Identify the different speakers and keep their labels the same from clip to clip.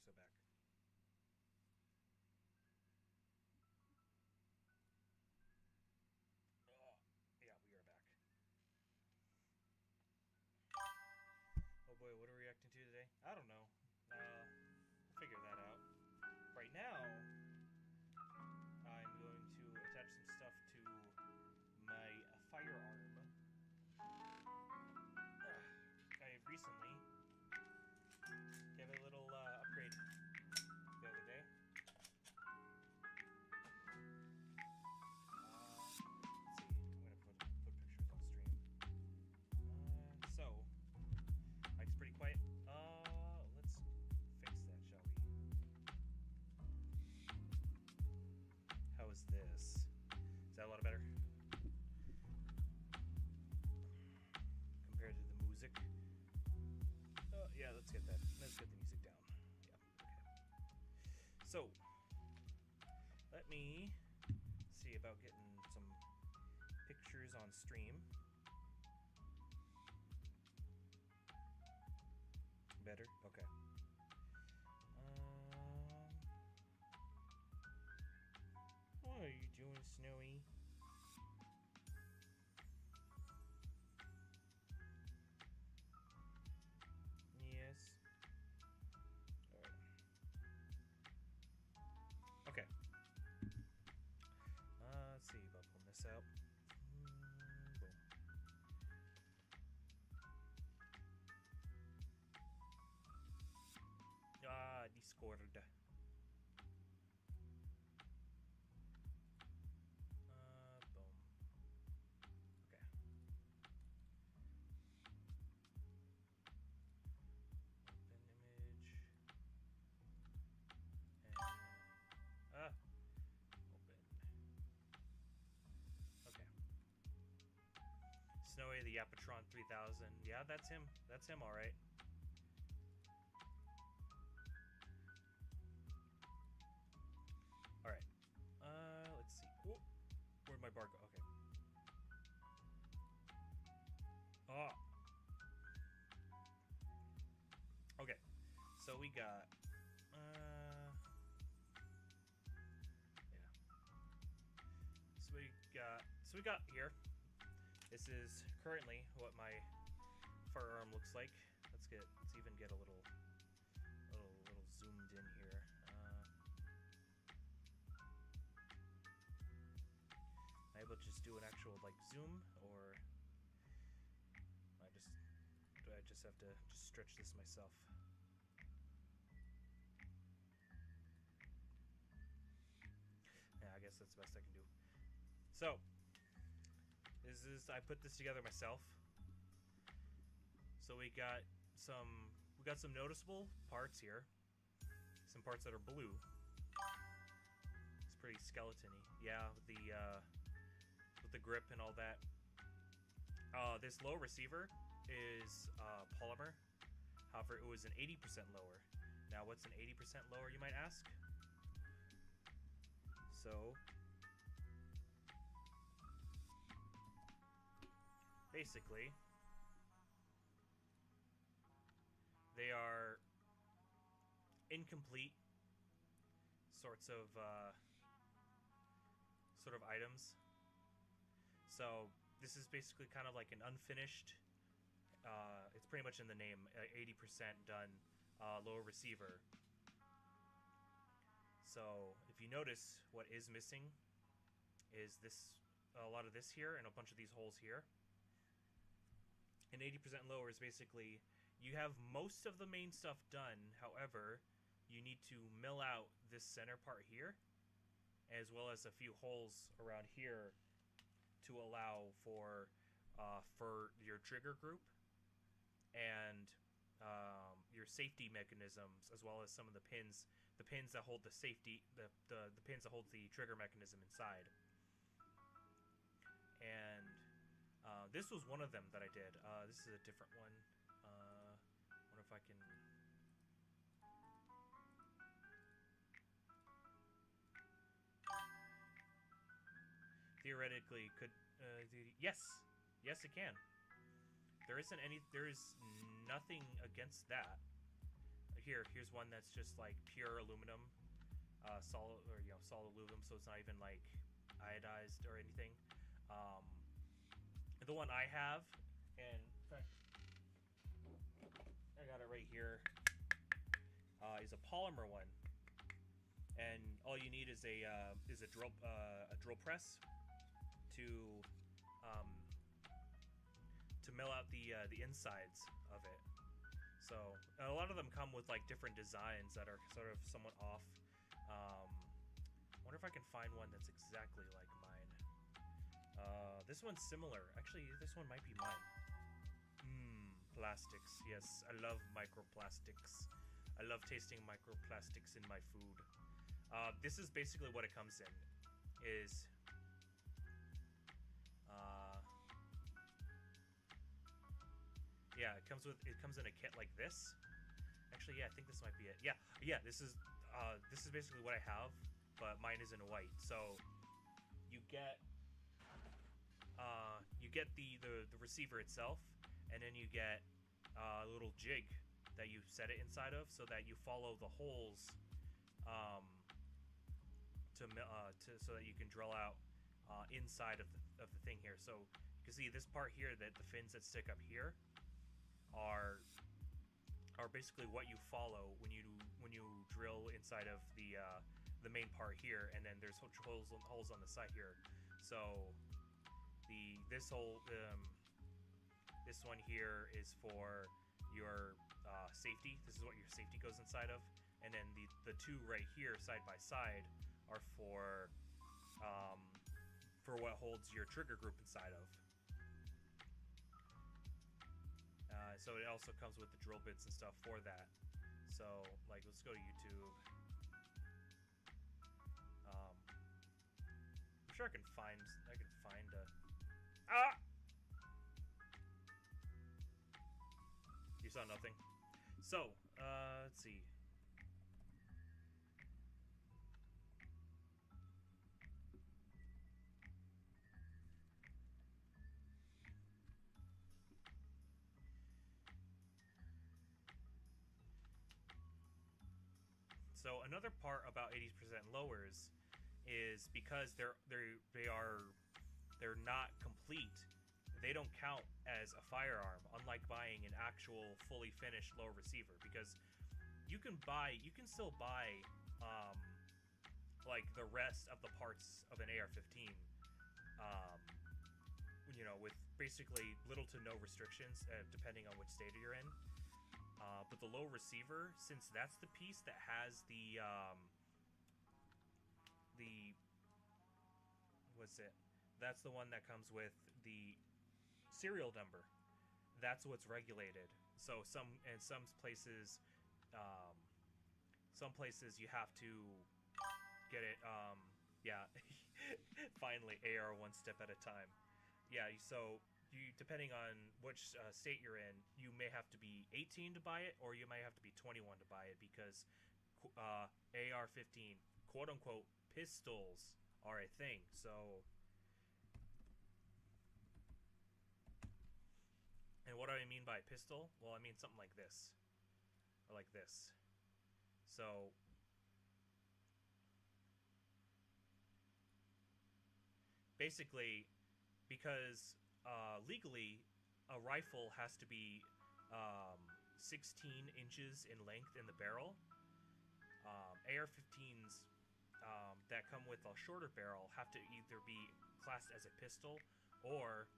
Speaker 1: so back. Oh, yeah, we are back. Oh boy, what are we reacting to today? I don't know. We'll figure that out. Right now, I'm going to attach some stuff to my firearm. I recently gave it a little upgrade the other day. Let's see. I'm gonna put pictures on stream. So, mic's pretty quiet. Let's fix that, shall we? How is this? Is that a lot better? Compared to the music? Yeah, let's get that. Let's get the music down. Yeah, okay. So, let me see about getting some pictures on stream. Better? Okay. What are you doing, Snowy? Yes. Alright. Okay. Let's see about pulling this out. Boom. Discord. Boom. Okay. Open image. And open. Okay. Snowy the Yapatron 3000. Yeah, that's him. That's him, alright. Alright. Let's see. Whoa. Where'd my bar go? Okay. Oh. Okay. So we got yeah. So we got here. This is currently what my firearm looks like. Let's even get a little zoomed in here. Am I able to just do an actual like zoom, or do I just have to just stretch this myself? Yeah, I guess that's the best I can do. So, I put this together myself. So we got some noticeable parts here. Some parts that are blue. It's pretty skeleton-y. Yeah, with the grip and all that. This low receiver is polymer. However, it was an 80% lower. Now, what's an 80% lower, you might ask? So, basically, they are incomplete sorts of items. So this is basically kind of like an unfinished, it's pretty much in the name, 80% done lower receiver. So if you notice, what is missing is a lot of this here and a bunch of these holes here. And 80% lower is basically, you have most of the main stuff done, however, you need to mill out this center part here, as well as a few holes around here to allow for your trigger group and your safety mechanisms, as well as some of the pins that hold the safety, the pins that hold the trigger mechanism inside. And this was one of them that I did. This is a different one. I wonder if I can. Theoretically, could yes, it can. There is nothing against that. here's one that's just like pure aluminum, solid, or solid aluminum, so it's not even like iodized or anything. Um, the one I have, and in fact, I got it right here, is a polymer one, and all you need is a drill press to um, mill out the insides of it. So a lot of them come with like different designs that are sort of somewhat off. Wonder if I can find one that's exactly like mine. This one's similar. Actually, this one might be mine. Plastics. Yes, I love microplastics. I love tasting microplastics in my food. This is basically what it comes in. Yeah, it comes in a kit like this. Actually, yeah, I think this might be it. Yeah, this is basically what I have, but mine is in white. So you get the receiver itself, and then you get a little jig that you set it inside of, so that you follow the holes so that you can drill out inside of the thing here. So you can see this part here, that the fins that stick up here are basically what you follow when you drill inside of the main part here, and then there's holes on the side here. So this one here is for your safety. This is what your safety goes inside of, and then the two right here side by side are for what holds your trigger group inside of. So it also comes with the drill bits and stuff for that. So like, let's go to YouTube. I'm sure I can find a You saw nothing. So let's see. So another part about 80% lowers is because they're not complete. They don't count as a firearm, unlike buying an actual fully finished lower receiver. Because you can still buy like the rest of the parts of an AR-15, with basically little to no restrictions, depending on which state you're in. But the low receiver, since that's the piece that has that's the one that comes with the serial number. That's what's regulated. So some places you have to get it. Finally, AR one step at a time. Yeah, so depending on which state you're in, you may have to be 18 to buy it, or you might have to be 21 to buy it, because AR-15 quote-unquote pistols are a thing. So, and what do I mean by pistol? Well, I mean something like this, or like this. So basically, because legally, a rifle has to be 16 inches in length in the barrel. AR-15s that come with a shorter barrel have to either be classed as a pistol, or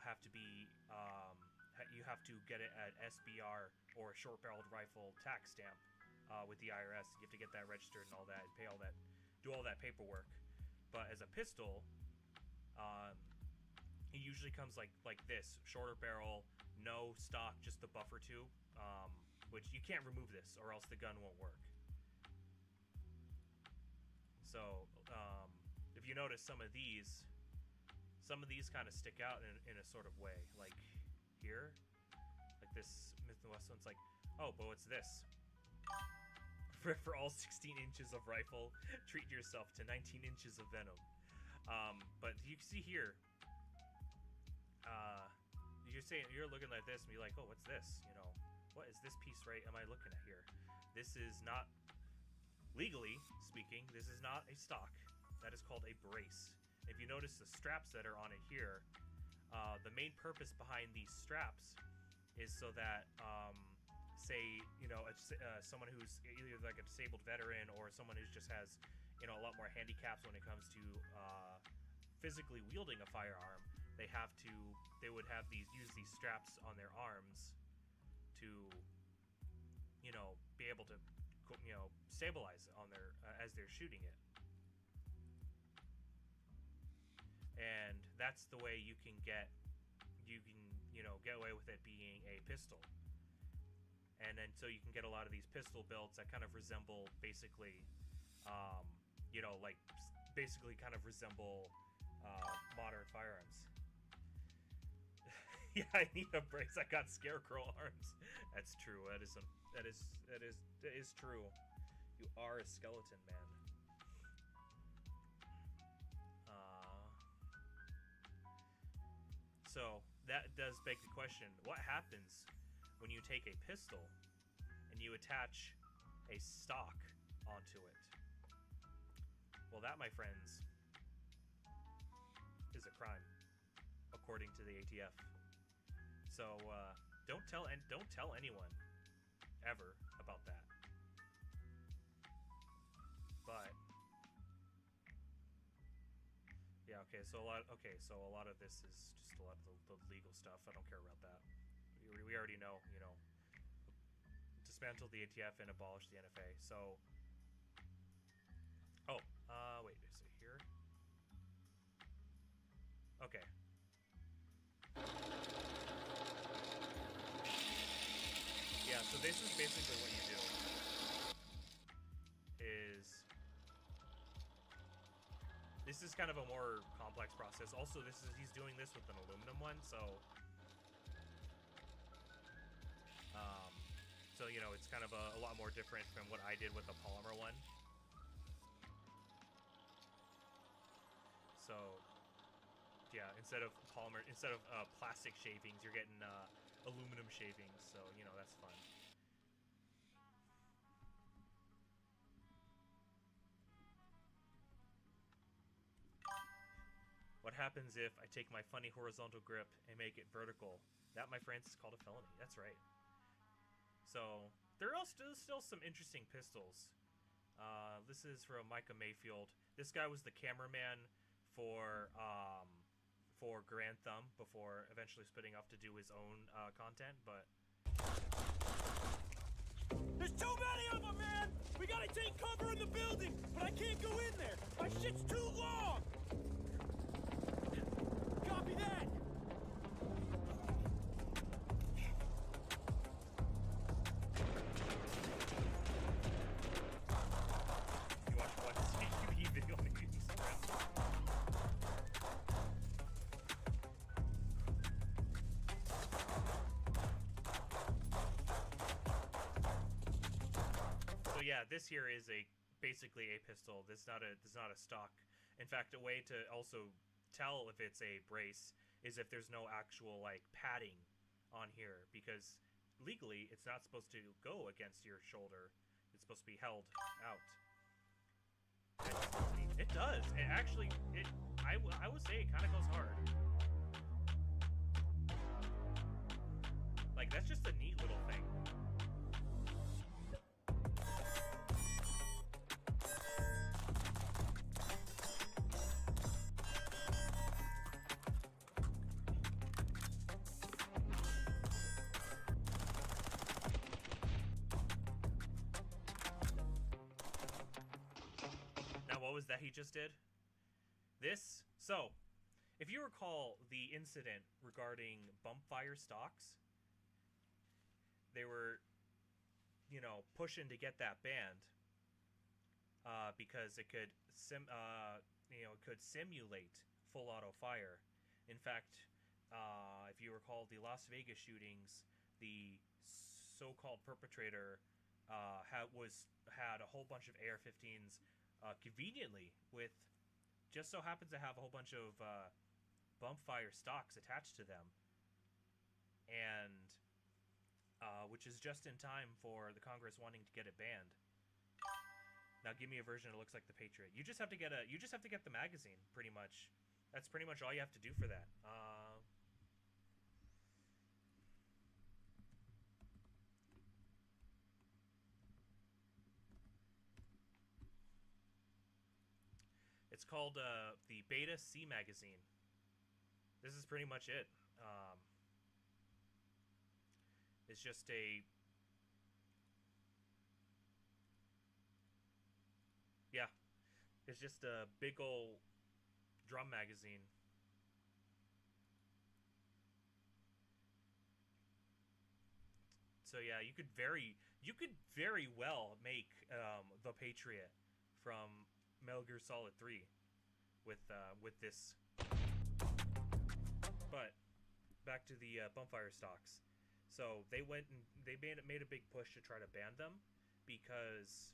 Speaker 1: have to be you have to get it at SBR, or a short-barreled rifle tax stamp with the IRS. You have to get that registered and all that, and pay all that, do all that paperwork. But as a pistol, it usually comes like this, shorter barrel, no stock, just the buffer tube, which you can't remove this, or else the gun won't work. So if you notice, some of these kind of stick out in a sort of way, like here, like this Smith & Wesson. It's like, oh, but what's this? For all 16 inches of rifle, treat yourself to 19 inches of venom. But you can see here, you're looking at this and be like, oh, what's this? what is this piece right am I looking at here? This is not, legally speaking, this is not a stock. That is called a brace. If you notice the straps that are on it here, the main purpose behind these straps is so that, say, you know, someone who's either like a disabled veteran or someone who just has, you know, a lot more handicaps when it comes to physically wielding a firearm, they would have use these straps on their arms to, you know, be able to, you know, stabilize on their as they're shooting it. And that's the way you can you know, get away with it being a pistol. And then so you can get a lot of these pistol builds that kind of resemble basically, you know, like basically kind of resemble modern firearms. Yeah, I need a brace. I got scarecrow arms. That's true. That is true. You are a skeleton man. So that does beg the question: what happens when you take a pistol and you attach a stock onto it? Well, that, my friends, is a crime, according to the ATF. So don't tell anyone ever about that. But yeah, okay. So a lot of this is just a lot of the legal stuff. I don't care about that. We already know, you know, dismantle the ATF and abolish the NFA. So, wait, is it here? Okay. Yeah, so this is basically what you do. This is kind of a more complex process. Also, he's doing this with an aluminum one, so you know, it's kind of a lot more different from what I did with the polymer one. So yeah, instead of plastic shavings, you're getting aluminum shavings. So you know, that's fun. What happens if I take my funny horizontal grip and make it vertical? That, my friends, is called a felony. That's right. So there are still some interesting pistols. This is from Micah Mayfield. This guy was the cameraman for Garand Thumb before eventually splitting off to do his own content. But
Speaker 2: there's too many of them, man. We gotta take cover in the building, but I can't go in there. My shit's too long. Copy that.
Speaker 1: You watch one CQB video on the Instagram. So yeah, this here is basically a pistol. This is not a stock. In fact, a way to also tell if it's a brace is if there's no actual like padding on here, because legally it's not supposed to go against your shoulder. It's supposed to be held out. It does. It actually, I would say it kind of goes hard. Like, that's just a neat little thing. What was that he just did? So, if you recall the incident regarding bump fire stocks, they were, you know, pushing to get that banned because it could simulate full auto fire. In fact, if you recall the Las Vegas shootings, the so-called perpetrator had a whole bunch of AR-15s. Conveniently, with just so happens to have a whole bunch of bump fire stocks attached to them, and which is just in time for the Congress wanting to get it banned. Now give me a version that looks like the Patriot. You just have to get the magazine, pretty much. That's pretty much all you have to do for that. It's called the Beta C magazine. This is pretty much it. It's just a... Yeah. It's just a big ol' drum magazine. So yeah, you could very well make the Patriot from Metal Gear Solid 3 with this. But back to the Bumpfire stocks. So they went and they made a big push to try to ban them because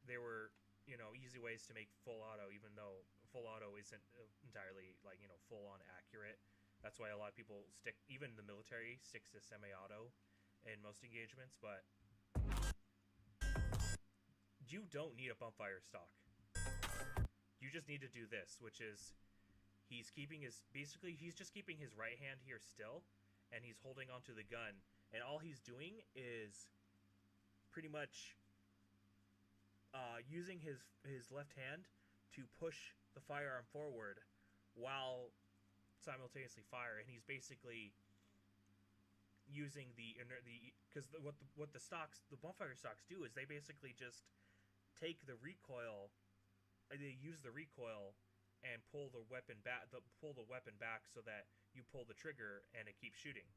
Speaker 1: there were, you know, easy ways to make full auto, even though full auto isn't entirely, like, you know, full on accurate. That's why a lot of people stick, even the military sticks to semi-auto in most engagements. But you don't need a Bumpfire stock. You just need to do this, which is he's just keeping his right hand here still, and he's holding onto the gun, and all he's doing is pretty much using his left hand to push the firearm forward while simultaneously fire, and he's basically using because what the Bumpfire stocks do is they basically just take the recoil, they use the recoil and pull the weapon back so that you pull the trigger and it keeps shooting.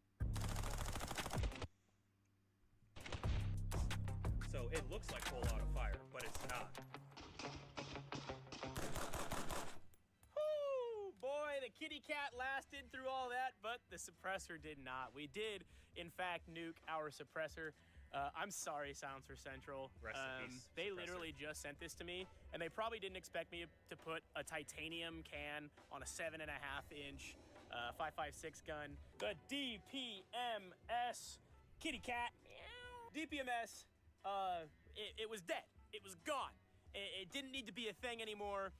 Speaker 1: So it looks like full auto fire, but it's not.
Speaker 2: Whoo! Boy, the kitty cat lasted through all that, but the suppressor did not. We did, in fact, nuke our suppressor. I'm sorry, Silencer Central.
Speaker 1: Rest in peace,
Speaker 2: they
Speaker 1: suppressor.
Speaker 2: literally just sent this to me, and they probably didn't expect me to put a titanium can on a 7.5-inch 5.56 gun. The DPMS kitty cat. DPMS. It was dead. It was gone. It didn't need to be a thing anymore.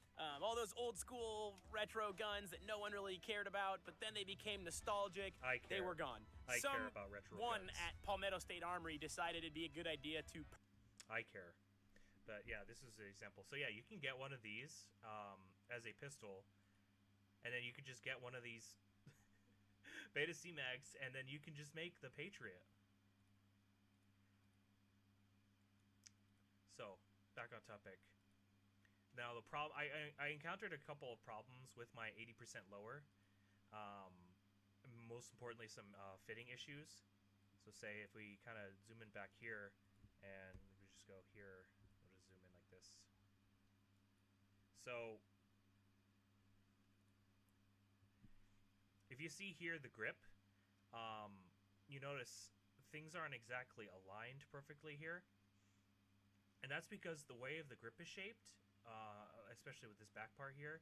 Speaker 2: All those old school retro guns that no one really cared about, but then they became nostalgic. They were gone.
Speaker 1: I care about retro
Speaker 2: Someone
Speaker 1: guns.
Speaker 2: at Palmetto State Armory decided it'd be a good idea to...
Speaker 1: I care. But yeah, this is an example. So yeah, you can get one of these as a pistol, and then you could just get one of these Beta C mags, and then you can just make the Patriot. So, back on topic. Now the problem, I encountered a couple of problems with my 80% lower. Most importantly, some fitting issues. So say if we kind of zoom in back here, and we just go here, we'll just zoom in like this. So if you see here the grip, you notice things aren't exactly aligned perfectly here. And that's because the way of the grip is shaped, especially with this back part here,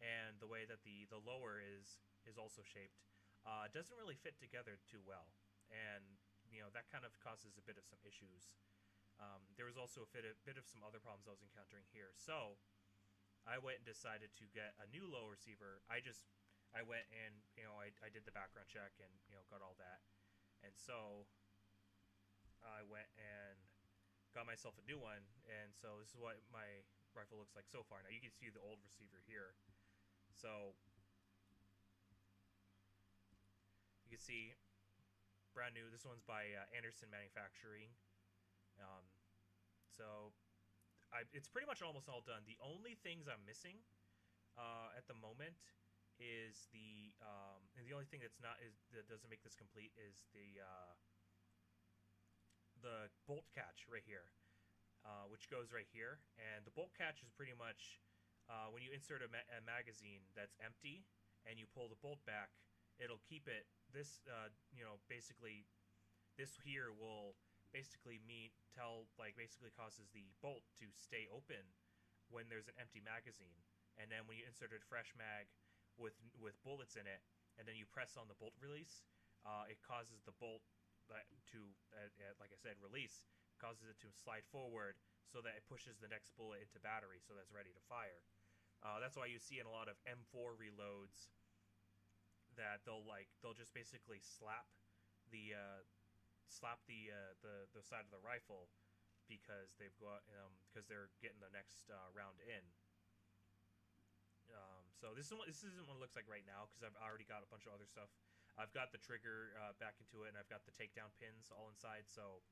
Speaker 1: and the way that the lower is also shaped, doesn't really fit together too well. And, you know, that kind of causes a bit of some issues. There was also a bit of some other problems I was encountering here. So I went and decided to get a new low receiver. I went and, you know, I did the background check and, you know, got all that. And so I went and got myself a new one, and so this is what my rifle looks like so far. Now you can see the old receiver here. So you can see brand new. This one's by Anderson Manufacturing. So it's pretty much almost all done. The only things I'm missing at the moment is and the only thing that doesn't make this complete is the bolt catch right here, which goes right here. And the bolt catch is pretty much when you insert a magazine that's empty and you pull the bolt back, it'll keep it. This you know, basically this here will basically basically causes the bolt to stay open when there's an empty magazine. And then when you insert a fresh mag with bullets in it, and then you press on the bolt release, it causes the bolt like I said, release, causes it to slide forward so that it pushes the next bullet into battery so that's ready to fire. That's why you see in a lot of M4 reloads that they'll just basically slap the the side of the rifle because they're getting the next round in. So this isn't what it looks like right now because I've already got a bunch of other stuff. I've got the trigger back into it, and I've got the takedown pins all inside. So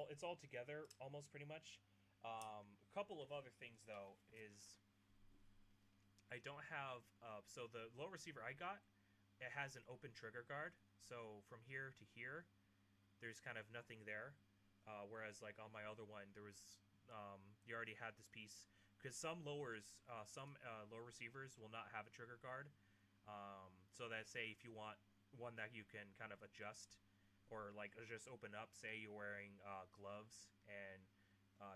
Speaker 1: it's all together almost pretty much. A couple of other things though is I don't have so the low receiver I got, it has an open trigger guard. So from here to here, there's kind of nothing there. Whereas like on my other one, there was you already had this piece because some low receivers will not have a trigger guard. So that say if you want one that you can kind of adjust or like just open up, say you're wearing gloves and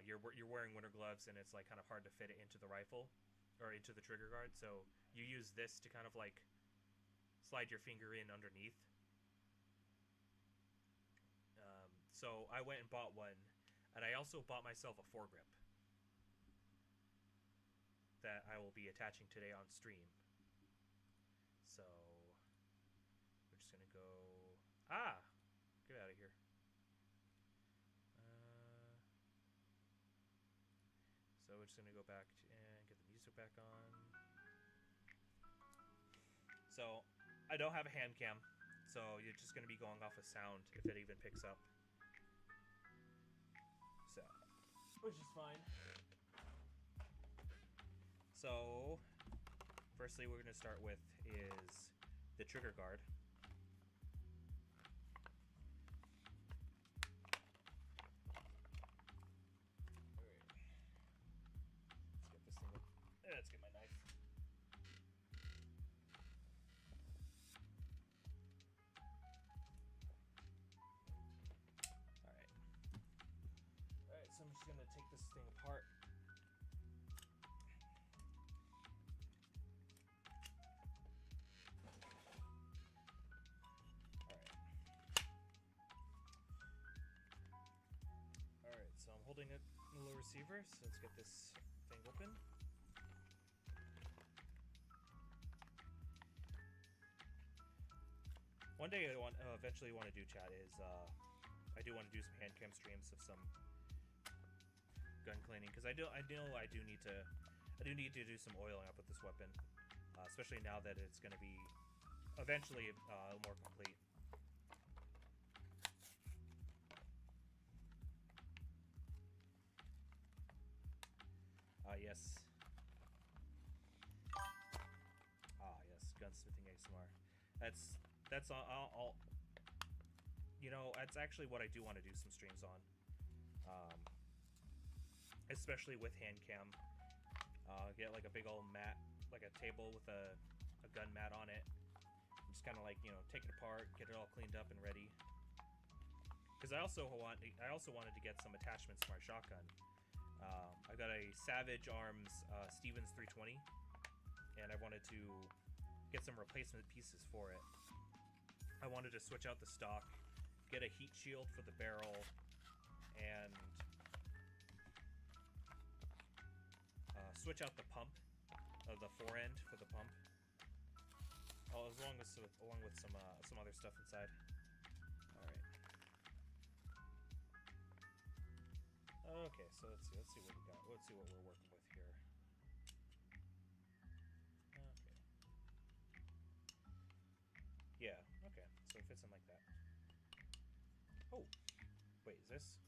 Speaker 1: you're wearing winter gloves and it's like kind of hard to fit it into the rifle or into the trigger guard. So you use this to kind of like slide your finger in underneath. So I went and bought one, and I also bought myself a foregrip that I will be attaching today on stream. So we're just gonna go. Get out of here. So we're just gonna go back and get the music back on. So I don't have a hand cam, so you're just gonna be going off of sound if it even picks up. So, which is fine. So, firstly, we're gonna start with is the trigger guard. Let's get my knife. Alright, so I'm just gonna take this thing apart. Alright, so I'm holding it in the low receiver, so let's get this thing open. One day I eventually want to do, chat, is I do want to do some hand cam streams of some gun cleaning because I know I do need to do some oiling up with this weapon, especially now that it's going to be eventually more complete. Yes. Yes, gunsmithing ASMR. That's all. You know, that's actually what I do want to do some streams on, especially with hand cam. Get like a big old mat, like a table with a gun mat on it. Just kind of like, you know, take it apart, get it all cleaned up and ready. Because I also wanted to get some attachments to my shotgun. I got a Savage Arms Stevens 320, and I wanted to get some replacement pieces for it. I wanted to switch out the stock, get a heat shield for the barrel, and switch out the pump, the forend for the pump, along with some other stuff inside. All right. Okay, so let's see what we got. Let's see what we're working with here. Okay. Yeah. Okay. So it fits in like that. Oh, wait. Is this?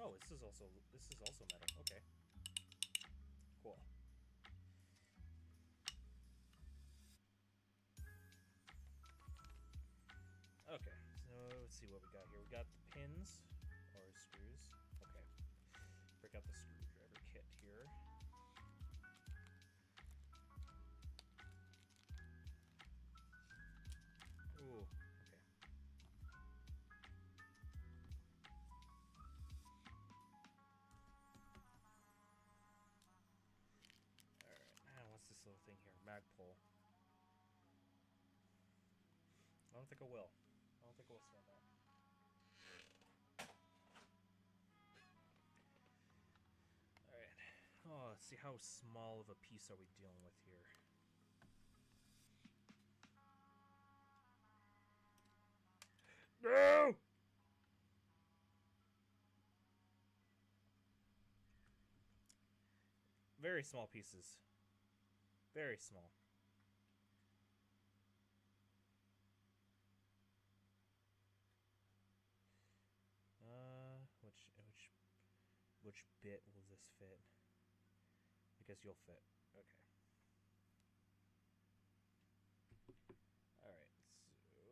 Speaker 1: Oh, this is also metal. Okay. Cool. Okay. So let's see what we got here. We got the pins or screws. Okay. Break out the screwdriver kit here. Ooh. Okay. Alright, what's this little thing here? Magpul. don't think I will. I don't think I will stand that. Alright. Oh, let's see, how small of a piece are we dealing with here? No! Very small pieces. Very small. Which bit will this fit? I guess you'll fit. Okay. Alright, so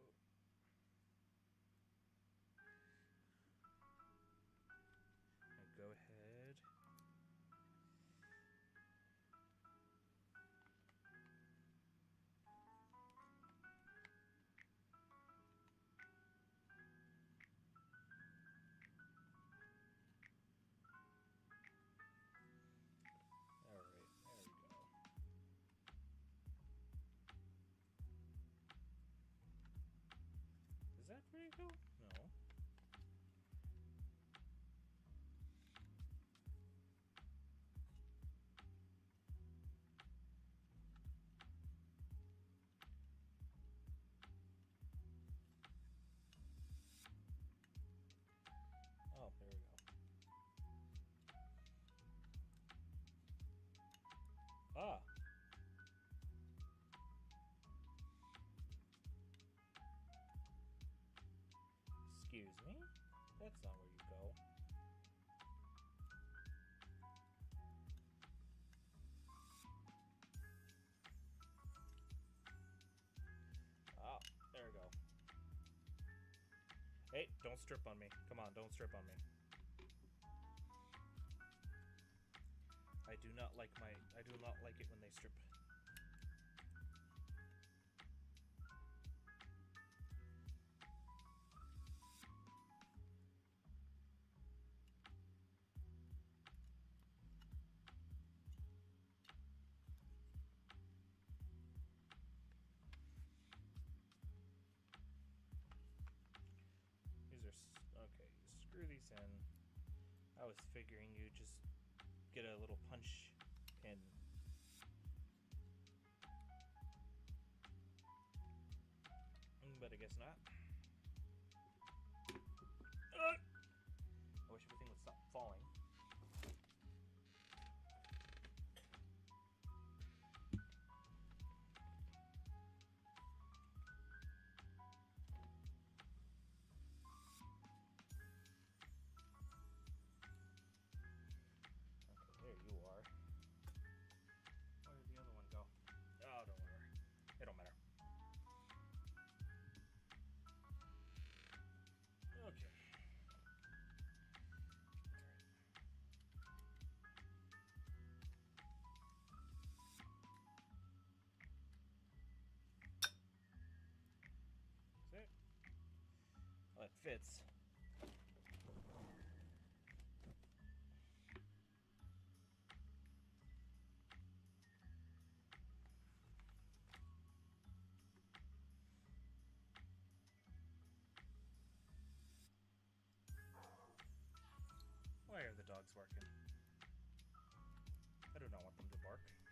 Speaker 1: I'll go ahead. Is that vertical? No. Oh, there we go. Ah! Excuse me? That's not where you go. Ah, there we go. Hey, don't strip on me. Come on, don't strip on me. I do not like it when they strip. Okay, screw these in. I was figuring you just get a little punch pin. But I guess not. I wish everything would stop falling. There you are. Where did the other one go? Oh, don't worry. It don't matter. Okay. Alright. That's it. Well, it fits. Why are the dogs barking? I do not want them to bark. Okay.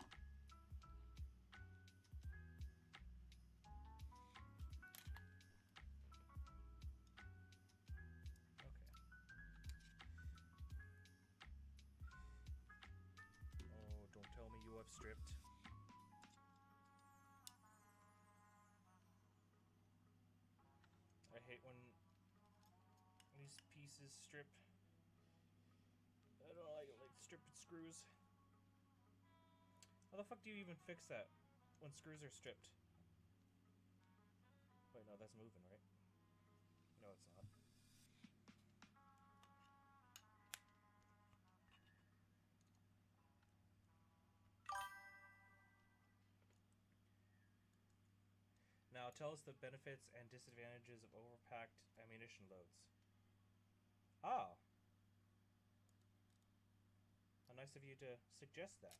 Speaker 1: Oh, don't tell me you have stripped. I hate when these pieces strip. I don't like it, like stripped screws. How the fuck do you even fix that when screws are stripped? Wait, no, that's moving, right? No, it's not. Now tell us the benefits and disadvantages of overpacked ammunition loads. Ah! How nice of you to suggest that.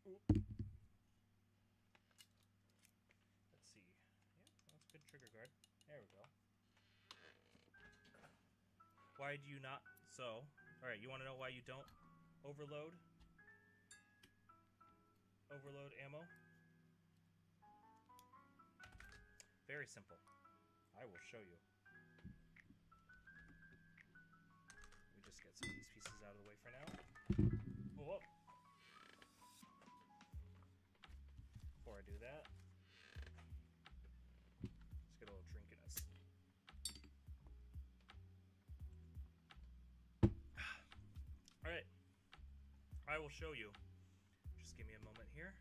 Speaker 1: Ooh. Let's see. Yeah, that's good trigger guard. There we go. Why do you not? So, alright, you want to know why you don't overload? Overload ammo? Very simple. I will show you. Let me just get some of these pieces out of the way for now. Whoa. Before I do that, let's get a little drink in us. Alright. I will show you. Just give me a moment here.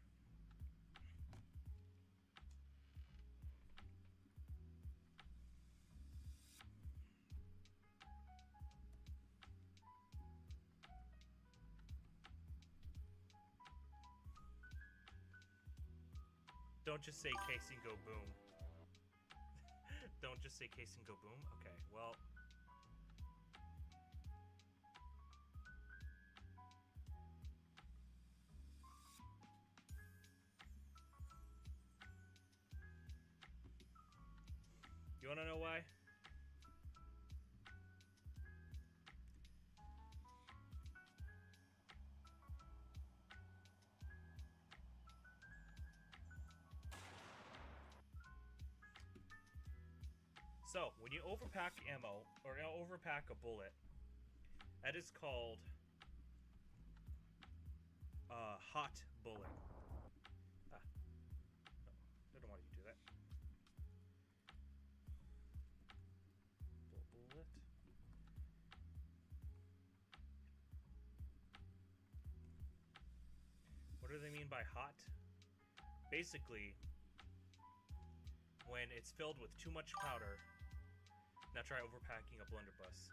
Speaker 1: Don't just say casing go boom. Don't just say casing go boom. Okay, well. You wanna know why? So, when you overpack ammo, or overpack a bullet, that is called hot bullet. Ah. No, I don't want you to do that. Bullet. What do they mean by hot? Basically, when it's filled with too much powder. Now try overpacking a blunderbuss.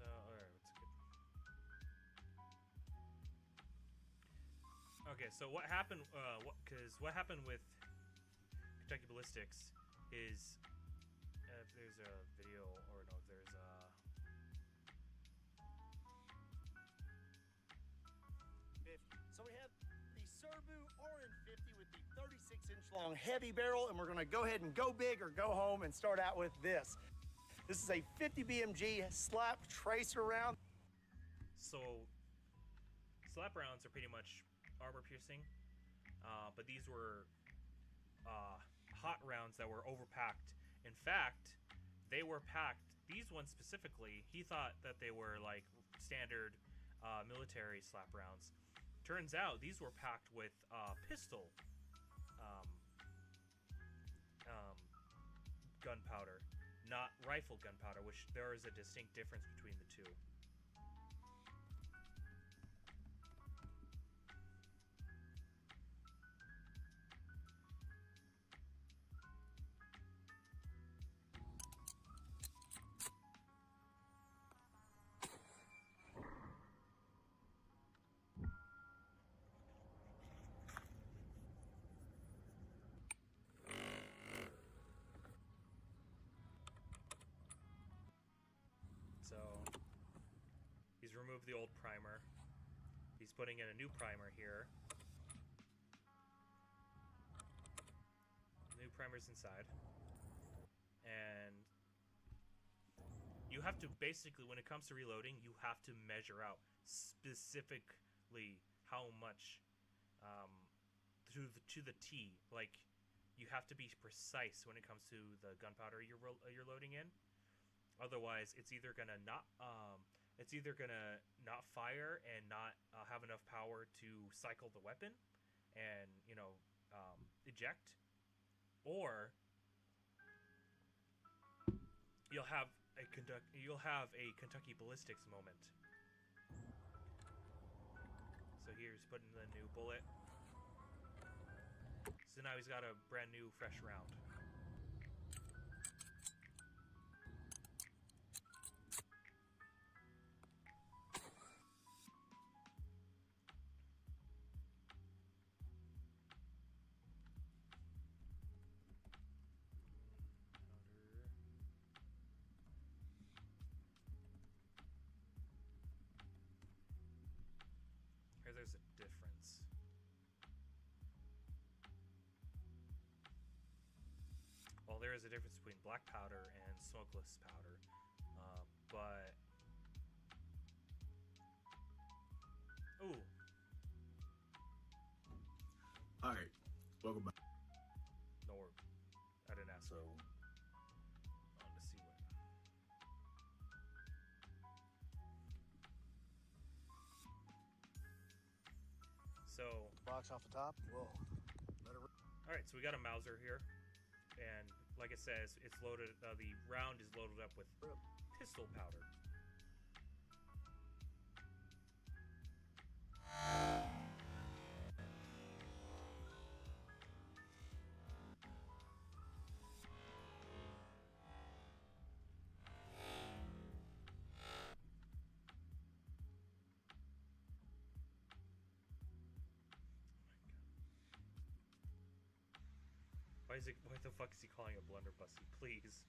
Speaker 1: So, alright, what's good? Okay, so what happened? What happened with Kentucky Ballistics is, if there's a video, or no, if there's a.
Speaker 3: So we have the Serbu RN50 with the 36-inch long heavy barrel, and we're going to go ahead and go big or go home and start out with this. This is a 50 BMG slap tracer round.
Speaker 1: So, slap rounds are pretty much armor piercing, but these were hot rounds that were overpacked. In fact, they were packed. These ones specifically, he thought that they were like standard military slap rounds. Turns out these were packed with pistol gunpowder, not rifle gunpowder, which there is a distinct difference between the two. So he's removed the old primer. He's putting in a new primer here. The new primer's inside. And you have to basically, when it comes to reloading, you have to measure out specifically how much to the T. Like, you have to be precise when it comes to the gunpowder you're loading in. Otherwise, it's either gonna not fire and not have enough power to cycle the weapon and eject, or you'll have a Kentucky Ballistics moment. So here's putting the new bullet. So now he's got a brand new fresh round. there's a difference between black powder and smokeless powder, but ooh,
Speaker 4: All right, welcome back.
Speaker 1: no, I didn't ask.
Speaker 4: So,
Speaker 1: Let's see what. So,
Speaker 5: Box off the top. Whoa. Let it
Speaker 1: all right, so we got a Mauser here, and like it says, it's loaded. The round is loaded up with pistol powder. Why the fuck is he calling it blunderbussy? Please.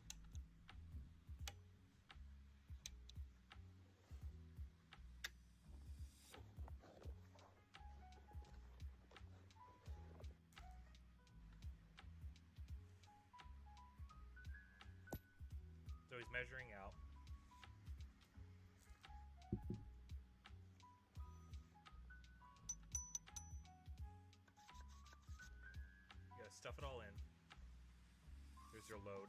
Speaker 1: So he's measuring out. You gotta stuff it all in. Here's your load.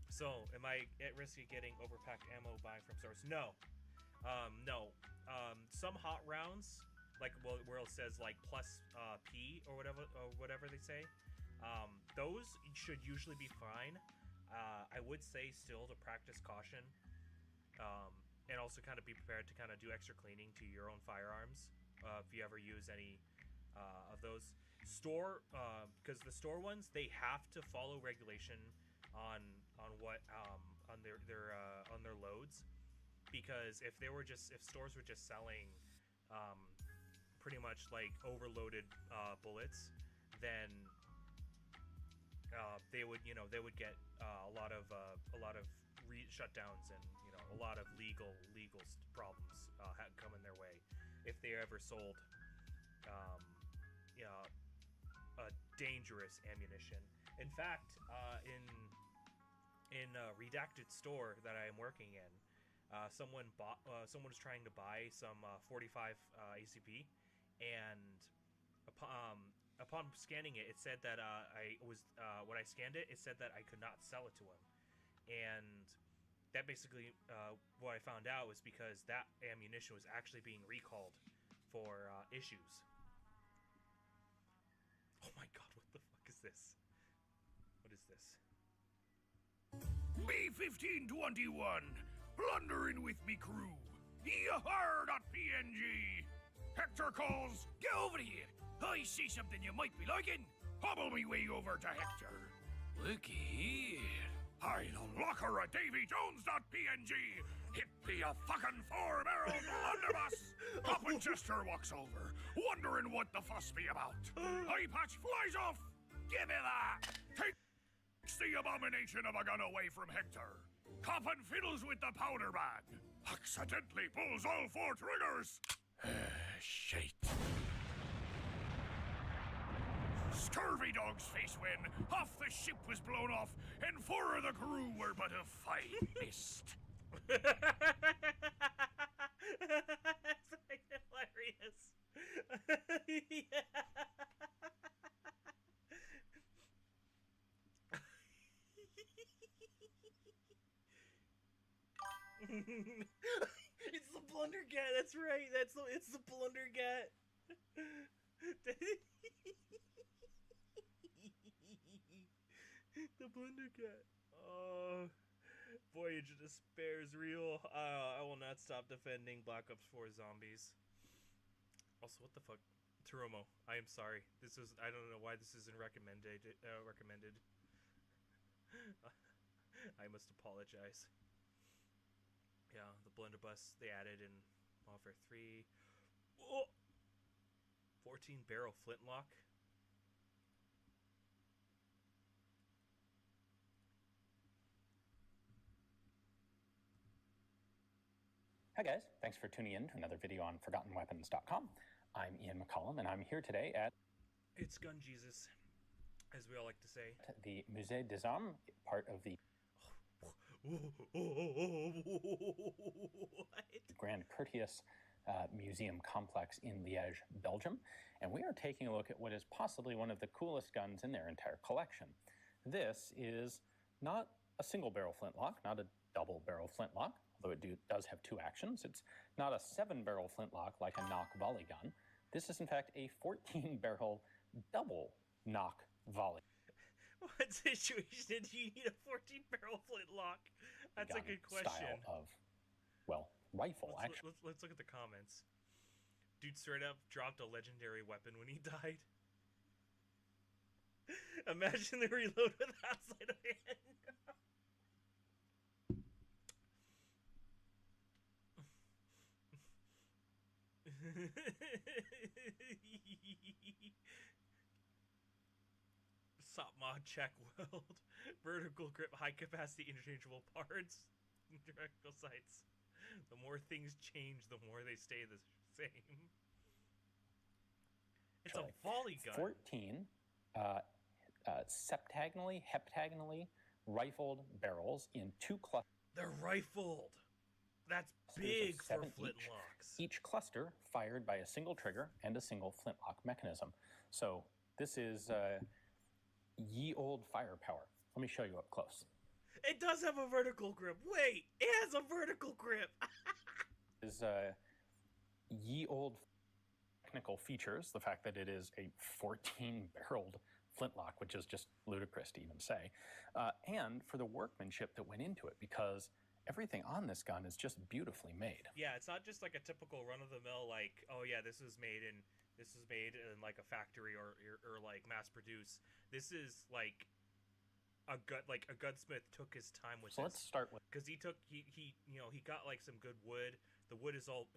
Speaker 1: So, am I at risk of getting overpacked ammo buying from stores? No. No. Some hot rounds, like where it says like plus P or whatever they say, those should usually be fine. I would say still to practice caution, and also kind of be prepared to kind of do extra cleaning to your own firearms if you ever use any of those. Because the store ones, they have to follow regulation on what on their loads, because if stores were just selling pretty much like overloaded bullets, then they would get a lot of shutdowns and a lot of legal problems coming their way if they ever sold dangerous ammunition. In fact, in a redacted store that I am working in, someone was trying to buy some 45 ACP, and upon scanning it, it said that when I scanned it, it said that I could not sell it to him, and that basically what I found out was because that ammunition was actually being recalled for issues. Oh my god, what the fuck is this? What is this?
Speaker 6: B1521, plundering with me crew. Yahar.png. Hector calls, get over here. I see something you might be liking. Hobble me way over to Hector. Looky here. I the locker of DavyJones.png. Hit be a fucking 4-barrel blunderbuss. Up and Chester walks over, wondering what the fuss be about. Eye patch flies off. Give me that. Takes the abomination of a gun away from Hector. Coppin fiddles with the powder bag. Accidentally pulls all 4 triggers. Shite. Scurvy dog's face when half the ship was blown off and 4 of the crew were but a fine mist.
Speaker 1: That's like hilarious. Yeah. It's the Blundergat. That's right. It's the Blundergat. The Blundergat. Oh, Voyage of Despair is real. I will not stop defending Black Ops 4 zombies. Also, what the fuck? Turomo, I am sorry. I don't know why this isn't recommended. I must apologize. Yeah, the blunderbuss they added in Warfare 3. Oh! 14 barrel flintlock.
Speaker 7: Hi guys, thanks for tuning in to another video on ForgottenWeapons.com. I'm Ian McCollum, and I'm here today at
Speaker 1: It's Gun Jesus, as we all like to say.
Speaker 7: the Musée des Armes, part of the
Speaker 1: What?
Speaker 7: Grand Curtius Museum complex in Liège, Belgium, and we are taking a look at what is possibly one of the coolest guns in their entire collection. This is not a single barrel flintlock, not a double barrel flintlock, although it does have two actions. It's not a 7-barrel flintlock like a knock volley gun. This is in fact a 14-barrel double knock volley.
Speaker 1: What situation do you need a 14-barrel flintlock? That's a good question.
Speaker 7: Style of, well, rifle, actually.
Speaker 1: Let's look at the comments. Dude straight up dropped a legendary weapon when he died. Imagine the reload without sleight of hand. Sop mod check weld. Vertical grip, high capacity interchangeable parts. Directional sights. The more things change, the more they stay the same. It's a volley gun.
Speaker 7: 14 septagonally, heptagonally rifled barrels in 2 clusters.
Speaker 1: They're rifled. That's big for
Speaker 7: 7
Speaker 1: flintlocks.
Speaker 7: Each cluster fired by a single trigger and a single flintlock mechanism. So this is ye old firepower. Let me show you up close.
Speaker 1: It does have a vertical grip. Wait, it has a vertical grip.
Speaker 7: Is ye old technical features, the fact that it is a 14-barreled flintlock, which is just ludicrous to even say, and for the workmanship that went into it, because everything on this gun is just beautifully made.
Speaker 1: Yeah, it's not just like a typical run-of-the-mill, like, oh yeah, this was made in like a factory or like mass-produced. This is like a gunsmith took his time with.
Speaker 7: So let's start with,
Speaker 1: because he got like some good wood. The wood is all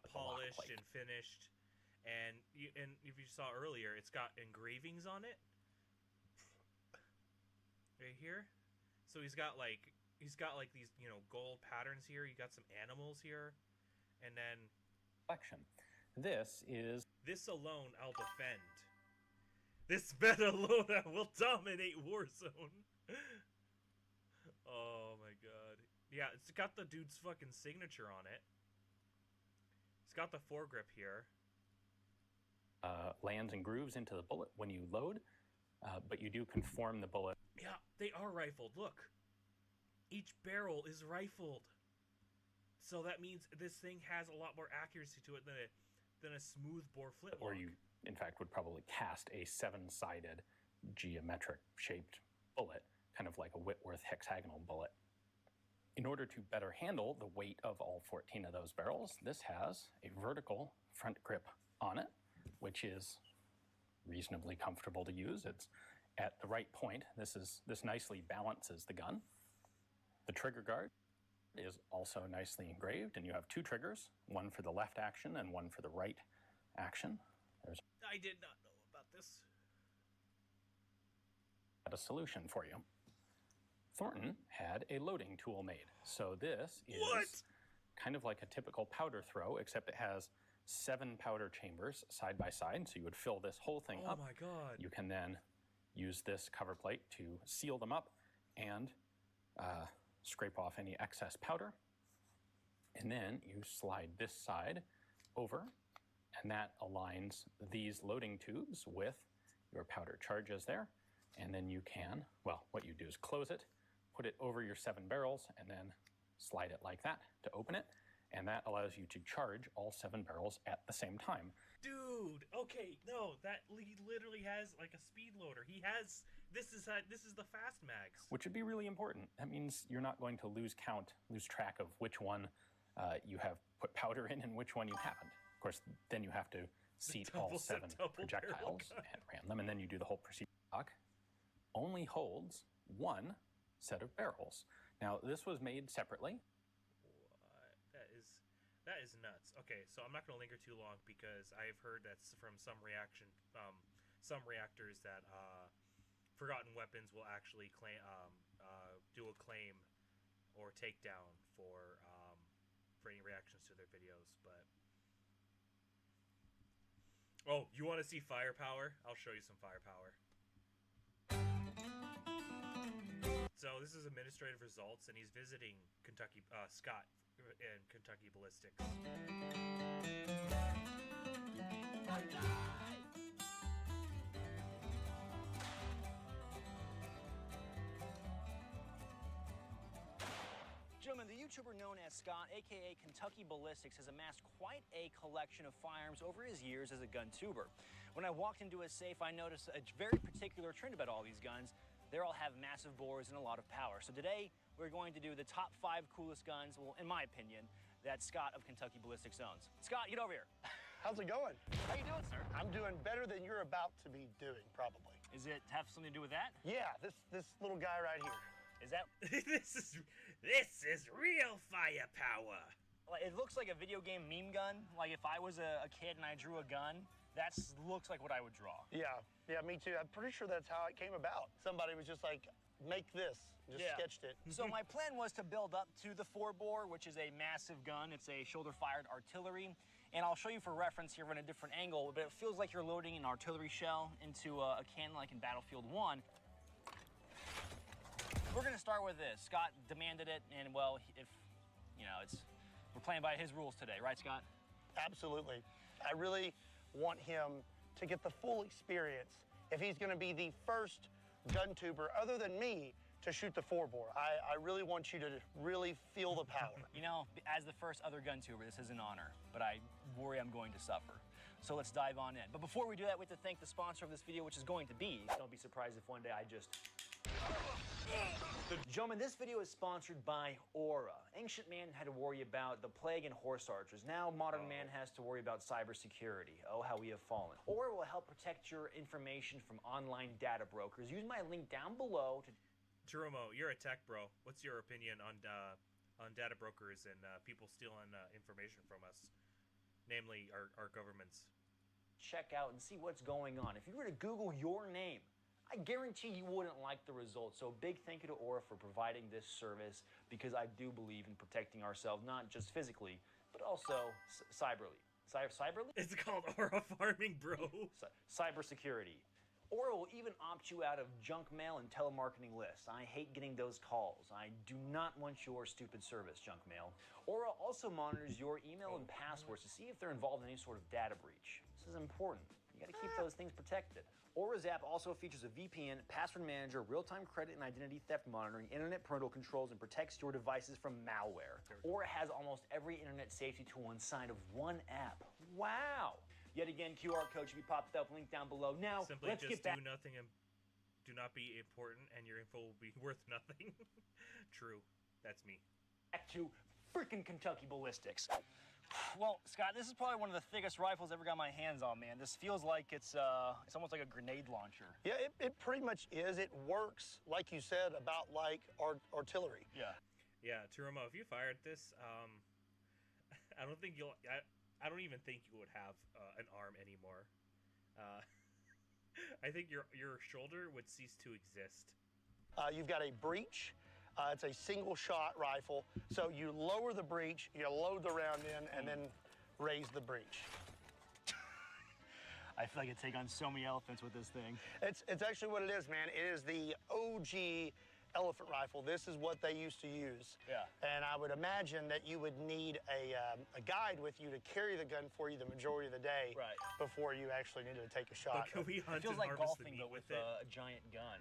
Speaker 1: polished and finished, and if you saw earlier, it's got engravings on it right here. So he's got like these gold patterns here. You got some animals here, and then
Speaker 7: collection. This
Speaker 1: alone I'll defend. This bet alone I will dominate Warzone. Oh my god. Yeah, it's got the dude's fucking signature on it. It's got the foregrip here.
Speaker 7: lands and grooves into the bullet when you load, but you do conform the bullet.
Speaker 1: Yeah, they are rifled. Look. Each barrel is rifled. So that means this thing has a lot more accuracy to it than a smooth bore flintlock.
Speaker 7: Or you, in fact, would probably cast a 7-sided geometric shaped bullet, kind of like a Whitworth hexagonal bullet. In order to better handle the weight of all 14 of those barrels, this has a vertical front grip on it, which is reasonably comfortable to use. It's at the right point. This nicely balances the gun. The trigger guard is also nicely engraved, and you have 2 triggers, one for the left action and one for the right action. There's
Speaker 1: I did not know about this.
Speaker 7: a solution for you. Thornton had a loading tool made. So this is kind of like a typical powder throw, except it has 7 powder chambers side by side. So you would fill this whole thing up.
Speaker 1: Oh my god.
Speaker 7: You can then use this cover plate to seal them up and scrape off any excess powder. And then you slide this side over, and that aligns these loading tubes with your powder charges there. And then you can, well, what you do is close it, put it over your 7 barrels, and then slide it like that to open it. And that allows you to charge all 7 barrels at the same time.
Speaker 1: Dude, okay, no, he literally has like a speed loader. He has, this is the fast mags.
Speaker 7: Which would be really important. That means you're not going to lose track of which one you have put powder in and which one you haven't. Of course, then you have to seat all 7 projectiles and ram them, and then you do the whole procedure. Only holds 1 set of barrels. Now, this was made separately.
Speaker 1: That is nuts. Okay, so I'm not going to linger too long because I've heard that's from some reactors that Forgotten Weapons will actually claim, do a claim or takedown for for any reactions to their videos, but... Oh, you want to see firepower? I'll show you some firepower. So this is administrative results, and he's visiting Kentucky, Scott and Kentucky Ballistics.
Speaker 8: Gentlemen, the YouTuber known as Scott, aka Kentucky Ballistics, has amassed quite a collection of firearms over his years as a gun tuber. When I walked into his safe, I noticed a very particular trend about all these guns. They all have massive bores and a lot of power. So today, we're going to do the top 5 coolest guns, well, in my opinion, that Scott of Kentucky Ballistics owns. Scott, get over here.
Speaker 3: How's it going?
Speaker 8: How you doing, sir?
Speaker 3: I'm doing better than you're about to be doing, probably.
Speaker 8: Is it have something to do with that?
Speaker 3: Yeah, this little guy right here.
Speaker 8: Is that...
Speaker 1: This is real firepower.
Speaker 8: It looks like a video game meme gun. Like if I was a kid and I drew a gun, that looks like what I would draw.
Speaker 3: Yeah, me too. I'm pretty sure that's how it came about. Somebody was just like, make this, just sketched it.
Speaker 8: So my plan was to build up to the 4-bore, which is a massive gun. It's a shoulder-fired artillery. And I'll show you for reference here from a different angle, but it feels like you're loading an artillery shell into a cannon like in Battlefield 1. We're gonna start with this. Scott demanded it, and well, if, you know, we're playing by his rules today, right, Scott?
Speaker 3: Absolutely. I really want him to get the full experience if he's gonna be the first gun tuber other than me to shoot the 4-bore. I really want you to really feel the power.
Speaker 8: You know, as the first other gun tuber, this is an honor, but I worry I'm going to suffer. So let's dive on in. But before we do that, we have to thank the sponsor of this video, which is going to be, don't be surprised if one day I just... Gentlemen, this video is sponsored by Aura. Ancient man had to worry about the plague and horse archers. Now modern man has to worry about cybersecurity. Oh, how we have fallen. Aura will help protect your information from online data brokers. Use my link down below to...
Speaker 1: Jeromo, you're a tech bro. What's your opinion on data brokers and people stealing information from us, namely our governments?
Speaker 8: Check out and see what's going on. If you were to Google your name, I guarantee you wouldn't like the results. So big thank you to Aura for providing this service, because I do believe in protecting ourselves, not just physically, but also cyberly. Cyberly?
Speaker 1: It's called Aura Farming, bro.
Speaker 8: Cybersecurity. Aura will even opt you out of junk mail and telemarketing lists. I hate getting those calls. I do not want your stupid service, junk mail. Aura also monitors your email and passwords to see if they're involved in any sort of data breach. This is important. You gotta keep those things protected. Aura's app also features a VPN, password manager, real-time credit and identity theft monitoring, internet parental controls, and protects your devices from malware. Aura has almost every internet safety tool inside of one app. Wow! Yet again, QR code should be popped up, link down below. Now,
Speaker 1: Simply
Speaker 8: let's
Speaker 1: just
Speaker 8: get back.
Speaker 1: do nothing and do not be important, and your info will be worth nothing. True. That's me.
Speaker 8: Back to freaking Kentucky Ballistics. Well, Scott, this is probably one of the thickest rifles I ever got my hands on, man. This feels like it's almost like a grenade launcher.
Speaker 3: Yeah, it pretty much is. It works, like you said, about like artillery.
Speaker 8: Yeah.
Speaker 1: Yeah, Turomo, if you fired this, I don't think I don't even think you would have an arm anymore. I think your shoulder would cease to exist.
Speaker 3: You've got a breech. It's a single shot rifle. So you lower the breech, you load the round in, and then raise the breech.
Speaker 8: I feel like I take on so many elephants with this thing.
Speaker 3: It's actually what it is, man. It is the OG elephant rifle. This is what they used to use.
Speaker 8: Yeah.
Speaker 3: And I would imagine that you would need a guide with you to carry the gun for you the majority of the day,
Speaker 8: Right.
Speaker 3: before you actually needed to take a shot.
Speaker 1: But can we
Speaker 8: It
Speaker 1: hunt
Speaker 8: feels
Speaker 1: and
Speaker 8: like
Speaker 1: harvest the
Speaker 8: golfing,
Speaker 1: meat
Speaker 8: but with
Speaker 1: with it?
Speaker 8: a giant gun.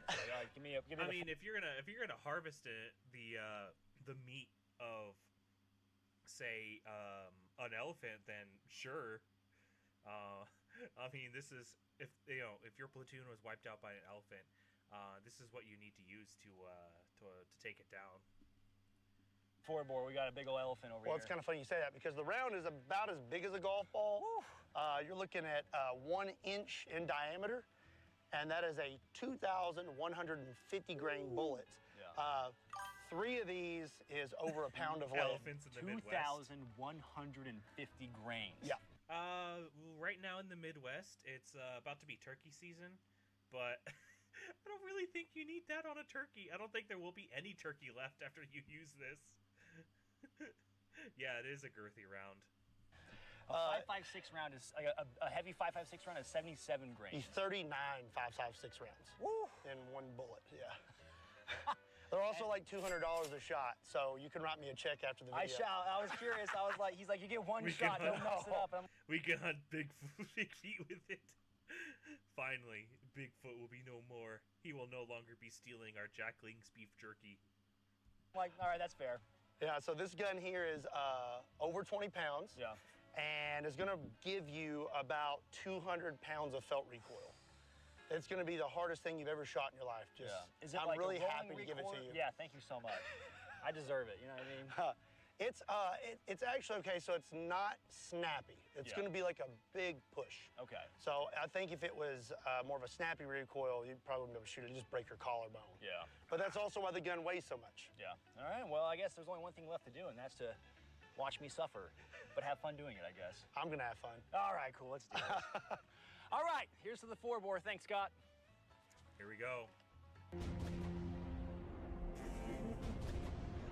Speaker 8: Give me
Speaker 1: I mean, if you're gonna harvest it, the meat of, say, an elephant, then sure. I mean, this is if your platoon was wiped out by an elephant, this is what you need to use to take it down.
Speaker 8: 4-bore, we got a big old elephant over
Speaker 3: Well,
Speaker 8: here.
Speaker 3: it's kind of funny you say that because the round is about as big as a golf ball. You're looking at 1 inch in diameter, and that is a 2,150 grain bullet.
Speaker 8: Yeah.
Speaker 3: 3 of these is over a pound of lead.
Speaker 1: Elephants in the Midwest.
Speaker 8: 2,150 grains.
Speaker 3: Yeah.
Speaker 1: Right now in the Midwest, it's about to be turkey season, but I don't really think you need that on a turkey. I don't think there will be any turkey left after you use this. Yeah, it is a girthy round.
Speaker 2: A 5.56 round is a heavy 5.56 round is 77 grains.
Speaker 3: 39 5.56 rounds in one bullet. Yeah. They're also like $200 a shot, so you can write me a check after the video.
Speaker 2: I shall. I was curious. I was like, he's like, you get one shot, don't mess it up. And
Speaker 1: We can hunt Big feet with it. Finally, Bigfoot will be no more. He will no longer be stealing our Jack Link's beef jerky.
Speaker 2: I'm like, all right, that's fair.
Speaker 3: Yeah, so this gun here is over 20 pounds.
Speaker 2: Yeah.
Speaker 3: And it's gonna give you about 200 pounds of felt recoil. It's gonna be the hardest thing you've ever shot in your life. Just,
Speaker 2: Is it
Speaker 3: I'm
Speaker 2: like
Speaker 3: really
Speaker 2: a
Speaker 3: happy
Speaker 2: rolling
Speaker 3: to give it to
Speaker 2: record?
Speaker 3: you.
Speaker 2: Yeah, thank you so much. I deserve it. You know what I mean?
Speaker 3: It's actually okay. So it's not snappy. It's
Speaker 2: Yeah.
Speaker 3: gonna be like a big push.
Speaker 2: Okay.
Speaker 3: So I think if it was more of a snappy recoil, you'd probably wouldn't be able to shoot it. Just break your collarbone.
Speaker 2: Yeah.
Speaker 3: But that's also why the gun weighs so much.
Speaker 2: Yeah. All right. Well, I guess there's only one thing left to do, and that's to watch me suffer, but have fun doing it, I guess.
Speaker 3: I'm gonna have fun.
Speaker 2: All right, cool. Let's do this. All right. Here's to the 4-bore. Thanks, Scott.
Speaker 1: Here we go.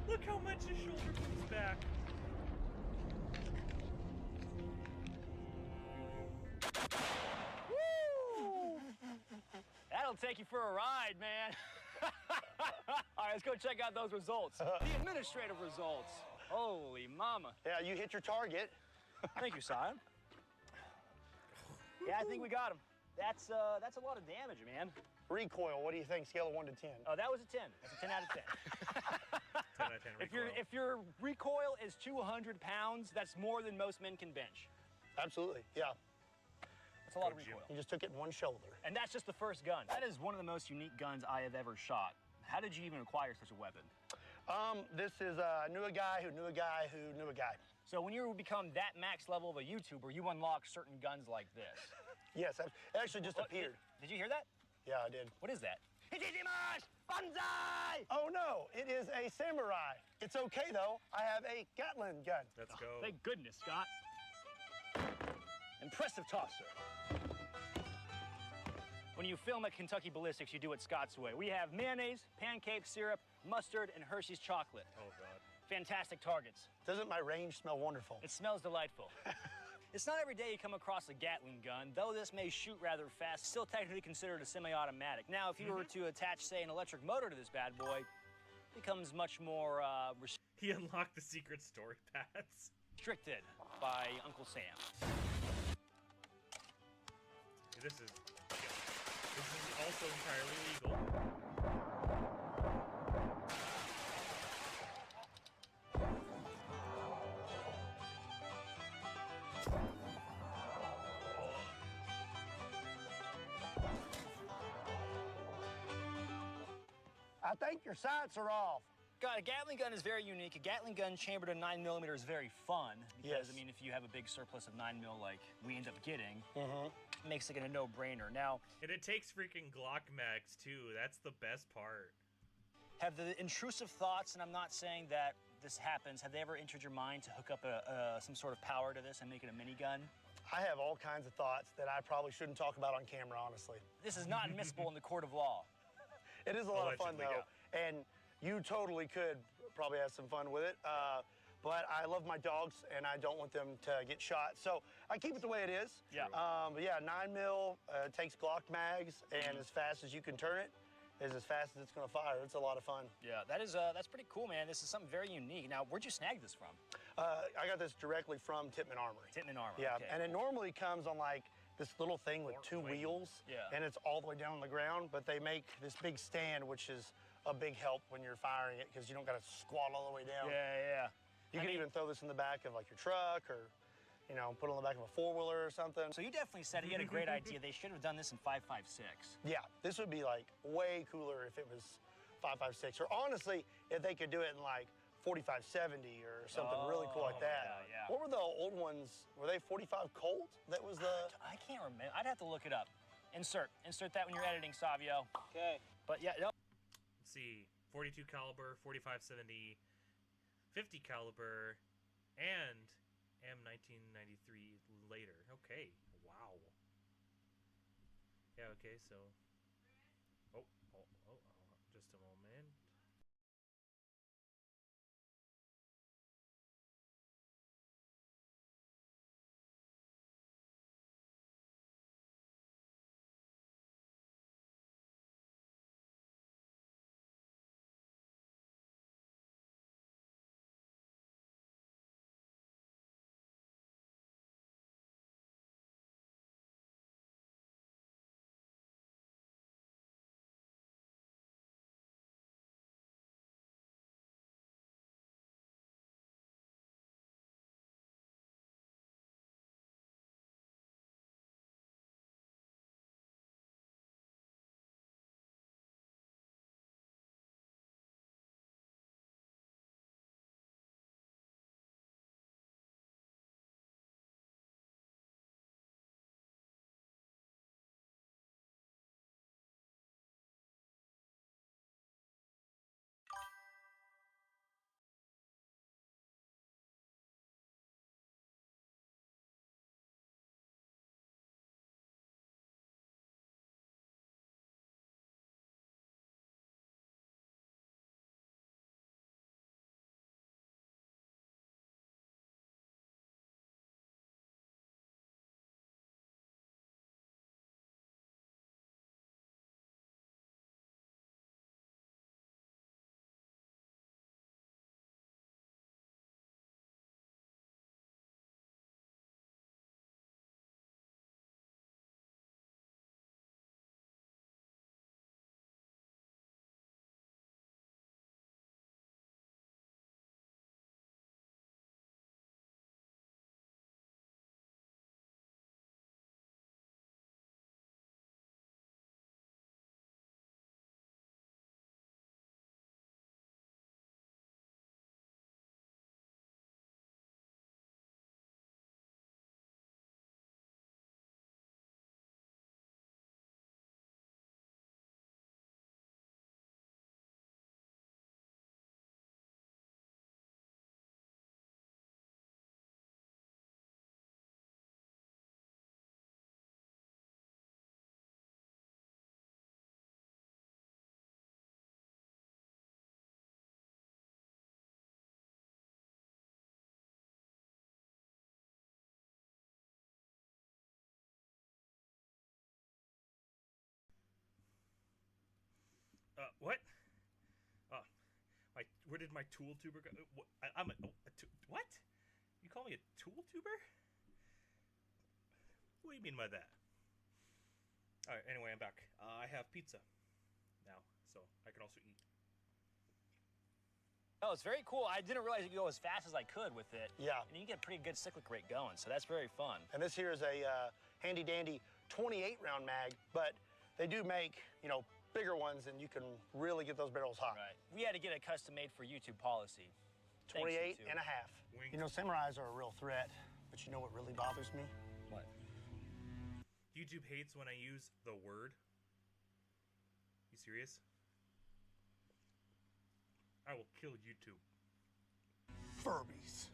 Speaker 1: Look how much his shoulder moves back.
Speaker 2: Woo! That'll take you for a ride, man. All right, let's go check out those results. The administrative results. Holy mama.
Speaker 3: Yeah, you hit your target.
Speaker 2: Thank you, Sion. Yeah, I think we got him. That's a lot of damage, man.
Speaker 3: Recoil, what do you think? Scale of 1 to 10.
Speaker 2: Oh, that was a 10. That's a 10 out of 10.
Speaker 1: 10 out of 10 recoil.
Speaker 2: If your recoil is 200 pounds, that's more than most men can bench.
Speaker 3: Absolutely, yeah.
Speaker 2: That's a lot of
Speaker 1: Jim.
Speaker 2: recoil.
Speaker 3: You just took it in one shoulder.
Speaker 2: And that's just the first gun. That is one of the most unique guns I have ever shot. How did you even acquire such a weapon?
Speaker 3: This is I knew a guy who knew a guy who knew a guy.
Speaker 2: So when you become that max level of a YouTuber, you unlock certain guns like this.
Speaker 3: Yes, it actually just appeared.
Speaker 2: Did you hear that?
Speaker 3: Yeah, I did.
Speaker 2: What is that? Hichijimash! Banzai!
Speaker 3: Oh no, it is a samurai. It's okay though. I have a Gatling gun.
Speaker 1: Let's go.
Speaker 2: Thank goodness, Scott. Impressive tosser. When you film at Kentucky Ballistics, you do it Scott's way. We have mayonnaise, pancake syrup, mustard, and Hershey's chocolate.
Speaker 1: Oh, God.
Speaker 2: Fantastic targets.
Speaker 3: Doesn't my range smell wonderful?
Speaker 2: It smells delightful. It's not every day you come across a Gatling gun. Though this may shoot rather fast, still technically considered a semi-automatic. Now, if you were to attach, say, an electric motor to this bad boy, it becomes much more
Speaker 1: He unlocked the secret story paths.
Speaker 2: restricted by Uncle Sam.
Speaker 1: This is also entirely legal.
Speaker 3: I think your sights are off.
Speaker 2: God, a Gatling gun is very unique. A Gatling gun chambered at 9mm is very fun because,
Speaker 3: Yes.
Speaker 2: I mean, if you have a big surplus of 9mm like we end up getting, it makes it a no-brainer. Now,
Speaker 1: And it takes freaking Glock mags, too. That's the best part.
Speaker 2: have the intrusive thoughts, and I'm not saying that this happens, have they ever entered your mind to hook up some sort of power to this and make it a minigun?
Speaker 3: I have all kinds of thoughts that I probably shouldn't talk about on camera, honestly.
Speaker 2: This is not admissible in the court of law.
Speaker 3: It is a lot of fun,
Speaker 1: Allegedly,
Speaker 3: though. And you totally could probably have some fun with it. But I love my dogs, and I don't want them to get shot. So I keep it the way it is.
Speaker 2: Yeah.
Speaker 3: But yeah, 9mm takes Glock mags, and as fast as you can turn it is as fast as it's going to fire. It's a lot of fun.
Speaker 2: Yeah, that's pretty cool, man. This is something very unique. Now, where'd you snag this from?
Speaker 3: I got this directly from Tippmann Armory.
Speaker 2: Tippmann Armory.
Speaker 3: Yeah,
Speaker 2: okay.
Speaker 3: and it normally comes on like this little thing with two wheels,
Speaker 2: Yeah.
Speaker 3: and it's all the way down on the ground, but they make this big stand, which is a big help when you're firing it, because you don't got to squat all the way down.
Speaker 2: Yeah.
Speaker 3: You can even throw this in the back of like your truck, or, you know, put it on the back of a four-wheeler or something.
Speaker 2: So you definitely said he had a great idea. They should have done this in 5.56.
Speaker 3: Yeah, this would be like way cooler if it was 5.56, or honestly, if they could do it in like 4570 or something really cool like that.
Speaker 2: yeah.
Speaker 3: What were the old ones? Were they 45 Colt? That was the.
Speaker 2: I can't remember. I'd have to look it up. Insert that when you're editing, Savio. Okay. But yeah, no.
Speaker 1: Let's see. 42 caliber, 4570, 50 caliber, and M1993 later. Okay. Wow. Yeah, okay, so. Just a moment. What? Where did my tool tuber go? What? You call me a tool tuber? What do you mean by that? All right. Anyway, I'm back. I have pizza now, so I can also eat.
Speaker 9: Oh, it's very cool. I didn't realize you could go as fast as I could with it.
Speaker 3: Yeah.
Speaker 9: And you get a pretty good cyclic rate going, so that's very fun.
Speaker 3: And this here is a handy dandy 28 round mag, but they do make, you know, bigger ones and you can really get those barrels hot.
Speaker 9: Right. We had to get a custom made for YouTube policy.
Speaker 3: 28 and a half.
Speaker 1: Wink.
Speaker 3: You know, samurais are a real threat, but you know what really bothers me?
Speaker 9: What?
Speaker 1: YouTube hates when I use the word. You serious? I will kill YouTube.
Speaker 3: Furbies.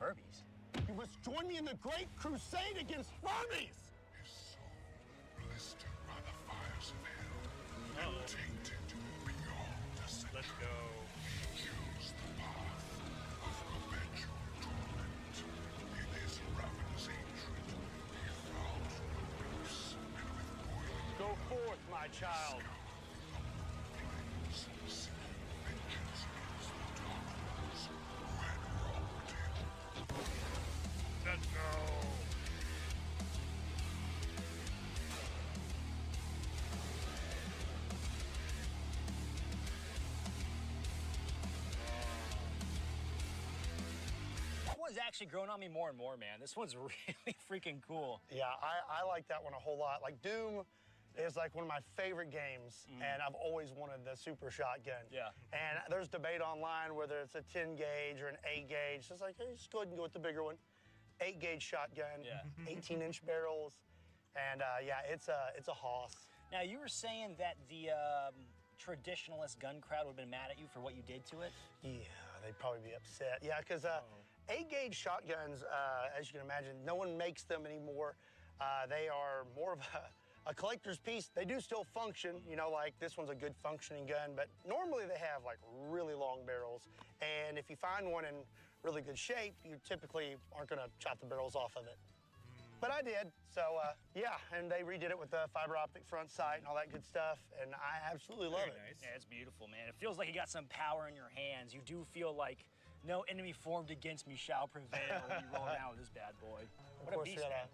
Speaker 9: Furbies?
Speaker 3: You must join me in the great crusade against Furbies!
Speaker 6: His soul, blistered by the fires of hell, and tainted beyond ascension.
Speaker 1: Let's go.
Speaker 6: Choose the path of perpetual torment. In his ravenous hatred, he found Bruce, and with boiling
Speaker 3: Go forth, my child.
Speaker 6: flames, seeking vengeance against the darkness who had wronged him.
Speaker 1: Let's go.
Speaker 9: That one's actually grown on me more and more, man. This one's really freaking cool.
Speaker 3: Yeah, I like that one a whole lot. Like Doom is like one of my favorite games, and I've always wanted the super shotgun.
Speaker 9: Yeah.
Speaker 3: And there's debate online whether it's a 10 gauge or an 8 gauge. It's like, hey, just go ahead and go with the bigger one. 8 gauge shotgun,
Speaker 9: Yeah.
Speaker 3: 18-inch barrels, and yeah, it's a hoss.
Speaker 9: Now, you were saying that the traditionalist gun crowd would have been mad at you for what you did to it?
Speaker 3: Yeah, they'd probably be upset. Yeah, because 8 gauge shotguns, as you can imagine, no one makes them anymore. They are more of a collector's piece. They do still function, you know, like this one's a good functioning gun, but normally they have like really long barrels. And if you find one in really good shape, you typically aren't gonna chop the barrels off of it. But I did, so yeah, and they redid it with the fiber optic front sight and all that good stuff, and I absolutely love
Speaker 1: Very
Speaker 3: it.
Speaker 1: nice.
Speaker 9: Yeah, it's beautiful, man. It feels like you got some power in your hands. You do feel like no enemy formed against me shall prevail when you roll down with this bad boy.
Speaker 3: Of
Speaker 9: What a
Speaker 3: course,
Speaker 9: beast,
Speaker 3: you got
Speaker 9: man.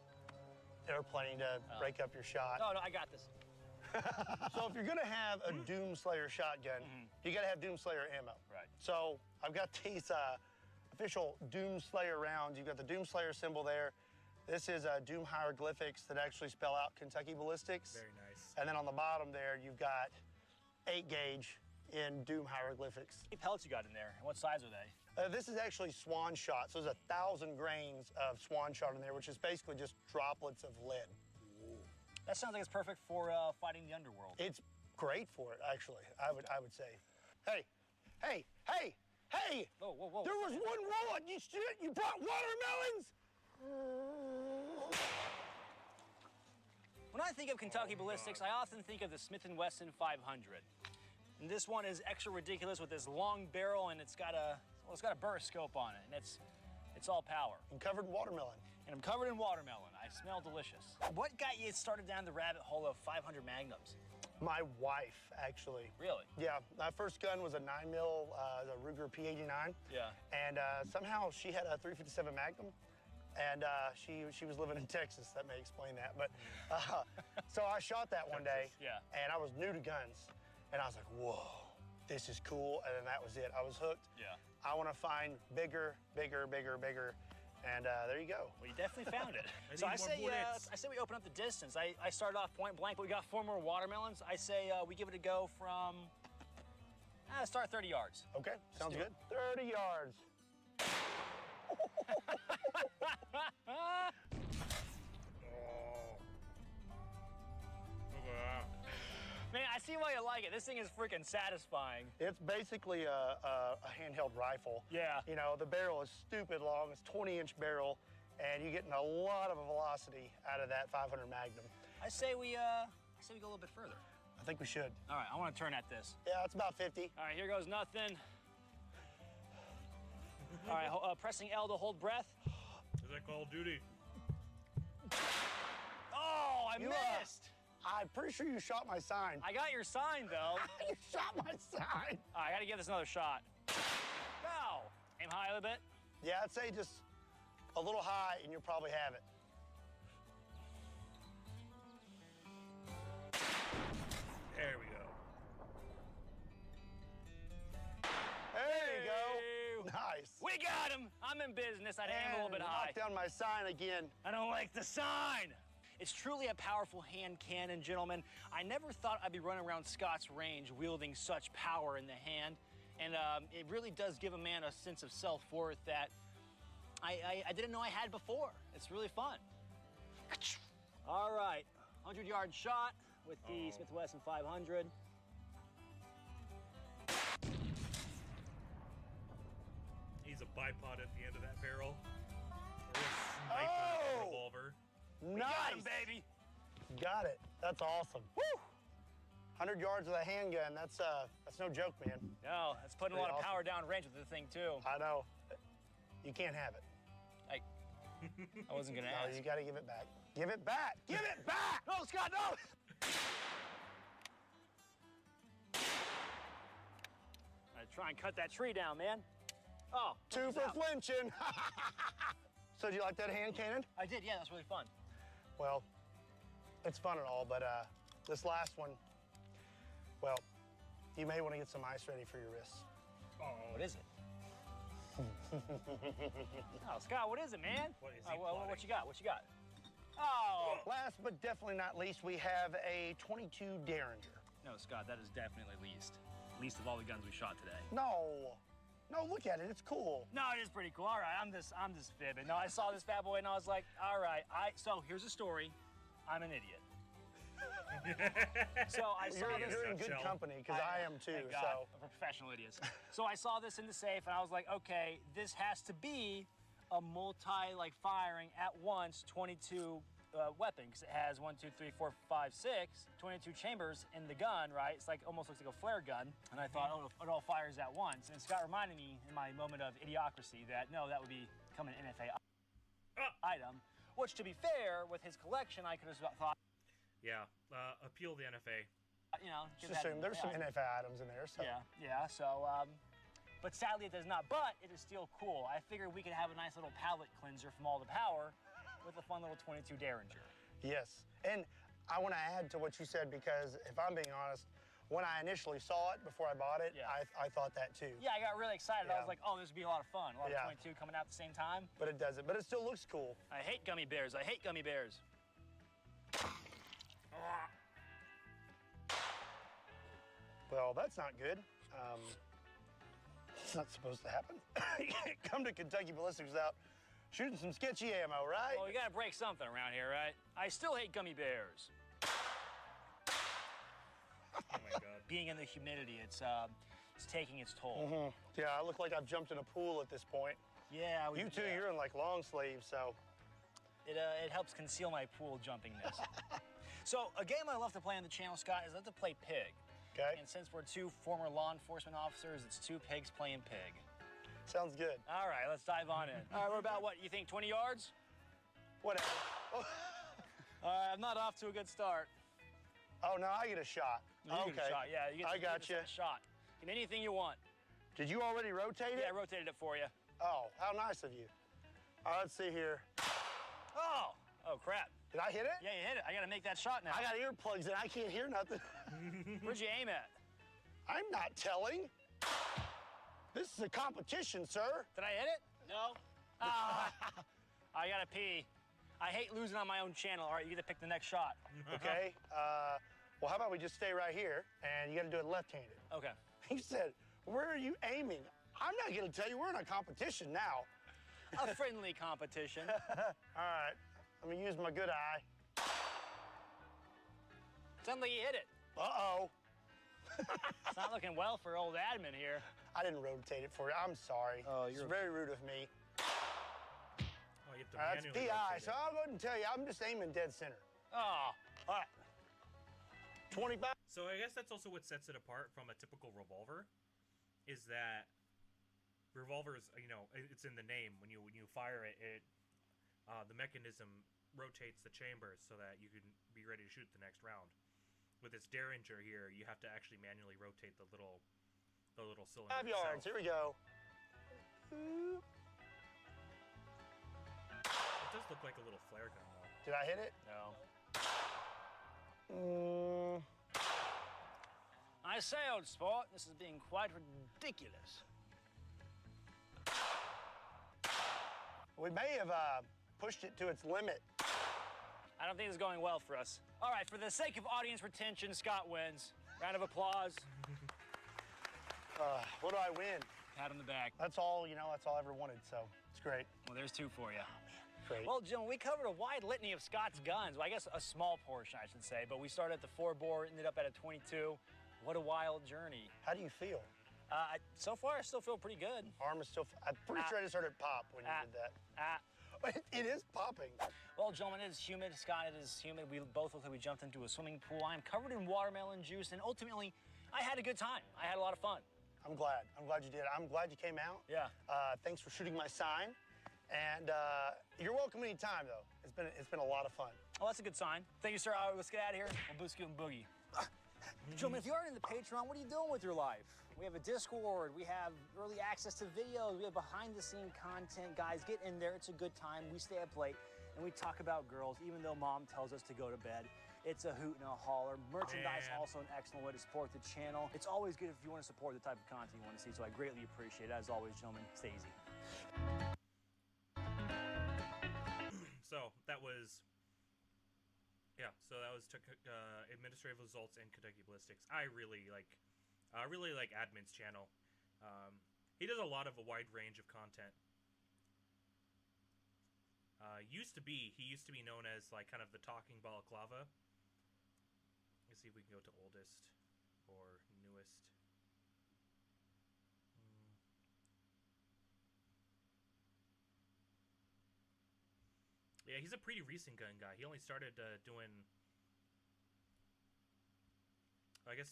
Speaker 3: an airplane to break up your shot.
Speaker 9: No, I got this.
Speaker 3: So if you're gonna have a Doomslayer shotgun, you gotta have Doomslayer ammo.
Speaker 9: Right.
Speaker 3: So I've got these official Doomslayer rounds. You've got the Doomslayer symbol there. This is Doom hieroglyphics that actually spell out Kentucky ballistics.
Speaker 1: Very nice.
Speaker 3: And then on the bottom there, you've got 8 gauge in Doom hieroglyphics.
Speaker 9: How many pellets you got in there? And what size are they?
Speaker 3: This is actually swan shot. So there's 1,000 grains of swan shot in there, which is basically just droplets of lead.
Speaker 9: That sounds like it's perfect for fighting the underworld.
Speaker 3: It's great for it, actually. I would say. Hey, hey, hey, hey!
Speaker 9: Whoa, whoa, whoa.
Speaker 3: There was one wallet. You brought watermelons.
Speaker 9: When I think of Kentucky ballistics, I often think of the Smith & Wesson 500. And this one is extra ridiculous with this long barrel, and it's got a burst scope on it, and it's all power.
Speaker 3: And covered watermelon.
Speaker 9: And I'm covered in watermelon. I smell delicious. What got you started down the rabbit hole of 500 Magnums?
Speaker 3: My wife, actually.
Speaker 9: Really?
Speaker 3: Yeah, my first gun was a 9mm, the Ruger P89.
Speaker 9: Yeah.
Speaker 3: And somehow she had a .357 Magnum, and she was living in Texas. That may explain that. But so I shot that one day,
Speaker 9: yeah.
Speaker 3: and I was new to guns, and I was like, whoa, this is cool. And then that was it. I was hooked.
Speaker 9: Yeah.
Speaker 3: I want to find bigger, bigger, bigger, bigger. And there you go.
Speaker 9: Well, you definitely found it.
Speaker 1: I need more bullets.
Speaker 9: I say we open up the distance. I started off point blank, but we got 4 more watermelons. I say we give it a go from, start 30 yards.
Speaker 3: Okay, sounds
Speaker 9: do
Speaker 3: good. 30 yards.
Speaker 9: Man, I see why you like it. This thing is freaking satisfying.
Speaker 3: It's basically a handheld rifle.
Speaker 9: Yeah.
Speaker 3: You know, the barrel is stupid long. It's 20-inch barrel, and you're getting a lot of velocity out of that 500 Magnum.
Speaker 9: I say we go a little bit further.
Speaker 3: I think we should.
Speaker 9: All right, I want to turn at this.
Speaker 3: Yeah, it's about 50.
Speaker 9: All right, here goes nothing. All right, pressing L to hold breath.
Speaker 1: Is that Call of Duty?
Speaker 9: Oh, I
Speaker 3: You,
Speaker 9: missed.
Speaker 3: I'm pretty sure you shot my sign.
Speaker 9: I got your sign, though.
Speaker 3: You shot my
Speaker 9: got to give this another shot. Go! Aim high a little bit.
Speaker 3: Yeah, I'd say just a little high and you'll probably have it.
Speaker 1: There we go.
Speaker 3: There you go. Nice.
Speaker 9: We got him. I'm in business. I'd aim a little bit
Speaker 3: And
Speaker 9: high.
Speaker 3: knock down my sign again.
Speaker 9: I don't like the sign. It's truly a powerful hand cannon, gentlemen. I never thought I'd be running around Scott's range wielding such power in the hand. And it really does give a man a sense of self-worth that I didn't know I had before. It's really fun. All right, 100-yard shot with the Smith & Wesson 500.
Speaker 1: He's a bipod at the end of that barrel. Or a sniper revolver.
Speaker 3: Nice.
Speaker 9: Got him, baby.
Speaker 3: Got it. That's awesome. Woo! 100 yards with a handgun. That's no joke, man.
Speaker 9: No, that's putting a lot
Speaker 3: Pretty
Speaker 9: of power down range with the thing, too.
Speaker 3: I know. You can't have it.
Speaker 9: I wasn't going to
Speaker 3: No,
Speaker 9: ask.
Speaker 3: you got to give it back. Give it back. Give it back.
Speaker 9: No, Scott, no! I try and cut that tree down, man. Oh,
Speaker 3: Two for flinching. So, do you like that hand cannon?
Speaker 9: I did, yeah, that's really fun.
Speaker 3: Well, it's fun and all, but this last one, well, you may want to get some ice ready for your wrists.
Speaker 9: What is it? Oh, Scott, what is it, man?
Speaker 1: What is he
Speaker 9: what you got? What you got? Oh!
Speaker 3: Last but definitely not least, we have a 22 Derringer.
Speaker 9: No, Scott, that is definitely least. Least of all the guns we shot today.
Speaker 3: No, look at it. It's cool.
Speaker 9: No, it is pretty cool. All right, I'm just fibbing. No, I saw this bad boy and I was like, all right. So here's a story. I'm an idiot. So I saw this.
Speaker 3: You're in good company because I am too.
Speaker 9: Thank God, we're professional idiots. So I saw this in the safe and I was like, okay, this has to be a firing at once 22 weapon because it has 1, 2, 3, 4, 5, 6, 22 chambers in the gun, right? It's like almost looks like a flare gun. And I thought, oh, it all fires at once. And Scott reminded me in my moment of idiocracy that no, that would become an NFA item. Which, to be fair, with his collection, I could have thought.
Speaker 1: Yeah, appeal the NFA.
Speaker 9: You know, give
Speaker 3: Just
Speaker 9: that
Speaker 3: assume
Speaker 9: an
Speaker 3: there's some
Speaker 9: item.
Speaker 3: NFA items in there. So.
Speaker 9: Yeah. So, but sadly it does not. But it is still cool. I figured we could have a nice little palate cleanser from all the power with a fun little 22 Derringer.
Speaker 3: Yes, and I want to add to what you said because if I'm being honest, when I initially saw it before I bought it,
Speaker 9: Yeah.
Speaker 3: I thought that too.
Speaker 9: Yeah, I got really excited. I
Speaker 3: Yeah.
Speaker 9: was like, oh, this would be a lot of fun. A lot
Speaker 3: Yeah.
Speaker 9: of 22 coming out at the same time.
Speaker 3: But it doesn't. But it still looks cool.
Speaker 9: I hate gummy bears. I hate gummy bears.
Speaker 3: Well, that's not good. It's not supposed to happen. You can't come to Kentucky Ballistics without shooting some sketchy ammo, right?
Speaker 9: Well, we gotta break something around here, right? I still hate gummy bears.
Speaker 1: Oh my god.
Speaker 9: Being in the humidity, it's taking its toll.
Speaker 3: Mhm. Yeah, I look like I've jumped in a pool at this point.
Speaker 9: Yeah,
Speaker 3: You too, you're in like long sleeves, so.
Speaker 9: It helps conceal my pool jumpingness. So a game I love to play on the channel, Scott, is I love to play Pig.
Speaker 3: Okay.
Speaker 9: And since we're two former law enforcement officers, it's two pigs playing Pig.
Speaker 3: Sounds good.
Speaker 9: All right, let's dive on in. All right, we're about what, you think 20 yards?
Speaker 3: Whatever.
Speaker 9: All right, I'm not off to a good start.
Speaker 3: Oh, no, I get a shot.
Speaker 9: You get
Speaker 3: Okay.
Speaker 9: a shot, yeah. You get
Speaker 3: I got you.
Speaker 9: a shot. Get anything you want.
Speaker 3: Did you already rotate it?
Speaker 9: Yeah, I rotated it for you.
Speaker 3: Oh, how nice of you. All right, let's see here.
Speaker 9: Oh, crap.
Speaker 3: Did I hit it?
Speaker 9: Yeah, you hit it. I gotta make that shot now.
Speaker 3: I got earplugs in. I can't hear nothing.
Speaker 9: Where'd you aim at?
Speaker 3: I'm not telling. This is a competition, sir.
Speaker 9: Did I hit it? No. Ah, I gotta pee. I hate losing on my own channel. All right, you get to pick the next shot.
Speaker 3: Okay. Well, how about we just stay right here, and you got to do it left-handed.
Speaker 9: Okay.
Speaker 3: He said, "Where are you aiming?" I'm not going to tell you. We're in a competition now.
Speaker 9: A friendly competition.
Speaker 3: All right. I'm going to use my good eye.
Speaker 9: Sounds like you hit it.
Speaker 3: Uh-oh.
Speaker 9: It's not looking well for old admin here.
Speaker 3: I didn't rotate it for you. I'm sorry.
Speaker 9: Oh,
Speaker 3: It's very rude of me.
Speaker 1: Oh, you have to
Speaker 3: That's
Speaker 1: manually
Speaker 3: PI,
Speaker 1: rotate
Speaker 3: so
Speaker 1: it.
Speaker 3: I'll go ahead and tell you, I'm just aiming dead center.
Speaker 9: Oh.
Speaker 3: All right. 25.
Speaker 1: So I guess that's also what sets it apart from a typical revolver, is that revolvers, you know, it's in the name. When you fire it, the mechanism rotates the chambers so that you can be ready to shoot the next round. With this Derringer here, you have to actually manually rotate the little the little cylinder.
Speaker 3: 5 yards.
Speaker 1: itself.
Speaker 3: Here we go.
Speaker 1: It does look like a little flare gun, though.
Speaker 3: Did I hit it?
Speaker 9: No. I say, old sport, this is being quite ridiculous.
Speaker 3: We may have pushed it to its limit.
Speaker 9: I don't think this is going well for us. All right, for the sake of audience retention, Scott wins. Round of applause.
Speaker 3: What do I win?
Speaker 9: Pat on the back.
Speaker 3: That's all, that's all I ever wanted, so it's great.
Speaker 9: Well, there's 2 for you.
Speaker 3: Great.
Speaker 9: Well, Jim, we covered a wide litany of Scott's guns. Well, I guess a small portion, I should say. But we started at the 4-bore, ended up at a 22. What a wild journey.
Speaker 3: How do you feel?
Speaker 9: So far, I still feel pretty good.
Speaker 3: Arm is still, I'm pretty sure I just heard it pop when you did that. It is popping.
Speaker 9: Well, gentlemen, it is humid. Scott, it is humid. We both look like we jumped into a swimming pool. I'm covered in watermelon juice, and ultimately, I had a good time. I had a lot of fun.
Speaker 3: I'm glad. I'm glad you did. I'm glad you came out.
Speaker 9: Yeah.
Speaker 3: Thanks for shooting my sign. And you're welcome anytime, though. It's been a lot of fun.
Speaker 9: Oh, that's a good sign. Thank you, sir. All right, let's get out of here. We'll boost you and boogie. Gentlemen, if you aren't in the Patreon, what are you doing with your life? We have a Discord. We have early access to videos. We have behind-the-scene content. Guys, get in there. It's a good time. We stay up late, and we talk about girls, even though Mom tells us to go to bed. It's a hoot and a holler. Merchandise, also an excellent way to support the channel. It's always good if you want to support the type of content you want to see, so I greatly appreciate it. As always, gentlemen, stay easy.
Speaker 1: So that was administrative results and Kentucky Ballistics. I really like Admin's channel. He does a lot of a wide range of content. He used to be known as like kind of the talking balaclava. Let's see if we can go to oldest or newest. Yeah, he's a pretty recent gun guy. He only started doing. I guess.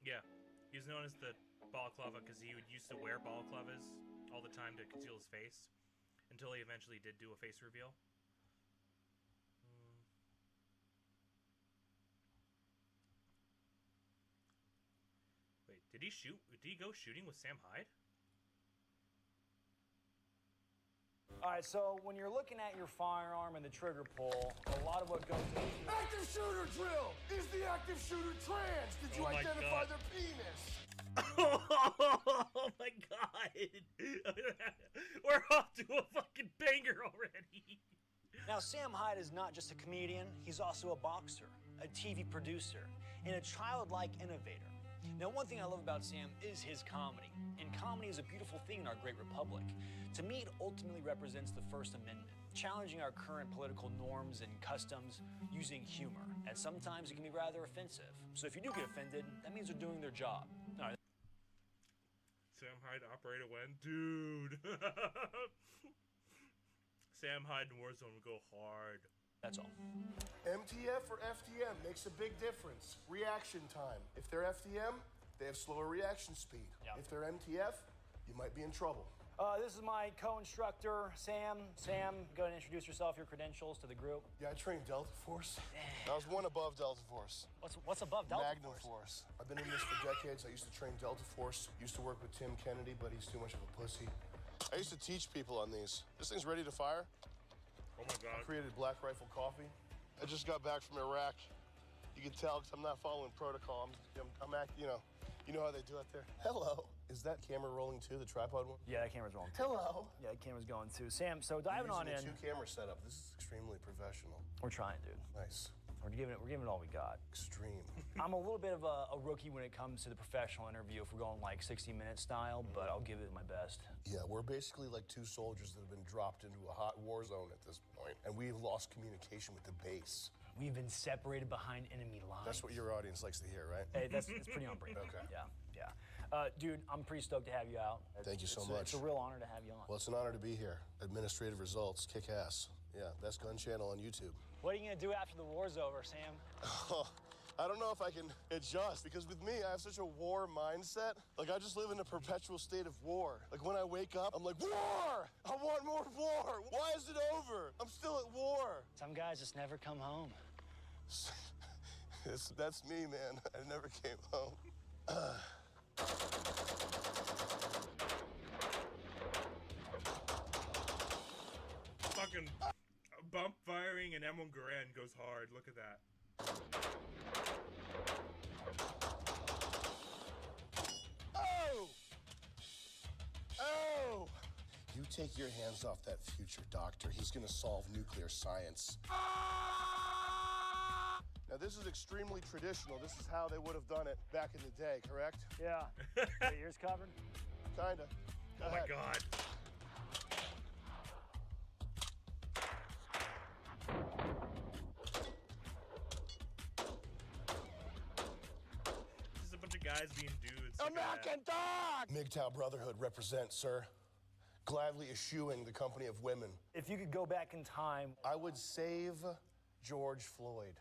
Speaker 1: Yeah, he's known as the balaclava because he used to wear balaclavas all the time to conceal his face, until he eventually did do a face reveal. Wait, did he shoot? Did he go shooting with Sam Hyde?
Speaker 9: All right, so when you're looking at your firearm and the trigger pull, a lot of what goes into it.
Speaker 6: Active shooter drill! Is the active shooter trans? Did you identify their penis?
Speaker 1: Oh my god! We're off to a fucking banger already!
Speaker 9: Now, Sam Hyde is not just a comedian, he's also a boxer, a TV producer, and a childlike innovator. Now, one thing I love about Sam is his comedy, and comedy is a beautiful thing in our great republic. To me, it ultimately represents the First Amendment, challenging our current political norms and customs using humor, and sometimes it can be rather offensive. So if you do get offended, that means they're doing their job. All right.
Speaker 1: Sam Hyde operator when? Dude! Sam Hyde and Warzone would go hard.
Speaker 9: That's all.
Speaker 6: MTF or FDM makes a big difference. Reaction time. If they're FDM, they have slower reaction speed.
Speaker 9: Yeah.
Speaker 6: If they're MTF, you might be in trouble.
Speaker 9: This is my co-instructor, Sam. Sam, go ahead and introduce yourself, your credentials to the group.
Speaker 6: Yeah, I trained Delta Force. I was one above Delta Force.
Speaker 9: What's above Delta
Speaker 6: Magnum Force? I've been in this for decades. I used to train Delta Force. Used to work with Tim Kennedy, but he's too much of a pussy. I used to teach people on these. This thing's ready to fire.
Speaker 1: Oh my god.
Speaker 6: I created Black Rifle Coffee. I just got back from Iraq. You can tell because I'm not following protocol. I'm acting, you know how they do out there. Hello. Is that camera rolling too, the tripod one?
Speaker 9: Yeah, that camera's rolling.
Speaker 6: Hello.
Speaker 9: Yeah, that camera's going too. Sam, so diving on in.
Speaker 6: Using a two-camera setup. This is extremely professional.
Speaker 9: We're trying, dude.
Speaker 6: Nice.
Speaker 9: We're giving it all we got.
Speaker 6: Extreme.
Speaker 9: I'm a little bit of a rookie when it comes to the professional interview if we're going like 60-minute style, but I'll give it my best.
Speaker 6: Yeah, we're basically like two soldiers that have been dropped into a hot war zone at this point, and we've lost communication with the base.
Speaker 9: We've been separated behind enemy lines.
Speaker 6: That's what your audience likes to hear, right?
Speaker 9: Hey, it's pretty on brand.
Speaker 6: Okay.
Speaker 9: Yeah. Dude, I'm pretty stoked to have you out.
Speaker 6: Thank you so much.
Speaker 9: It's a real honor to have you on.
Speaker 6: Well, it's an honor to be here. Administrative results, kick ass. Yeah, Best Gun Channel on YouTube.
Speaker 9: What are you gonna do after the war's over, Sam?
Speaker 10: I don't know if I can adjust because with me, I have such a war mindset. Like, I just live in a perpetual state of war. Like, when I wake up, I'm like, war! I want more war! Why is it over? I'm still at war.
Speaker 9: Some guys just never come home.
Speaker 10: That's me, man. I never came home.
Speaker 1: Fucking bump firing and M1 Garand goes hard. Look at that.
Speaker 10: Oh! Oh! You take your hands off that future doctor. He's gonna solve nuclear science. Now, this is extremely traditional. This is how they would have done it back in the day, correct?
Speaker 9: Yeah. Your ears covered?
Speaker 10: Kinda. Go
Speaker 1: Oh my
Speaker 10: ahead.
Speaker 1: god. Just a bunch of guys being dudes. Look at that.
Speaker 10: American dog! MGTOW Brotherhood represents, sir. Gladly eschewing the company of women.
Speaker 9: If you could go back in time,
Speaker 10: I would save George Floyd.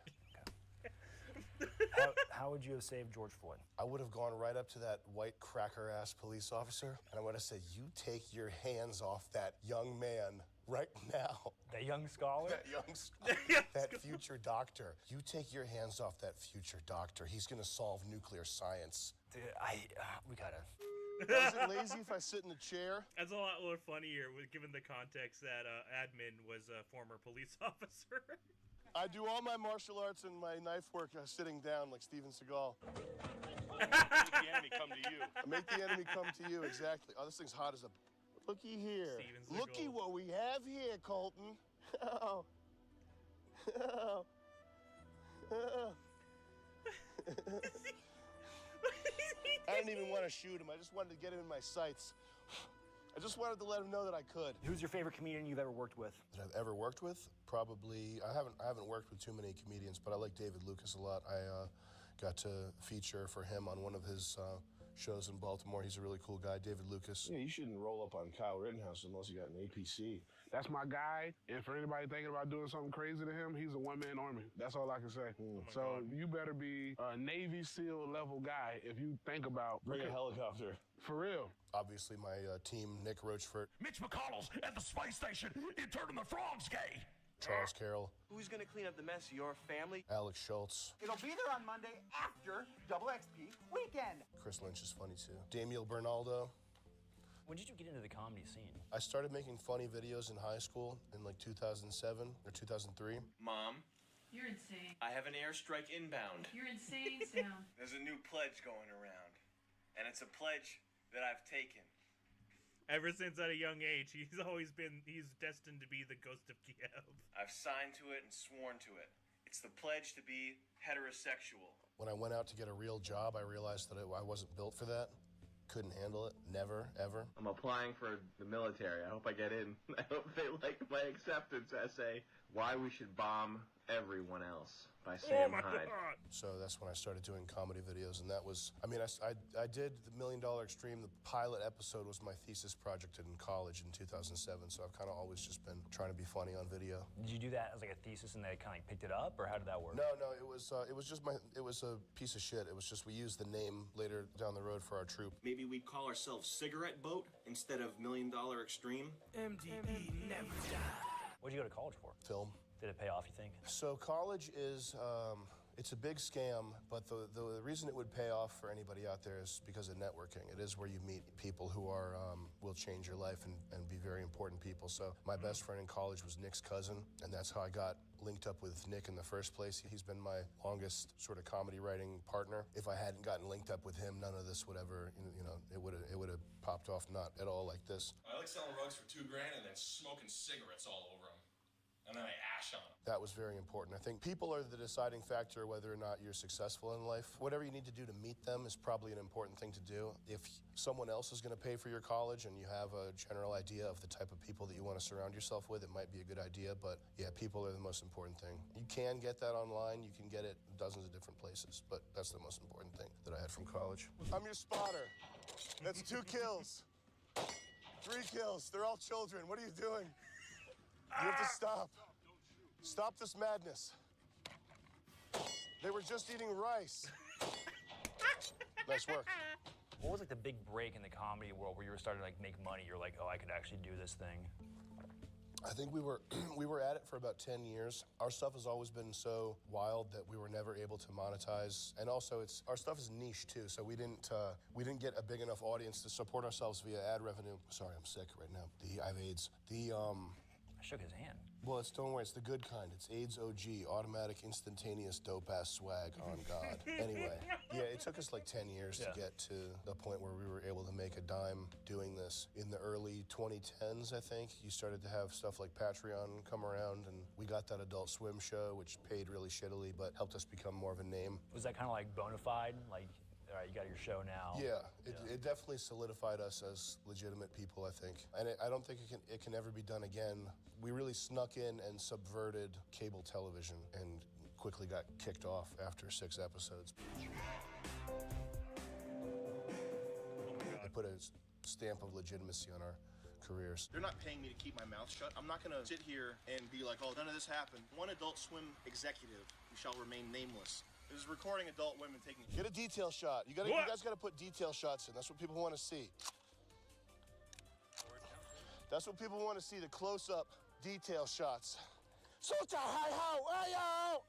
Speaker 9: how would you have saved George Floyd?
Speaker 10: I would have gone right up to that white cracker-ass police officer, and I would have said, you take your hands off that young man right now.
Speaker 9: That young scholar?
Speaker 10: That that future doctor. You take your hands off that future doctor. He's gonna solve nuclear science.
Speaker 9: Dude, we gotta.
Speaker 10: Is it lazy if I sit in the chair?
Speaker 1: That's a lot more funnier given the context that admin was a former police officer.
Speaker 10: I do all my martial arts and my knife work sitting down like Steven Seagal.
Speaker 11: Make the enemy come to you.
Speaker 10: Make the enemy come to you, exactly. Oh, this thing's hot as a... Looky here.
Speaker 1: Steven Seagal.
Speaker 10: Looky what we have here, Colton. Oh. Oh. Oh. I didn't even want to shoot him. I just wanted to get him in my sights. I just wanted to let him know that I could.
Speaker 9: Who's your favorite comedian you've ever worked with?
Speaker 10: That I've ever worked with? Probably, I haven't worked with too many comedians, but I like David Lucas a lot. I got to feature for him on one of his shows in Baltimore. He's a really cool guy, David Lucas.
Speaker 11: Yeah, you shouldn't roll up on Kyle Rittenhouse unless you got an APC. That's my guy, and for anybody thinking about doing something crazy to him, he's a one-man army. That's all I can say. So you better be a Navy SEAL level guy if you think about...
Speaker 10: Bring a helicopter.
Speaker 11: For real.
Speaker 10: Obviously, my team, Nick Rochefort,
Speaker 6: Mitch McConnell's at the space station. He turned the frogs gay.
Speaker 10: Charles Carroll,
Speaker 3: Who's gonna clean up the mess of your family?
Speaker 10: Alex Schultz.
Speaker 3: It'll be there on Monday after Double XP weekend.
Speaker 10: Chris Lynch is funny too. Damiel Bernaldo.
Speaker 9: When did you get into the comedy scene?
Speaker 10: I started making funny videos in high school in like 2007 or 2003.
Speaker 12: Mom,
Speaker 13: You're insane.
Speaker 12: I have an airstrike inbound.
Speaker 13: You're insane, Sam.
Speaker 12: There's a new pledge going around, and it's a pledge that I've taken.
Speaker 1: Ever since at a young age, he's destined to be the ghost of Kiev.
Speaker 12: I've signed to it and sworn to it. It's the pledge to be heterosexual.
Speaker 10: When I went out to get a real job, I realized that I wasn't built for that. Couldn't handle it. Never, ever.
Speaker 12: I'm applying for the military. I hope I get in. I hope they like my acceptance essay. Why we should bomb everyone else by Sam Hyde.
Speaker 1: God.
Speaker 10: So that's when I started doing comedy videos, and that was, I mean, I did the $1 Million Extreme. The pilot episode was my thesis project in college in 2007, so I've kind of always just been trying to be funny on video.
Speaker 9: Did you do that as like a thesis and they kind of picked it up, or how did that work?
Speaker 10: No, it was just it was a piece of shit. It was just, we used the name later down the road for our troupe.
Speaker 12: Maybe we'd call ourselves Cigarette Boat instead of $1 Million Extreme.
Speaker 6: MDE never died.
Speaker 9: What'd you go to college for?
Speaker 10: Film.
Speaker 9: Did it pay off, you think?
Speaker 10: So college is, it's a big scam, but the reason it would pay off for anybody out there is because of networking. It is where you meet people who are, will change your life and be very important people. So my best friend in college was Nick's cousin, and that's how I got linked up with Nick in the first place. He's been my longest sort of comedy writing partner. If I hadn't gotten linked up with him, none of this would ever, it would have popped off, not at all like this.
Speaker 14: I like selling rugs for $2 grand and then smoking cigarettes all over them. And then I ash on them.
Speaker 10: That was very important. I think people are the deciding factor whether or not you're successful in life. Whatever you need to do to meet them is probably an important thing to do. If someone else is going to pay for your college and you have a general idea of the type of people that you want to surround yourself with, it might be a good idea. But yeah, people are the most important thing. You can get that online. You can get it dozens of different places. But that's the most important thing that I had from college. I'm your spotter. That's 2 kills. 3 kills. They're all children. What are you doing? You have to stop. Stop this madness. They were just eating rice. Nice work.
Speaker 9: What was like the big break in the comedy world where you were starting to like make money? You're like, oh, I could actually do this thing.
Speaker 10: I think we were at it for about 10 years. Our stuff has always been so wild that we were never able to monetize. And also our stuff is niche too, so we didn't get a big enough audience to support ourselves via ad revenue. Sorry, I'm sick right now. I have AIDS.
Speaker 9: I shook his hand.
Speaker 10: Well, don't worry, it's the good kind. It's AIDS OG, automatic, instantaneous, dope-ass swag on God. Anyway, yeah, it took us like 10 years to get to the point where we were able to make a dime doing this. In the early 2010s, I think, you started to have stuff like Patreon come around, and we got that Adult Swim show, which paid really shittily, but helped us become more of a name.
Speaker 9: Was that kind of like bona fide? Like, all right, you got your show now.
Speaker 10: Yeah, it definitely solidified us as legitimate people, I think. And I don't think it can ever be done again. We really snuck in and subverted cable television and quickly got kicked off after 6 episodes. It put a stamp of legitimacy on our careers.
Speaker 15: They're not paying me to keep my mouth shut. I'm not gonna sit here and be like, oh, none of this happened. One Adult Swim executive who shall remain nameless is recording adult women taking...
Speaker 10: Get a detail shot. You guys gotta put detail shots in. That's what people want to see. That's what people want to see, the close-up detail shots. Sota hi ho, ayo!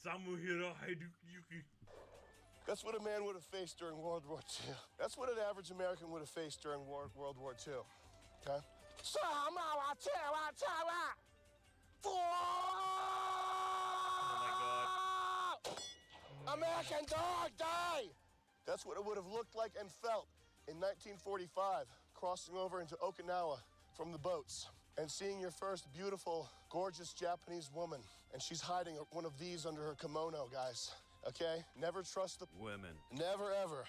Speaker 1: Samuhira Haiduyuki.
Speaker 10: That's what a man would have faced during World War II. That's what an average American would have faced during World War II. Okay? American dog, die! That's what it would have looked like and felt in 1945, crossing over into Okinawa from the boats and seeing your first beautiful, gorgeous Japanese woman. And she's hiding one of these under her kimono, guys. Okay? Never trust the
Speaker 1: women.
Speaker 10: Never, ever.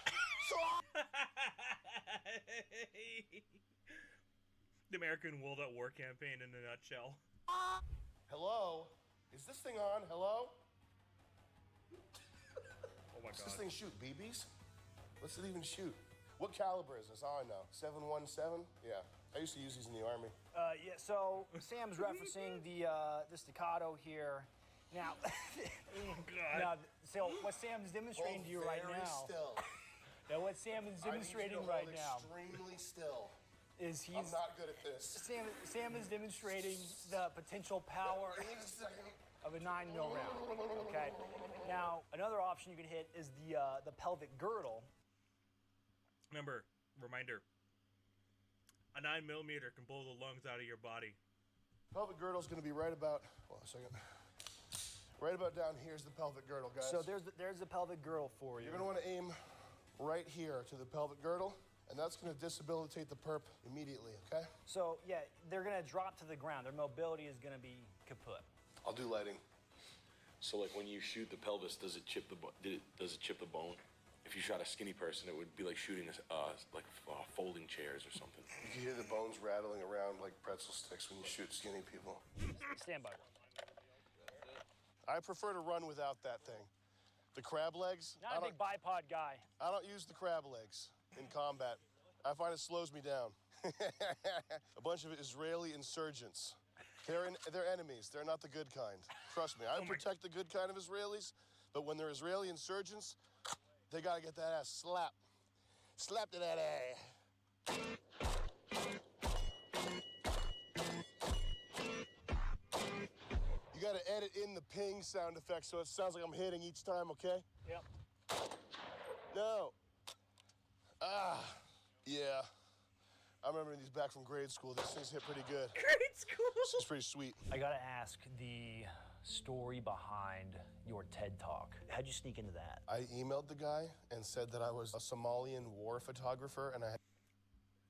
Speaker 1: The American World at War campaign in a nutshell.
Speaker 10: Hello? Is this thing on? Hello?
Speaker 1: Oh my
Speaker 10: Does
Speaker 1: God.
Speaker 10: this thing shoot BBs? What's it even shoot? What caliber is this? Oh, I know. 717? Yeah. I used to use these in the Army.
Speaker 9: Yeah, so Sam's referencing the staccato here. Now, so what Sam's demonstrating to you right now.
Speaker 10: Still.
Speaker 9: Now, what Sam is demonstrating right now
Speaker 10: extremely still.
Speaker 9: Is he's...
Speaker 10: I'm not good at this.
Speaker 9: Sam is demonstrating the potential power of a 9mm round. Okay. Now, another option you can hit is the pelvic girdle.
Speaker 1: Remember, reminder. A 9mm can blow the lungs out of your body.
Speaker 10: Pelvic girdle's going to be right about. Hold on a second. Right about down here's the pelvic girdle, guys.
Speaker 9: So there's the pelvic girdle for you.
Speaker 10: You're going to want to aim right here to the pelvic girdle, and that's going to disabilitate the perp immediately, okay?
Speaker 9: So, yeah, they're going to drop to the ground. Their mobility is going to be kaput.
Speaker 10: I'll do lighting.
Speaker 16: So, like, when you shoot the pelvis, does it chip the bone? If you shot a skinny person, it would be like shooting folding chairs or something.
Speaker 10: You can hear the bones rattling around like pretzel sticks when you shoot skinny people.
Speaker 9: Stand by.
Speaker 10: I prefer to run without that thing. The crab legs.
Speaker 9: Not a big bipod guy.
Speaker 10: I don't use the crab legs in combat. I find it slows me down. A bunch of Israeli insurgents. They're enemies. They're not the good kind. Trust me. I protect the good kind of Israelis, but when they're Israeli insurgents, they gotta get that ass slapped. Slap to that ass. You gotta edit in the ping sound effect so it sounds like I'm hitting each time, okay?
Speaker 9: Yep.
Speaker 10: No. Yeah. I remember these back from grade school. These things hit pretty good.
Speaker 1: Grade school?
Speaker 10: This is pretty sweet.
Speaker 9: I gotta ask the story behind your TED Talk. How'd you sneak into that?
Speaker 10: I emailed the guy and said that I was a Somalian war photographer, and I had...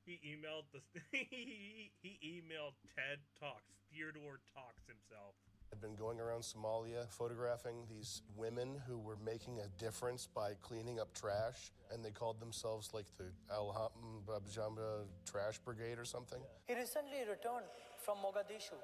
Speaker 1: He emailed he emailed TED Talks, Theodore Talks himself.
Speaker 10: I'd been going around Somalia photographing these women who were making a difference by cleaning up trash, and they called themselves like the Al-Ham Babjamba Trash Brigade or something.
Speaker 17: He recently returned from Mogadishu,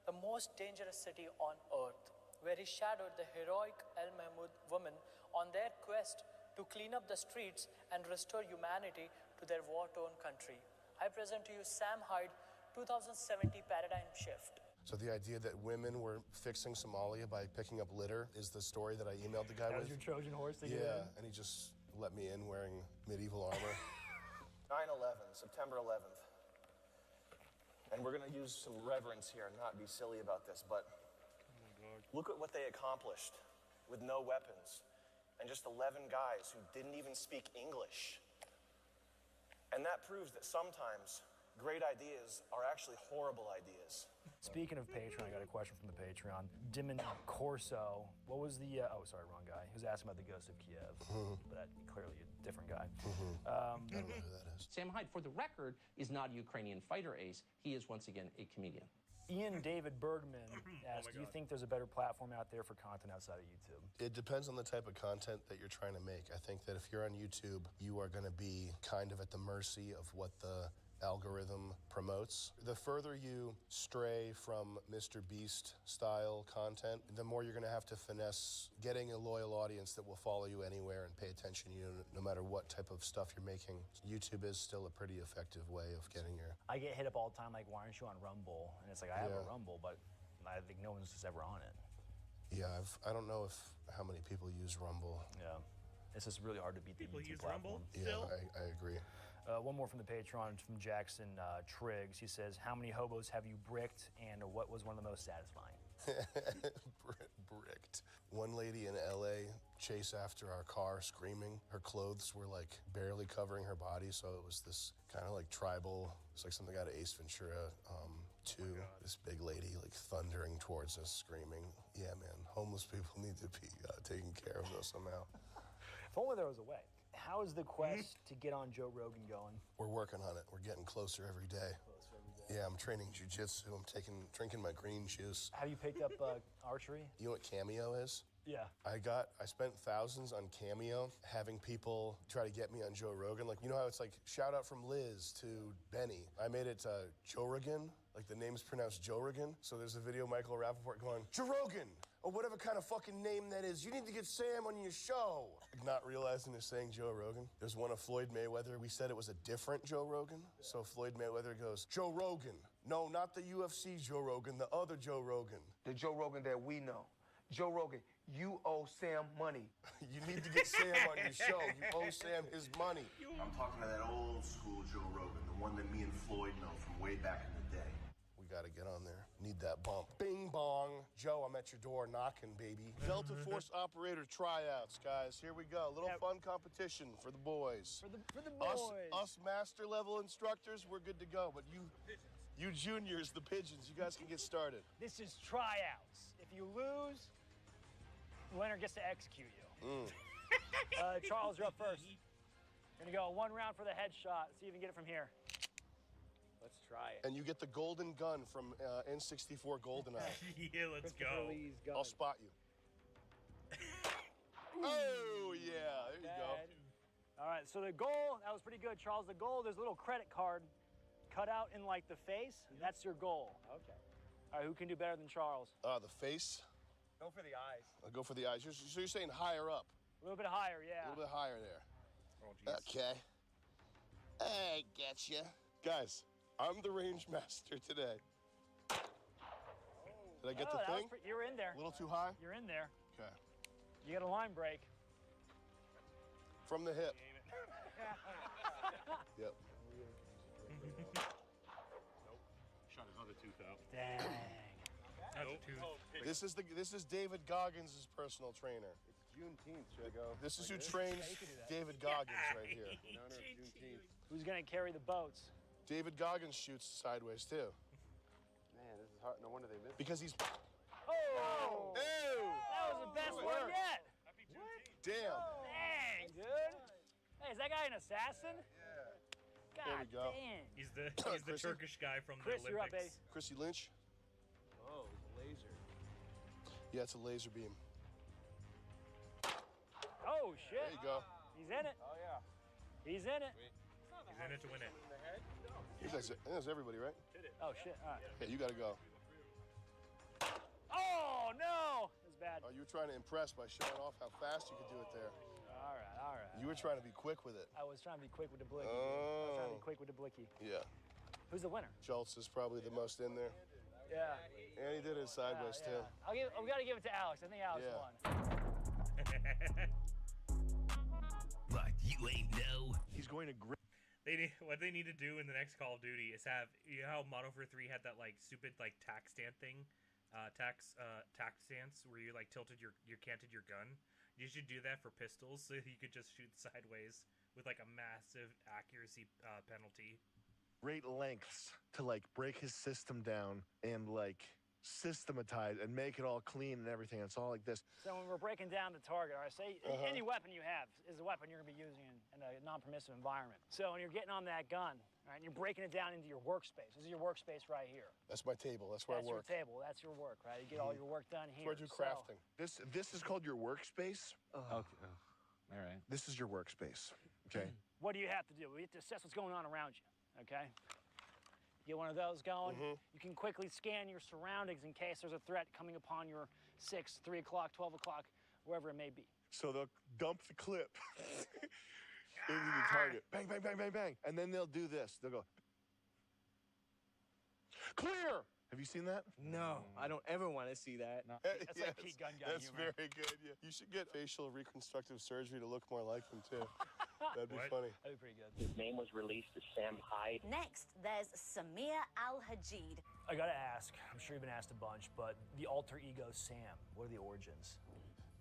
Speaker 17: the most dangerous city on earth, where he shadowed the heroic El Mahmoud women on their quest to clean up the streets and restore humanity to their war-torn country. I present to you Sam Hyde, 2070 Paradigm Shift.
Speaker 10: So the idea that women were fixing Somalia by picking up litter is the story that I emailed the guy
Speaker 9: That
Speaker 10: with.
Speaker 9: was your Trojan horse to get
Speaker 10: Yeah,
Speaker 9: in?
Speaker 10: and he just let me in wearing medieval armor.
Speaker 15: 9/11, September 11th. And we're gonna use some reverence here and not be silly about this, but look at what they accomplished with no weapons and just 11 guys who didn't even speak English. And that proves that sometimes great ideas are actually horrible ideas.
Speaker 9: Speaking of Patreon, I got a question from the Patreon. Dimon Corso, what was the, oh, sorry, wrong guy. He was asking about the Ghost of Kiev, but that clearly a different guy.
Speaker 10: I don't know who that is.
Speaker 18: Sam Hyde, for the record, is not a Ukrainian fighter ace. He is, once again, a comedian.
Speaker 9: Ian David Bergman asked, do you think there's a better platform out there for content outside of YouTube?
Speaker 10: It depends on the type of content that you're trying to make. I think that if you're on YouTube, you are going to be kind of at the mercy of what the algorithm promotes. The further you stray from Mr. Beast style content, the more you're going to have to finesse getting a loyal audience that will follow you anywhere and pay attention to you no matter what type of stuff you're making. YouTube is still a pretty effective way of getting your...
Speaker 9: I get hit up all the time, like, why aren't you on Rumble? And it's like, I have a Rumble, but I think no one's just ever on it.
Speaker 10: Yeah, I don't know how many people use Rumble.
Speaker 9: Yeah. It's just really hard to beat the
Speaker 1: People
Speaker 9: YouTube
Speaker 1: use
Speaker 9: platform.
Speaker 1: Rumble still?
Speaker 10: Yeah, I agree.
Speaker 9: One more from the Patreon, from Jackson Triggs. He says, how many hobos have you bricked, and what was one of the most satisfying?
Speaker 10: Bricked. One lady in LA chased after our car screaming. Her clothes were like barely covering her body, so it was this kind of like tribal, it's like something out of Ace Ventura 2. This big lady like thundering towards us screaming. Yeah, man, homeless people need to be taken care of though somehow.
Speaker 9: If only there was a way. How is the quest to get on Joe Rogan going?
Speaker 10: We're working on it. We're getting closer every day. Yeah, I'm training jujitsu. I'm drinking my green juice.
Speaker 9: Have you picked up archery?
Speaker 10: You know what Cameo is?
Speaker 9: Yeah.
Speaker 10: I spent thousands on Cameo having people try to get me on Joe Rogan. Like, you know how it's like shout out from Liz to Benny. I made it Joe Rogan. Like the name's pronounced Joe Rogan. So there's a video of Michael Rappaport going, Joe Rogan, or whatever kind of fucking name that is. You need to get Sam on your show. Not realizing they're saying Joe Rogan. There's one of Floyd Mayweather. We said it was a different Joe Rogan. So Floyd Mayweather goes, Joe Rogan. No, not the UFC Joe Rogan, the other Joe Rogan.
Speaker 19: The Joe Rogan that we know. Joe Rogan, you owe Sam money.
Speaker 10: You need to get Sam on your show. You owe Sam his money.
Speaker 15: I'm talking to that old school Joe Rogan, the one that me and Floyd know from way back in the day.
Speaker 10: We gotta get on there. Need that bump. Bing bong. Joe, I'm at your door knocking, baby. Delta Force operator tryouts, guys. Here we go. A little fun competition for the boys.
Speaker 9: For the boys.
Speaker 10: Us master level instructors, we're good to go. But you juniors, the pigeons, you guys can get started.
Speaker 9: This is tryouts. If you lose, the winner gets to execute you. Charles, you're up first. We're gonna go 1 round for the headshot. See if you can get it from here. Let's try it.
Speaker 10: And you get the golden gun from N64 GoldenEye.
Speaker 1: Yeah, let's go.
Speaker 10: I'll spot you. Oh, yeah, there you go.
Speaker 9: All right, so the goal, that was pretty good, Charles. The goal, there's a little credit card cut out in like the face. That's your goal. Okay. All right, who can do better than Charles?
Speaker 10: The face.
Speaker 19: Go for the eyes.
Speaker 10: I'll go for the eyes. So you're saying higher up?
Speaker 9: A little bit higher, yeah.
Speaker 10: A little bit higher there.
Speaker 1: Oh, geez.
Speaker 10: Okay. I get you. Guys, I'm the range master today. Did I get the thing?
Speaker 9: You're in there.
Speaker 10: A little too high?
Speaker 9: You're in there.
Speaker 10: Okay.
Speaker 9: You got a line break.
Speaker 10: From the hip. Yep.
Speaker 6: Shot his other tooth out.
Speaker 9: Dang.
Speaker 10: This is David Goggins' personal trainer.
Speaker 5: It's Juneteenth. Should I go?
Speaker 10: This is who trains David Goggins right here.
Speaker 5: In honor of Juneteenth.
Speaker 9: Who's gonna carry the boats?
Speaker 10: David Goggins shoots sideways too.
Speaker 5: Man, this is hard. No wonder they missed.
Speaker 10: Because he's.
Speaker 9: Oh!
Speaker 10: Ew!
Speaker 9: That was the best one yet.
Speaker 10: Damn.
Speaker 9: Dang, dude. Hey, is that guy an assassin?
Speaker 10: Yeah.
Speaker 9: God
Speaker 10: There we go.
Speaker 9: damn.
Speaker 1: He's the
Speaker 10: Chrissy?
Speaker 1: Turkish guy from
Speaker 9: Chris,
Speaker 1: the
Speaker 9: you're up,
Speaker 1: Olympics.
Speaker 9: baby.
Speaker 10: Chrissy Lynch.
Speaker 5: Oh, laser.
Speaker 10: Yeah, it's a laser beam.
Speaker 9: Oh, shit.
Speaker 10: There you go.
Speaker 9: He's in it.
Speaker 5: Oh, yeah.
Speaker 9: He's in it.
Speaker 1: He's in it to win it.
Speaker 10: That's everybody, right?
Speaker 9: Oh, shit. All right.
Speaker 10: Okay, you gotta go.
Speaker 9: Oh, no. That's bad.
Speaker 10: Oh, you were trying to impress by showing off how fast you could do it there.
Speaker 9: All right, all right.
Speaker 10: You were trying to be quick with it.
Speaker 9: I was trying to be quick with the blicky. I was trying to be quick with the blicky.
Speaker 10: Yeah.
Speaker 9: Who's the winner?
Speaker 10: Schultz is probably the most in there.
Speaker 9: Yeah.
Speaker 10: And he did it sideways, too.
Speaker 9: We got to give it to Alex. I think Alex
Speaker 10: Yeah.
Speaker 9: won.
Speaker 6: But you ain't know.
Speaker 20: He's going to grip.
Speaker 1: What they need to do in the next Call of Duty is have, you know how Modern Warfare 3 had that like stupid like tack stand thing, tack stance where you like canted your gun. You should do that for pistols so you could just shoot sideways with like a massive accuracy penalty.
Speaker 20: Great lengths to like break his system down and like systematize and make it all clean and everything. It's all like this.
Speaker 9: So when we're breaking down the target, all right, say any weapon you have is a weapon you're going to be using in a non-permissive environment. So when you're getting on that gun, all right, and you're breaking it down into your workspace. This is your workspace right here.
Speaker 10: That's my table. That's where I work.
Speaker 9: That's your table. That's your work, right? You get all your work done here.
Speaker 10: That's where I do crafting.
Speaker 20: This is called your workspace.
Speaker 21: Okay. All right.
Speaker 20: This is your workspace. Okay.
Speaker 9: What do you have to do? We have to assess what's going on around you, okay? Get one of those going. You can quickly scan your surroundings in case there's a threat coming upon your 6, 3 o'clock, 12 o'clock, wherever it may be.
Speaker 20: So they'll dump the clip into the target. Bang, bang, bang, bang, bang. And then they'll do this. They'll go, clear! Have you seen that?
Speaker 22: No, I don't ever want to see that. No.
Speaker 9: That's like Pete Gun Guy
Speaker 10: That's
Speaker 9: humor.
Speaker 10: very good. Yeah. You should get facial reconstructive surgery to look more like him, too. That'd be funny.
Speaker 9: That'd be pretty good.
Speaker 23: His name was released as Sam Hyde.
Speaker 24: Next, there's Samir Al-Hajid.
Speaker 9: I gotta ask, I'm sure you've been asked a bunch, but the alter ego Sam, what are the origins?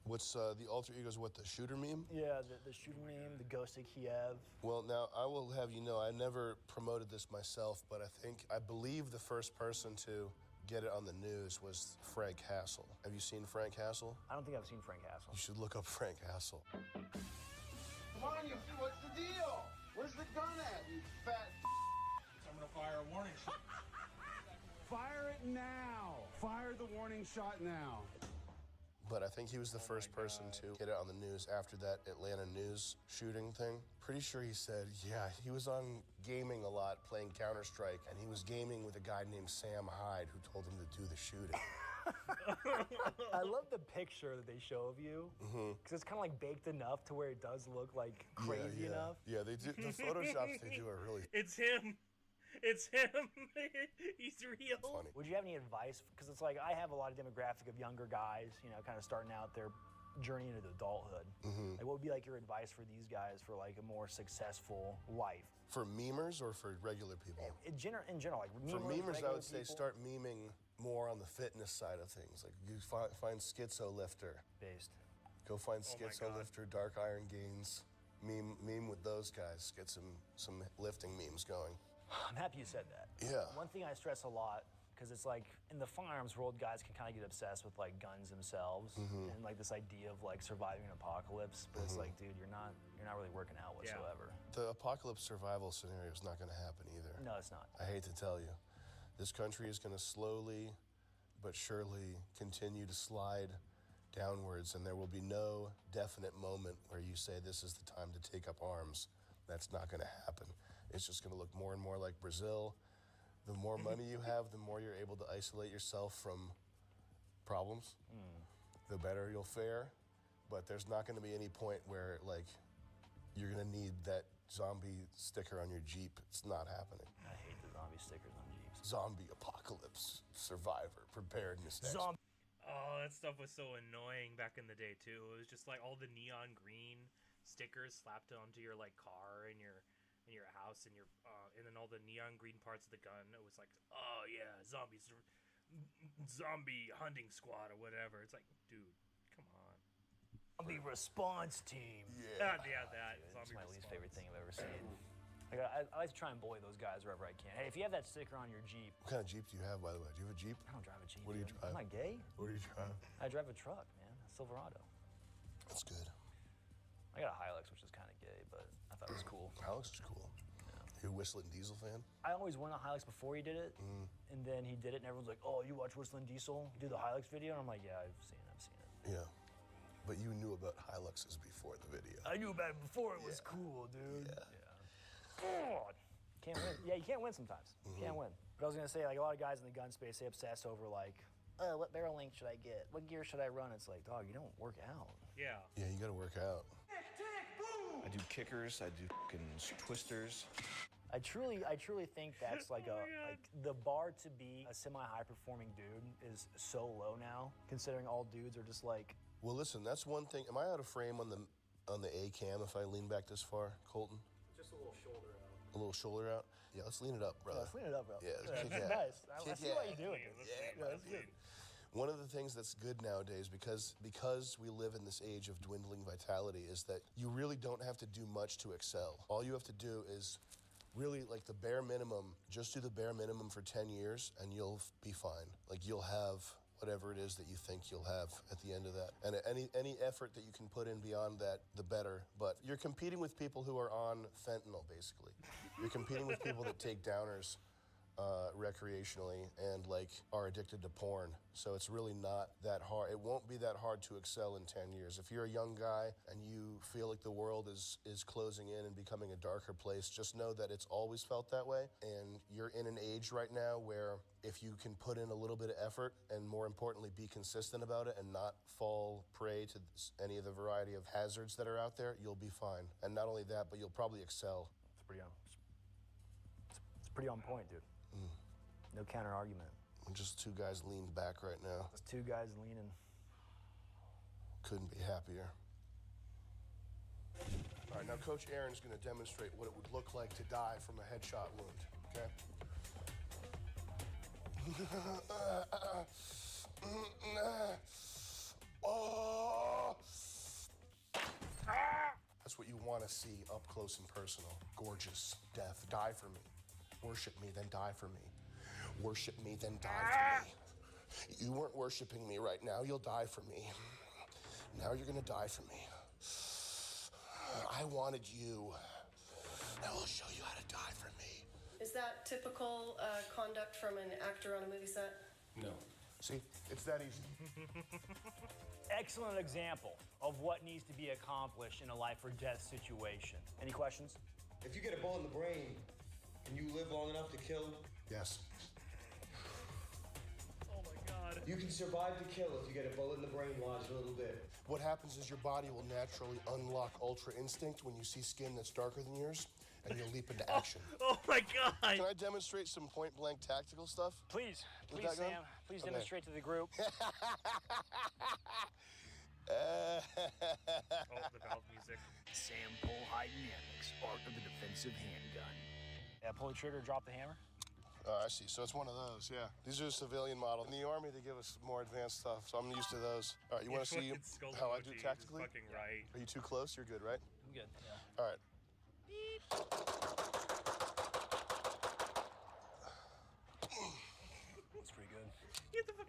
Speaker 10: What's the alter ego's what, the shooter meme?
Speaker 9: Yeah, the shooter meme, the ghost of Kiev.
Speaker 10: Well, now, I will have you know, I never promoted this myself, but I believe the first person to get it on the news was Frank Hassel. Have you seen Frank Hassel?
Speaker 9: I don't think I've seen Frank Hassel.
Speaker 10: You should look up Frank Hassel.
Speaker 3: Come on, you. What's the deal? Where's the gun at, you fat?
Speaker 14: I'm gonna fire a warning shot.
Speaker 25: Fire it now. Fire the warning shot now.
Speaker 10: But I think he was the first person to get it on the news after that Atlanta news shooting thing. Pretty sure he said, yeah, he was on gaming a lot, playing Counter-Strike, and he was gaming with a guy named Sam Hyde who told him to do the shooting.
Speaker 9: I love the picture that they show of you, because it's kind of like baked enough to where it does look like crazy enough.
Speaker 10: Yeah, they do. The photoshops they do are really.
Speaker 1: It's him. It's him. He's real.
Speaker 10: Funny.
Speaker 9: Would you have any advice? Because it's like I have a lot of demographic of younger guys, you know, kind of starting out their journey into adulthood. Like, what would be like your advice for these guys for like a more successful life?
Speaker 10: For memers or for regular people?
Speaker 9: In general, like
Speaker 10: for memers, I would say
Speaker 9: people?
Speaker 10: start meming more on the fitness side of things. Like you find Schizo Lifter.
Speaker 9: Based.
Speaker 10: Go find Schizo Lifter, Dark Iron Gains. Meme with those guys. Get some lifting memes going.
Speaker 9: I'm happy you said that.
Speaker 10: Yeah.
Speaker 9: One thing I stress a lot, because it's like in the firearms world, guys can kind of get obsessed with like guns themselves and like this idea of like surviving an apocalypse. But it's like, dude, you're not really working out whatsoever.
Speaker 10: The apocalypse survival scenario is not going to happen either.
Speaker 9: No, it's not.
Speaker 10: I hate to tell you, this country is going to slowly but surely continue to slide downwards, and there will be no definite moment where you say this is the time to take up arms. That's not going to happen. It's just going to look more and more like Brazil. The more money you have, the more you're able to isolate yourself from problems, the better you'll fare. But there's not going to be any point where, like, you're going to need that zombie sticker on your Jeep. It's not happening.
Speaker 9: I hate the zombie stickers on Jeeps.
Speaker 10: Zombie apocalypse, survivor, preparedness.
Speaker 1: Oh, that stuff was so annoying back in the day, too. It was just like all the neon green stickers slapped onto your, like, car and your house and and then all the neon green parts of the gun. It was like, oh yeah, zombie hunting squad or whatever. It's like, dude, come on.
Speaker 9: Zombie response team.
Speaker 1: Yeah, that.
Speaker 9: Dude,
Speaker 1: Zombie
Speaker 9: it's my least
Speaker 1: response.
Speaker 9: favorite thing I've ever seen. Like, I like to try and bully those guys wherever I can. Hey, if you have that sticker on your Jeep.
Speaker 10: What kind of Jeep do you have, by the way? Do you have a Jeep?
Speaker 9: I don't drive a Jeep.
Speaker 10: What do you drive?
Speaker 9: I'm not gay.
Speaker 10: What do you drive?
Speaker 9: I drive a truck, man. A Silverado.
Speaker 10: That's good.
Speaker 9: I got a Hilux, which is kind of gay, but I thought it was cool.
Speaker 10: Hilux is cool. You a Whistling Diesel fan?
Speaker 9: I always wanted a Hilux before he did it, and then he did it, and everyone's like, "Oh, you watch Whistling Diesel? Do the Hilux video?" And I'm like, "Yeah, I've seen it."
Speaker 10: Yeah, but you knew about Hiluxes before the video.
Speaker 9: I knew about it before it was cool, dude. Yeah. Can't win. Yeah, you can't win sometimes. You can't win. But I was gonna say, like, a lot of guys in the gun space, they obsess over like, what barrel length should I get? What gear should I run? It's like, dog, you don't work out.
Speaker 1: Yeah.
Speaker 10: Yeah, you gotta work out.
Speaker 20: I do kickers. I do fucking twisters.
Speaker 9: I truly think that's like like the bar to be a semi-high performing dude is so low now, considering all dudes are just like.
Speaker 10: Well, listen, that's one thing. Am I out of frame on the A cam if I lean back this far, Colton?
Speaker 9: Just a little shoulder out.
Speaker 10: A little shoulder out? Yeah, let's lean it up, brother.
Speaker 9: Let's lean it up, bro.
Speaker 10: Yeah,
Speaker 9: that's
Speaker 10: kick ass.
Speaker 9: nice. I
Speaker 10: Kick
Speaker 9: see why
Speaker 10: ass.
Speaker 9: you're doing it.
Speaker 10: Yeah,
Speaker 9: that's good.
Speaker 10: one of the things that's good nowadays, because we live in this age of dwindling vitality, is that you really don't have to do much to excel. All you have to do is really like the bare minimum. Just do the bare minimum for 10 years and you'll be fine. Like you'll have whatever it is that you think you'll have at the end of that. And any effort that you can put in beyond that, the better. But you're competing with people who are on fentanyl, basically. You're competing with people that take downers recreationally and like are addicted to porn. So it's really not that hard. It won't be that hard to excel in 10 years. If you're a young guy and you feel like the world is closing in and becoming a darker place, just know that it's always felt that way. And you're in an age right now where if you can put in a little bit of effort and more importantly be consistent about it and not fall prey to any of the variety of hazards that are out there, you'll be fine. And not only that, but you'll probably excel.
Speaker 9: It's pretty on point, dude. No counter argument.
Speaker 10: Just two guys leaned back right now.
Speaker 9: Just two guys leaning.
Speaker 10: Couldn't be happier. All right, now Coach Aaron's going to demonstrate what it would look like to die from a headshot wound, okay? Oh! That's what you want to see up close and personal. Gorgeous death. Die for me. Worship me, then die for me. Worship me, then die for me. You weren't worshiping me right now. You'll die for me. Now you're gonna die for me. I wanted you. Now I'll show you how to die for me.
Speaker 2: Is that typical conduct from an actor on a movie set?
Speaker 10: No. See, it's that easy.
Speaker 9: Excellent example of what needs to be accomplished in a life or death situation. Any questions?
Speaker 4: If you get a bullet in the brain, can you live long enough to kill?
Speaker 10: Yes.
Speaker 9: Oh my God.
Speaker 4: You can survive to kill if you get a bullet in the brain lodged a little bit.
Speaker 10: What happens is your body will naturally unlock Ultra Instinct when you see skin that's darker than yours, and you'll leap into action.
Speaker 9: Oh my God.
Speaker 10: Can I demonstrate some point-blank tactical stuff?
Speaker 9: Please,
Speaker 10: With
Speaker 9: please,
Speaker 10: that gun?
Speaker 9: Sam. Please
Speaker 10: Okay.
Speaker 9: demonstrate to the group.
Speaker 1: Oh, the valve music.
Speaker 9: Sam Polhigh Dynamics, art of the defensive handgun. Yeah, pull the trigger, drop the hammer.
Speaker 10: Oh, I see. So it's one of those, yeah. These are a civilian model. In the Army, they give us more advanced stuff, so I'm used to those. All right, you want to see how I do tactically?
Speaker 1: Fucking right.
Speaker 10: Are you too close? You're good, right?
Speaker 9: I'm good, yeah.
Speaker 10: All right.
Speaker 9: That's pretty good.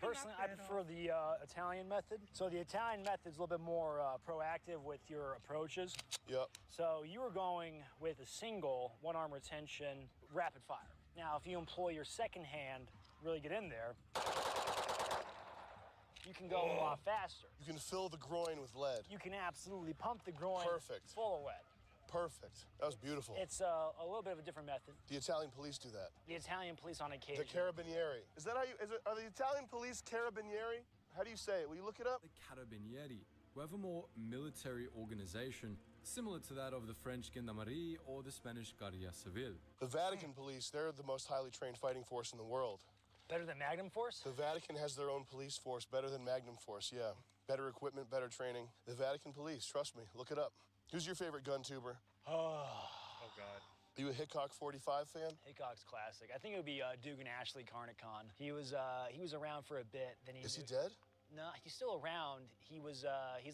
Speaker 9: Personally, I prefer the Italian method. So the Italian method is a little bit more proactive with your approaches.
Speaker 10: Yep.
Speaker 9: So you were going with a single one-arm retention, rapid fire. Now, if you employ your second hand, really get in there, you can go a lot faster.
Speaker 10: You can fill the groin with lead.
Speaker 9: You can absolutely pump the groin
Speaker 10: Perfect.
Speaker 9: full of lead.
Speaker 10: Perfect. That was beautiful.
Speaker 9: It's a little bit of a different method.
Speaker 10: The Italian police do that.
Speaker 9: The Italian police on occasion.
Speaker 10: The Carabinieri. Is that how you, are the Italian police Carabinieri? How do you say it? Will you look it up?
Speaker 7: The Carabinieri, who have a more military organization, similar to that of the French Gendarmerie or the Spanish Guardia Civil.
Speaker 10: The Vatican police, they're the most highly trained fighting force in the world.
Speaker 9: Better than Magnum Force?
Speaker 10: The Vatican has their own police force, better than Magnum Force, yeah. Better equipment, better training. The Vatican police, trust me, look it up. Who's your favorite gun tuber?
Speaker 9: Oh,
Speaker 1: God.
Speaker 10: Are you a Hickok 45 fan?
Speaker 9: Hickok's classic. I think it would be Dugan Ashley Carnicon. He was around for a bit. Then
Speaker 10: Is he dead?
Speaker 9: No, he's still around. He's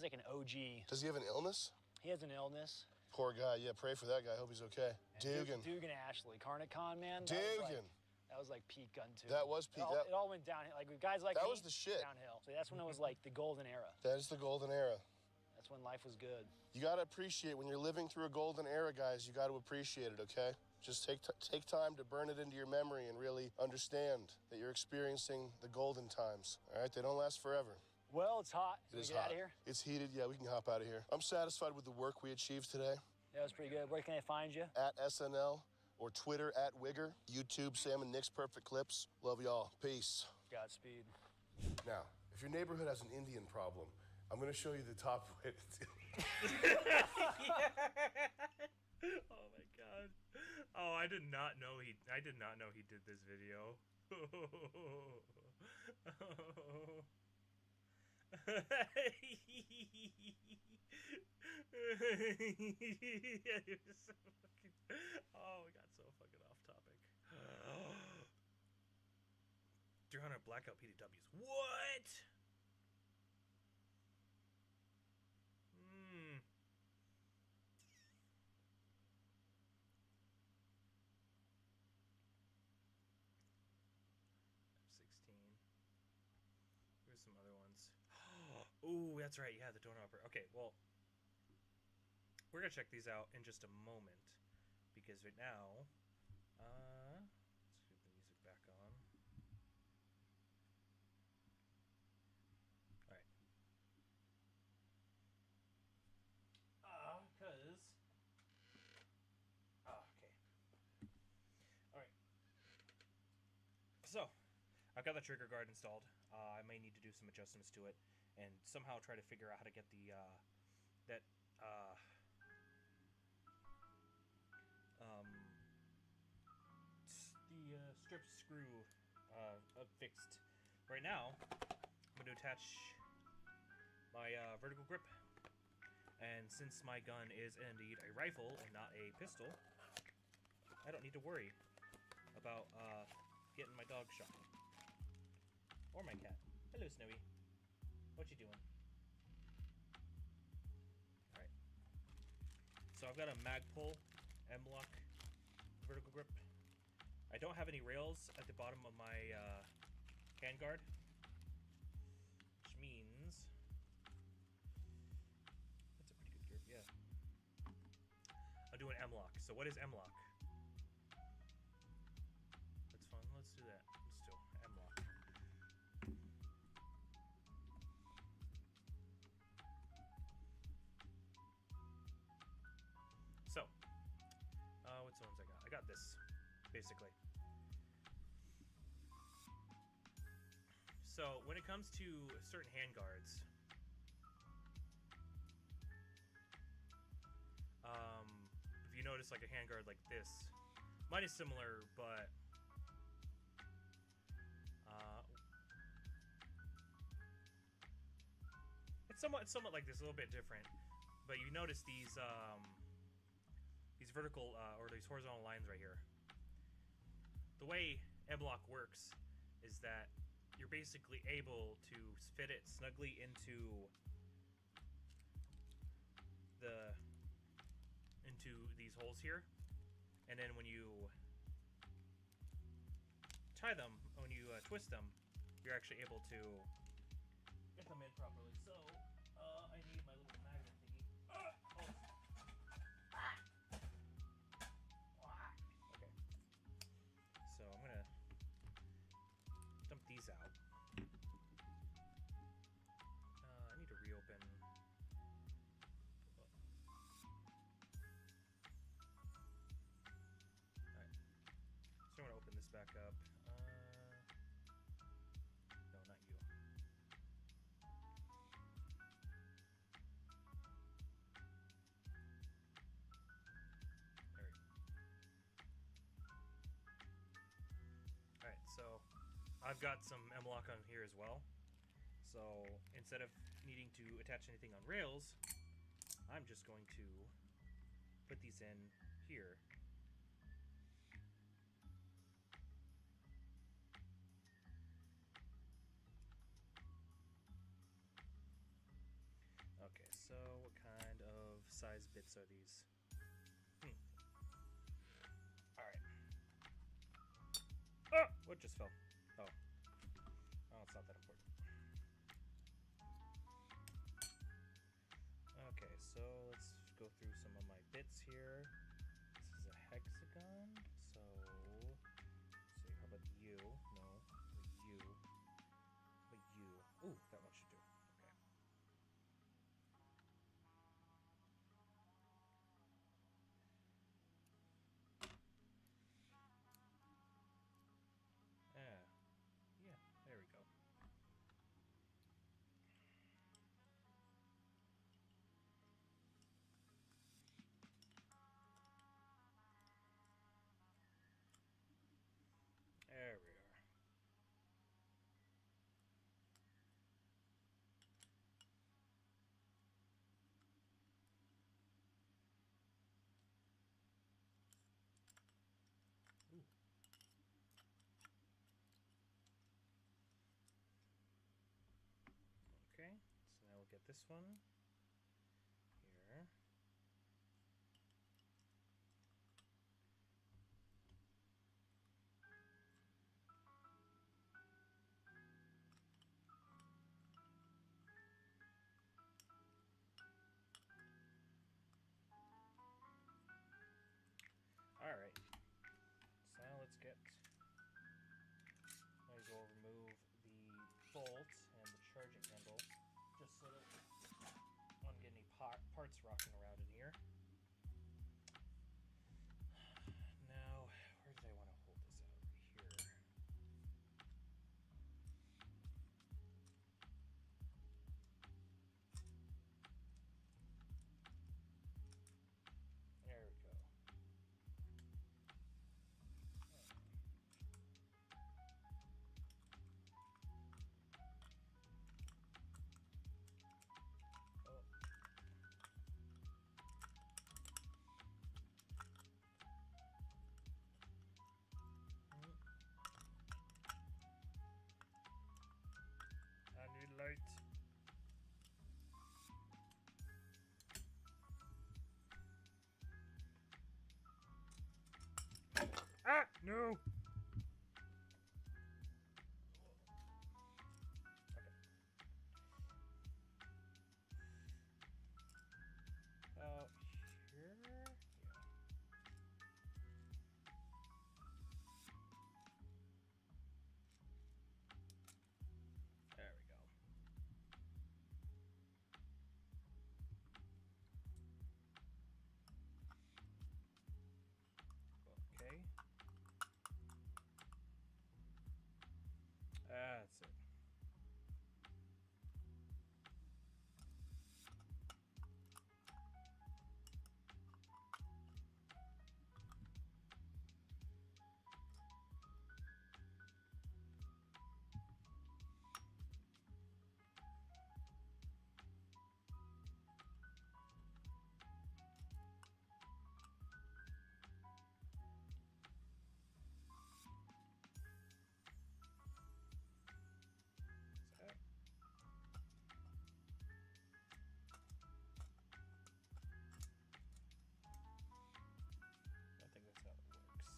Speaker 9: like an OG.
Speaker 10: Does he have an illness?
Speaker 9: He has an illness.
Speaker 10: Poor guy. Yeah, pray for that guy. Hope he's okay. Dugan.
Speaker 9: Dugan Ashley Carnicon, man.
Speaker 10: Dugan.
Speaker 9: That was like peak gun too.
Speaker 10: That was peak.
Speaker 9: It all went downhill. Like with guys like
Speaker 10: that
Speaker 9: me,
Speaker 10: was the shit.
Speaker 9: Downhill. So that's when it was like the golden era.
Speaker 10: That is the golden era.
Speaker 9: That's when life was good.
Speaker 10: You got to appreciate when you're living through a golden era, guys. You got to appreciate it, okay? Just take time to burn it into your memory and really understand that you're experiencing the golden times. All right, they don't last forever.
Speaker 9: Well, it's hot.
Speaker 10: It is
Speaker 9: get
Speaker 10: hot.
Speaker 9: Out of here?
Speaker 10: It's heated. Yeah, we can hop out of here. I'm satisfied with the work we achieved today.
Speaker 9: Yeah, it was pretty good. Where can I find you?
Speaker 10: At SNL or Twitter at Wigger. YouTube, Sam and Nick's Perfect Clips. Love y'all. Peace.
Speaker 9: Godspeed.
Speaker 10: Now, if your neighborhood has an Indian problem, I'm going to show you the top way to deal with it.
Speaker 1: Oh my God. Oh, I did not know he did this video. Yeah, he was so fucking... Oh, we got so fucking off topic. 300 blackout PDWs. What? Hmm. F-16. Here's some other ones. Ooh, that's right. Yeah, the donut operator. Okay, well, we're gonna check these out in just a moment because right now, let's get the music back on. All right. Okay. All right. So, I've got the trigger guard installed. I may need to do some adjustments to it and somehow try to figure out how to get the strip screw fixed. Right now, I'm going to attach my vertical grip, and since my gun is indeed a rifle and not a pistol, I don't need to worry about getting my dog shot. Or my cat. Hello, Snowy. What you doing? Alright. So I've got a Magpul M-Lock vertical grip. I don't have any rails at the bottom of my handguard, which means that's a pretty good grip, yeah. I'll do an M-Lock. So what is M-Lock? That's fun. Let's do that. Let's do M-Lock. So, what's the ones I got? I got this, basically. So, when it comes to certain handguards, if you notice like a handguard like this, mine is similar, but it's somewhat like this, a little bit different. But you notice these vertical or these horizontal lines right here. The way M-Lock works is that you're basically able to fit it snugly into these holes here, and then when you tie them, when you twist them, you're actually able to get them in properly. So I need my little magnet thingy. Okay. So I'm gonna dump these out. I need to reopen. Alright. So I'm gonna open this back up. No, not you. There we go. Alright, so I've got some M-Lock on here as well. So instead of needing to attach anything on rails, I'm just going to put these in here. Okay, so what kind of size bits are these? Alright. Ah! What just fell? Oh. Oh, it's not that important. Okay, so let's go through some of my bits here. This is a hexagon, so let's see, how about you? No, you. But you. Ooh, that one should do. Okay. Yeah, there we go. this one here. Alright, so now let's get, might as well remove the bolt and the charging handle, just so that I don't get any parts rocking around in here. Now, where did I want to hold this out? Here. There we go. I need light. Ah, no. Out here. Yeah. There we go. Okay. That's it. I think that's how it works.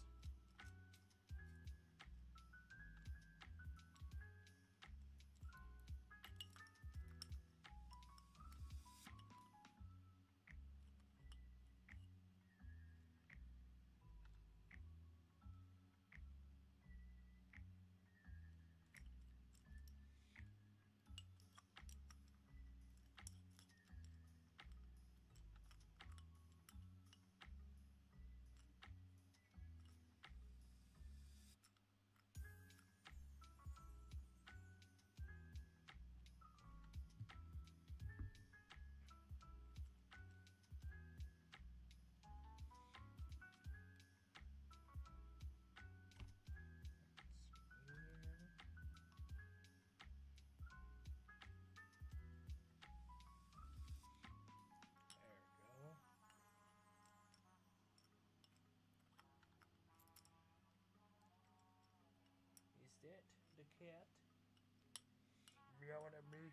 Speaker 1: There we go. Is that the cat? Meowing at me.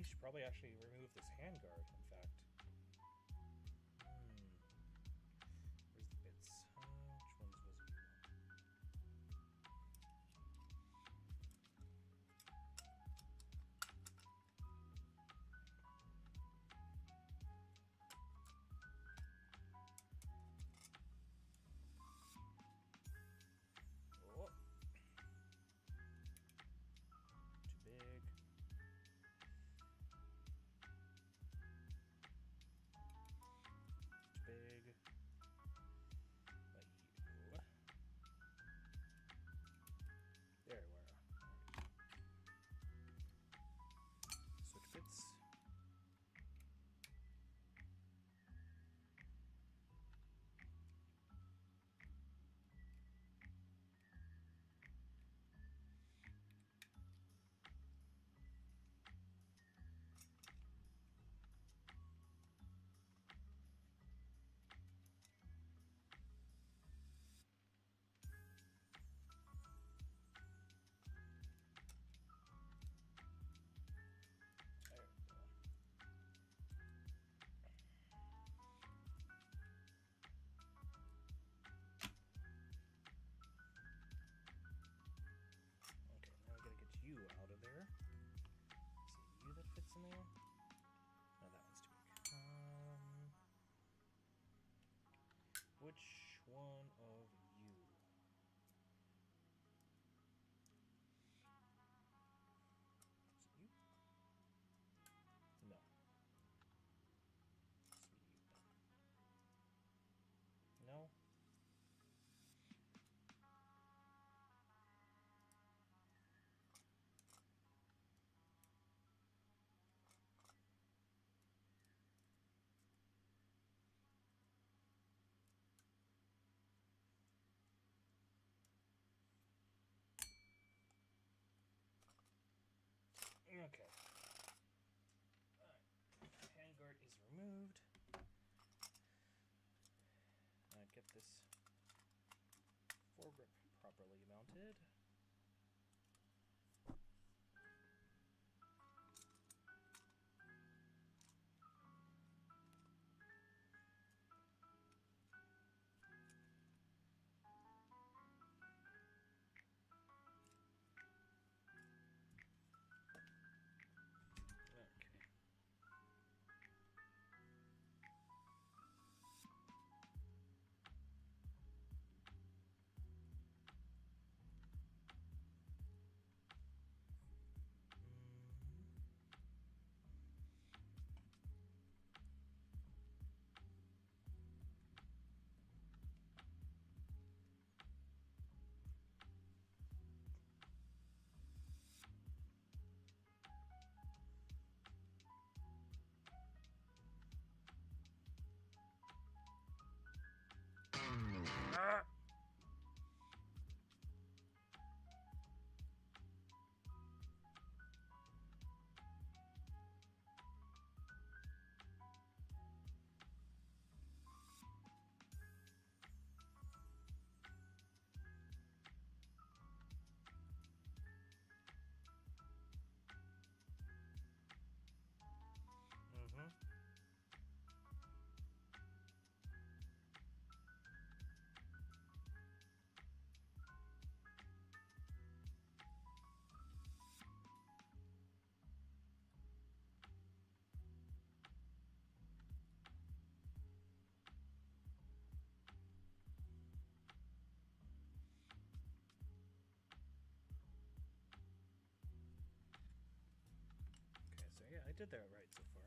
Speaker 1: should probably actually remove this handguard, in fact. Where's the bits? Which ones was it? Oh. Too big. Big. Like you. There we are. Switch bits. You out of there. Is it you that fits in there? No, that one's too big. Which one of you? Is it you? No. It's you then. No. Okay. Alright. Handguard is removed. Get this foregrip properly mounted. Yeah, I did that right so far.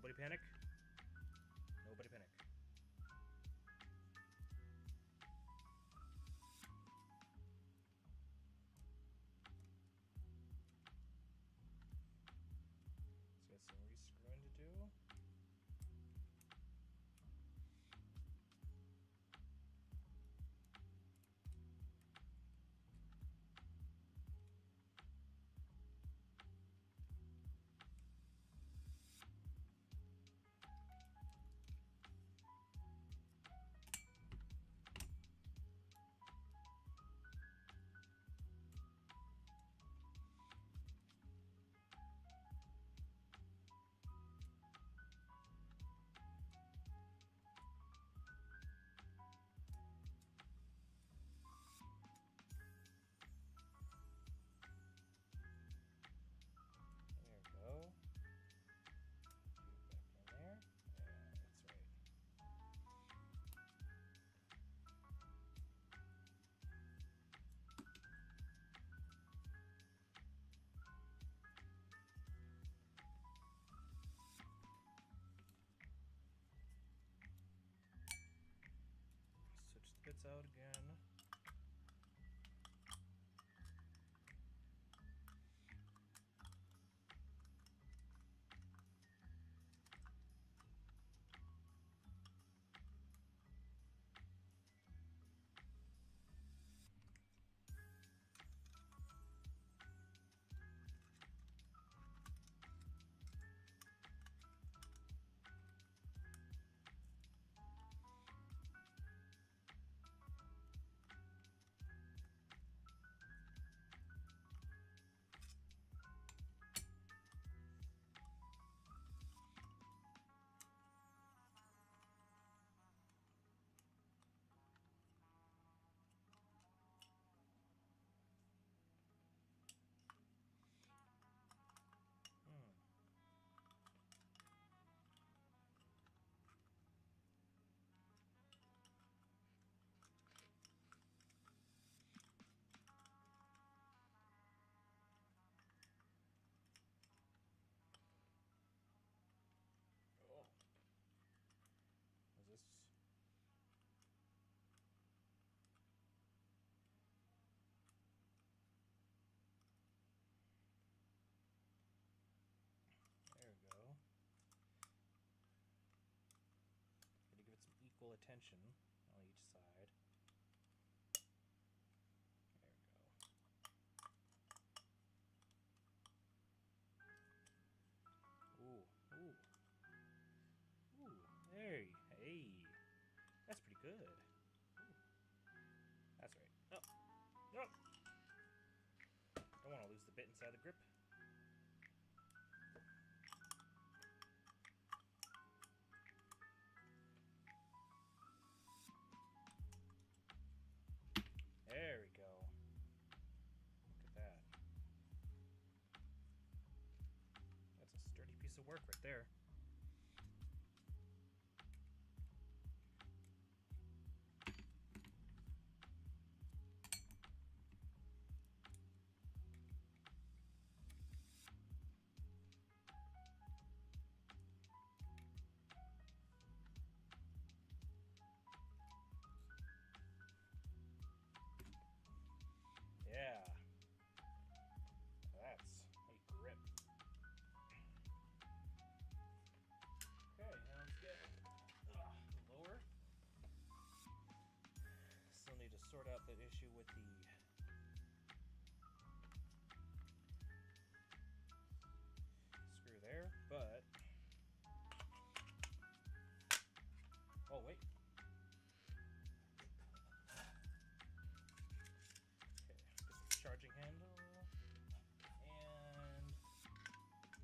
Speaker 1: Nobody panic. Nobody panic. Let's get some rescrewing to do. Bits out again. Attention on each side. There we go. Ooh. Hey. That's pretty good. Ooh. That's right. Oh. Don't want to lose the bit inside the grip. There we go. Look at that. That's a sturdy piece of work right there. Yeah, that's a grip. Okay, now let's get lower. Still need to sort out that issue with the screw there, but oh wait. Charging handle and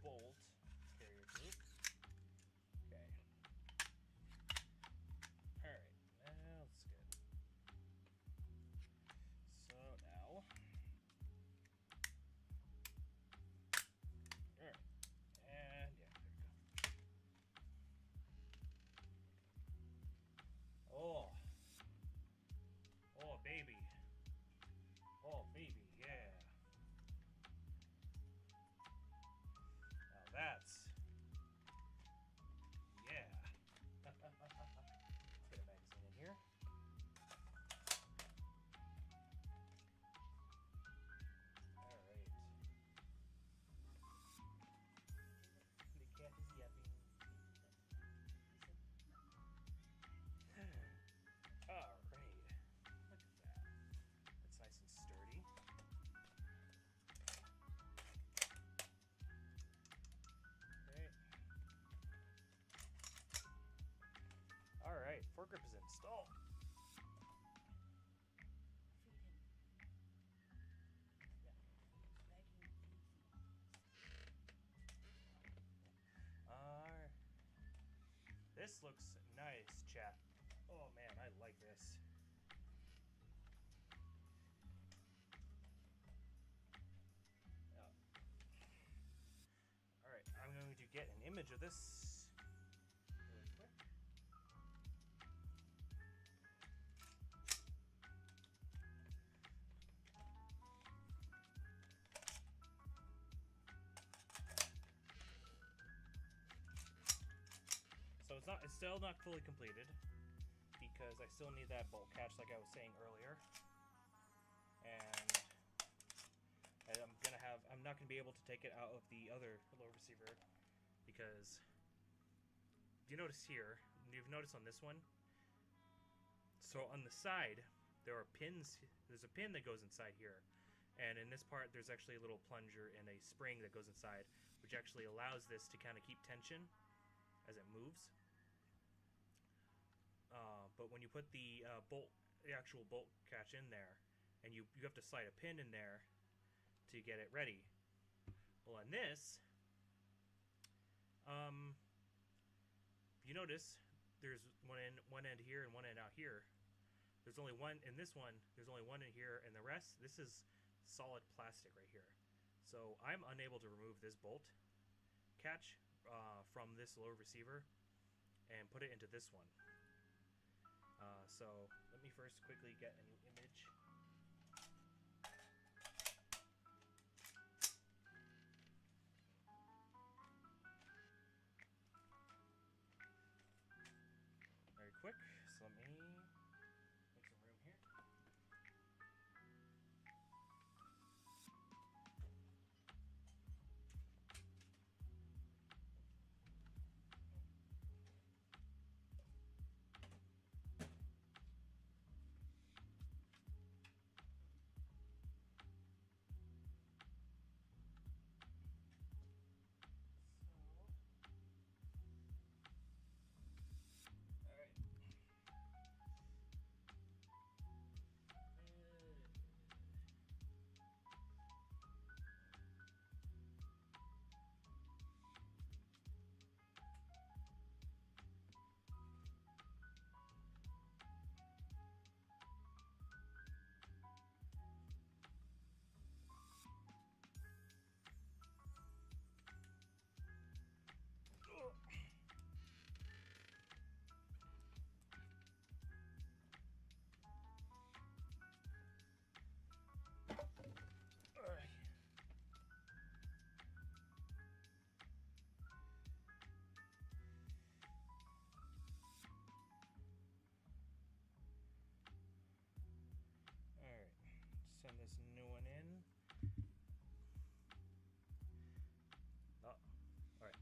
Speaker 1: bolt carrier group. Okay. Alright, now let's get This looks nice, chat. Oh man, I like this. Alright, I'm going to get an image of this really quick. So it's still not fully completed because I still need that bolt catch like I was saying earlier. And I'm not gonna be able to take it out of the other low receiver because if you notice here, you've noticed on this one, so on the side there are pins. There's a pin that goes inside here, and in this part there's actually a little plunger and a spring that goes inside, which actually allows this to kind of keep tension as it moves. But when you put the actual bolt catch in there, and you have to slide a pin in there to get it ready. Well, on this, you notice there's one end here and one end out here. There's only one in this one. There's only one in here, and the rest, this is solid plastic right here. So I'm unable to remove this bolt catch from this lower receiver and put it into this one. So let me first quickly get a new image. Very quick. So let me make some room here. Send this new one in. Oh, alright.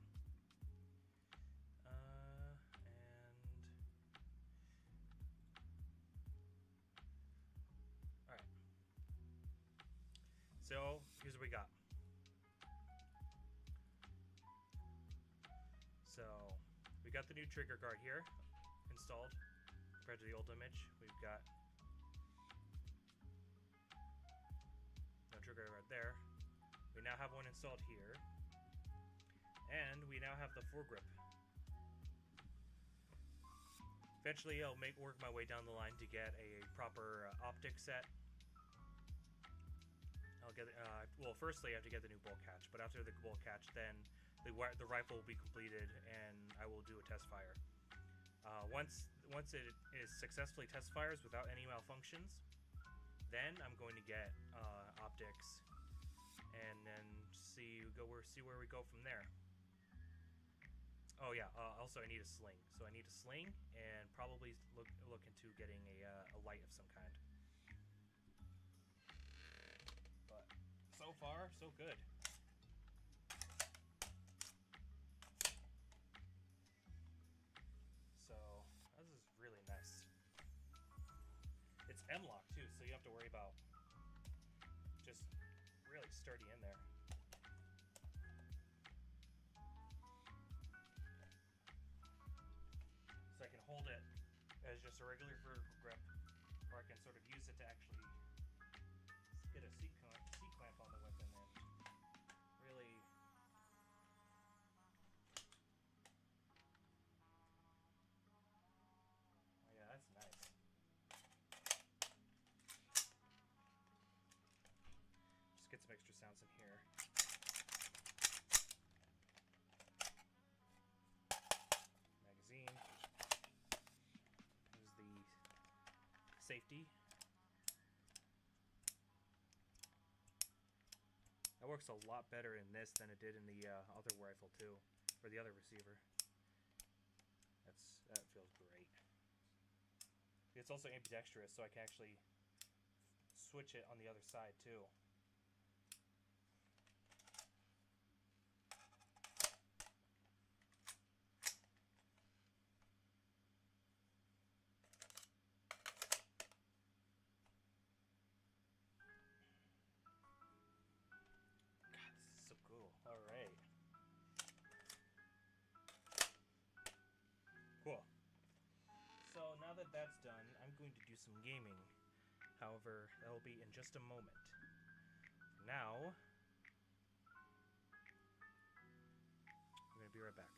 Speaker 1: Alright. So, here's what we got. So, we got the new trigger guard here installed compared to the old image. We've got trigger right there. We now have one installed here, and we now have the foregrip. Eventually, I'll work my way down the line to get a proper optic set. I'll get well. Firstly, I have to get the new bolt catch, but after the bolt catch, then the rifle will be completed, and I will do a test fire. Once it is successfully test fires without any malfunctions, then I'm going to get optics, and then see where we go from there. Oh yeah, also I need a sling. So I need a sling, and probably look into getting a light of some kind. But so far, so good. So this is really nice. It's M-LOK too, so you don't have to worry about just really sturdy in there. So I can hold it as just a regular vertical grip, or I can sort of use it to actually get a C-clamp on the weapon and really Just get some extra sounds in here. Magazine. Here's the safety. That works a lot better in this than it did in the other rifle too, or the other receiver. That feels great. It's also ambidextrous, so I can actually switch it on the other side too. Alright. Cool. So now that that's done, I'm going to do some gaming. However, that'll be in just a moment. Now, I'm going to be right back.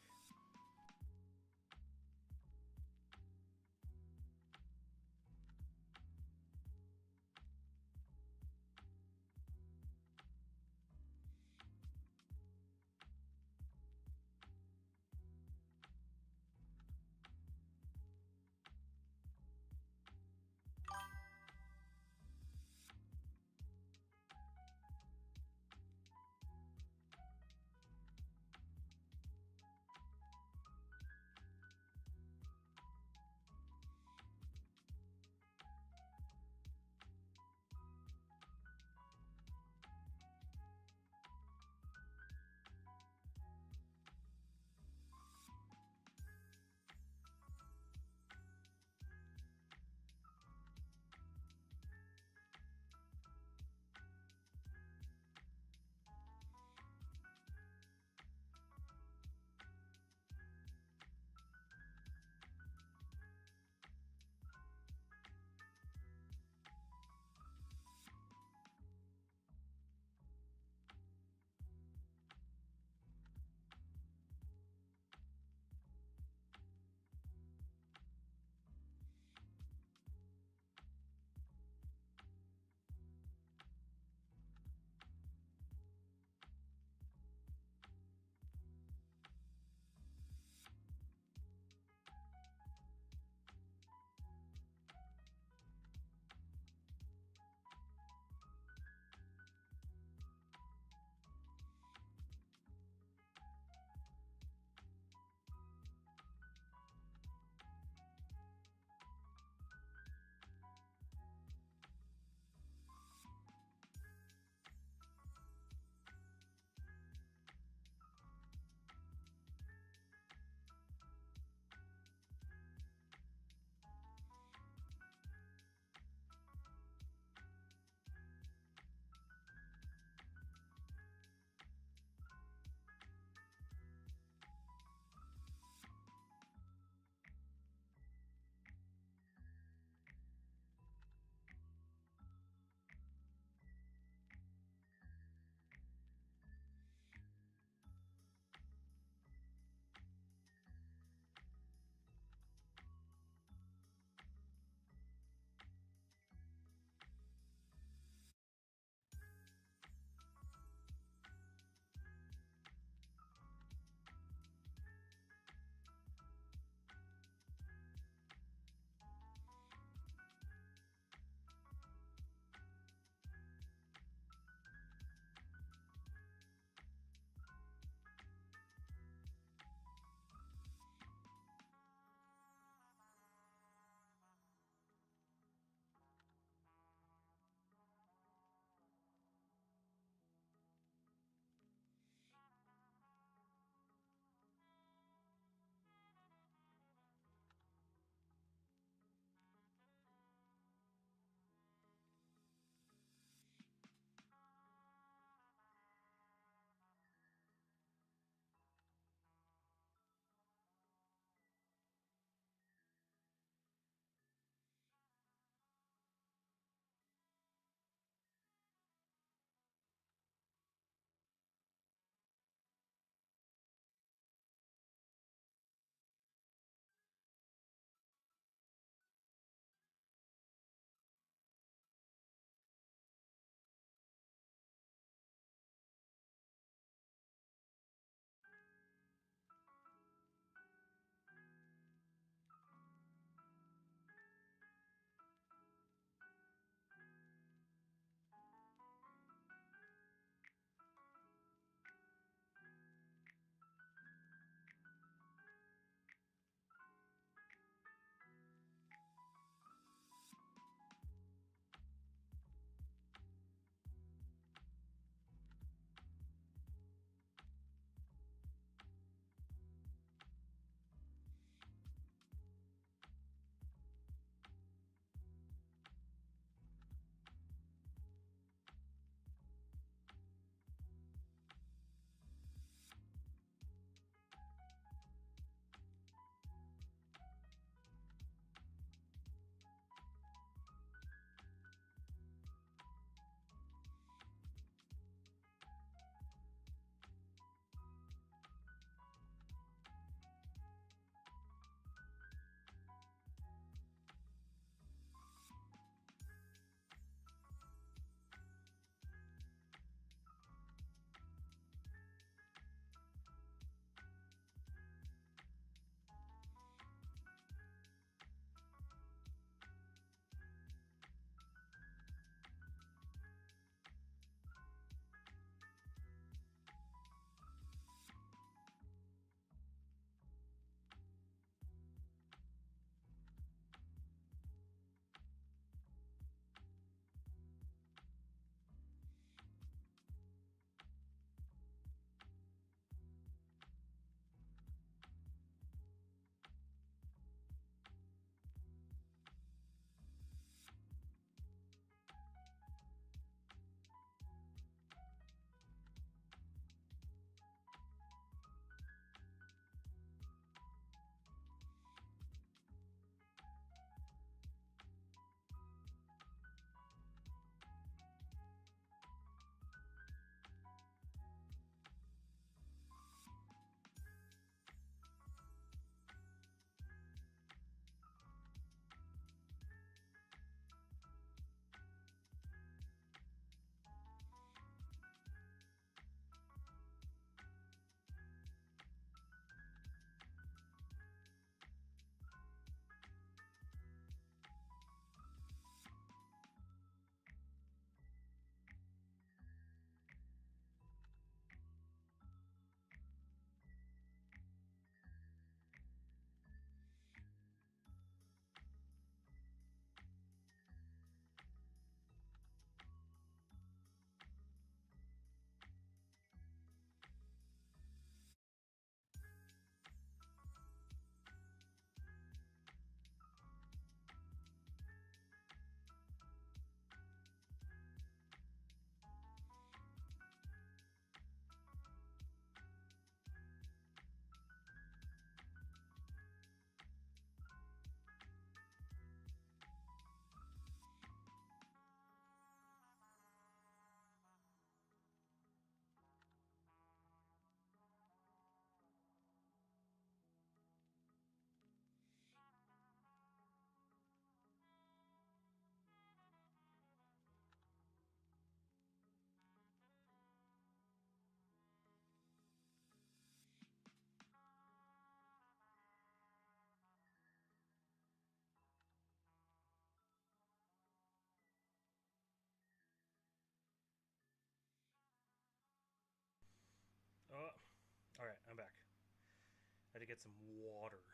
Speaker 1: get some water.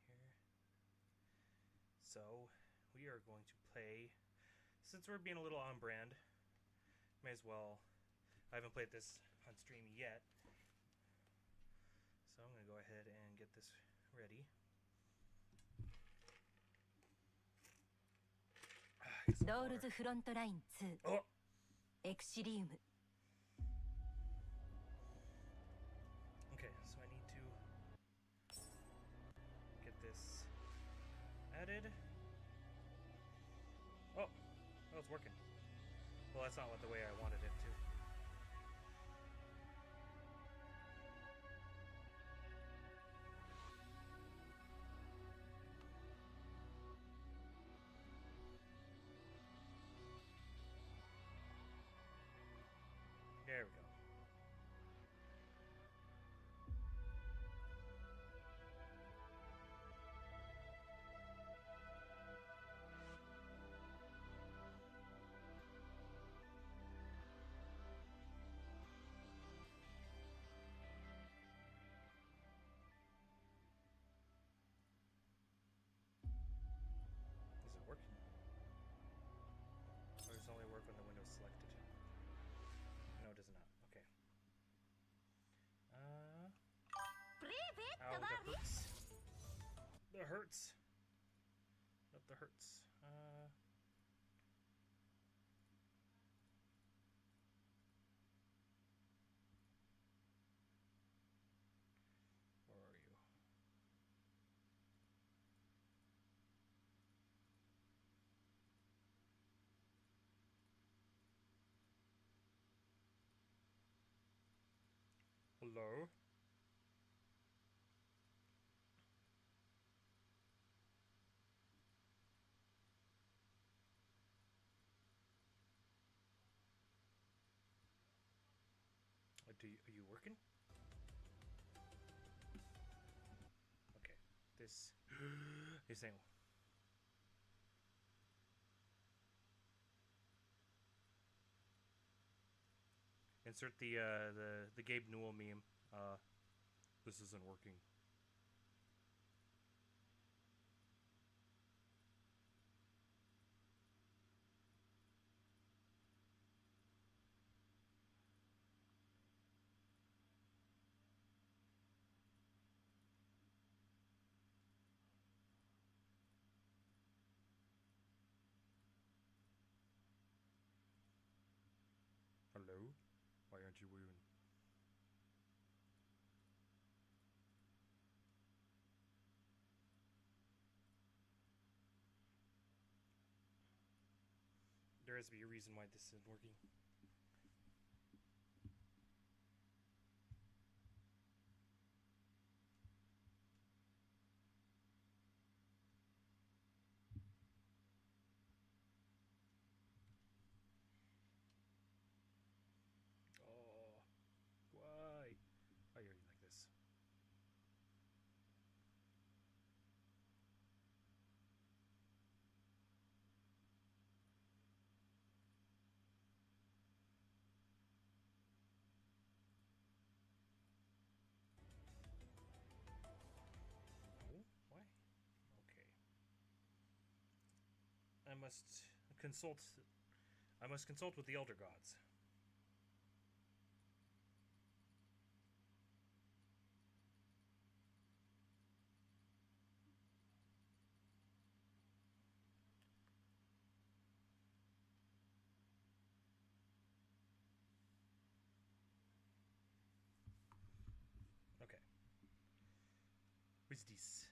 Speaker 1: Here. So we are going to play. Since we're being a little on brand, may as well. I haven't played this on stream yet, so I'm gonna go ahead and get this ready.
Speaker 8: ロールズフロントライン2エクシリウム
Speaker 1: Okay, so I need to get this added. Oh, it's working. Well, that's not the way I wanted it to. There we go. Is it working? Or does it only work when the window's selected? No, it does not. Okay. Ow, that hurts. That hurts. That hurts. Where are you? Hello? Are you working? Okay. This is saying. Insert the Gabe Newell meme. This isn't working. Hello? Why aren't you moving? There has to be a reason why this isn't working. Oh, why? Why are you like this? Oh, why? Okay. I must consult with the Elder Gods. Okay. What's this?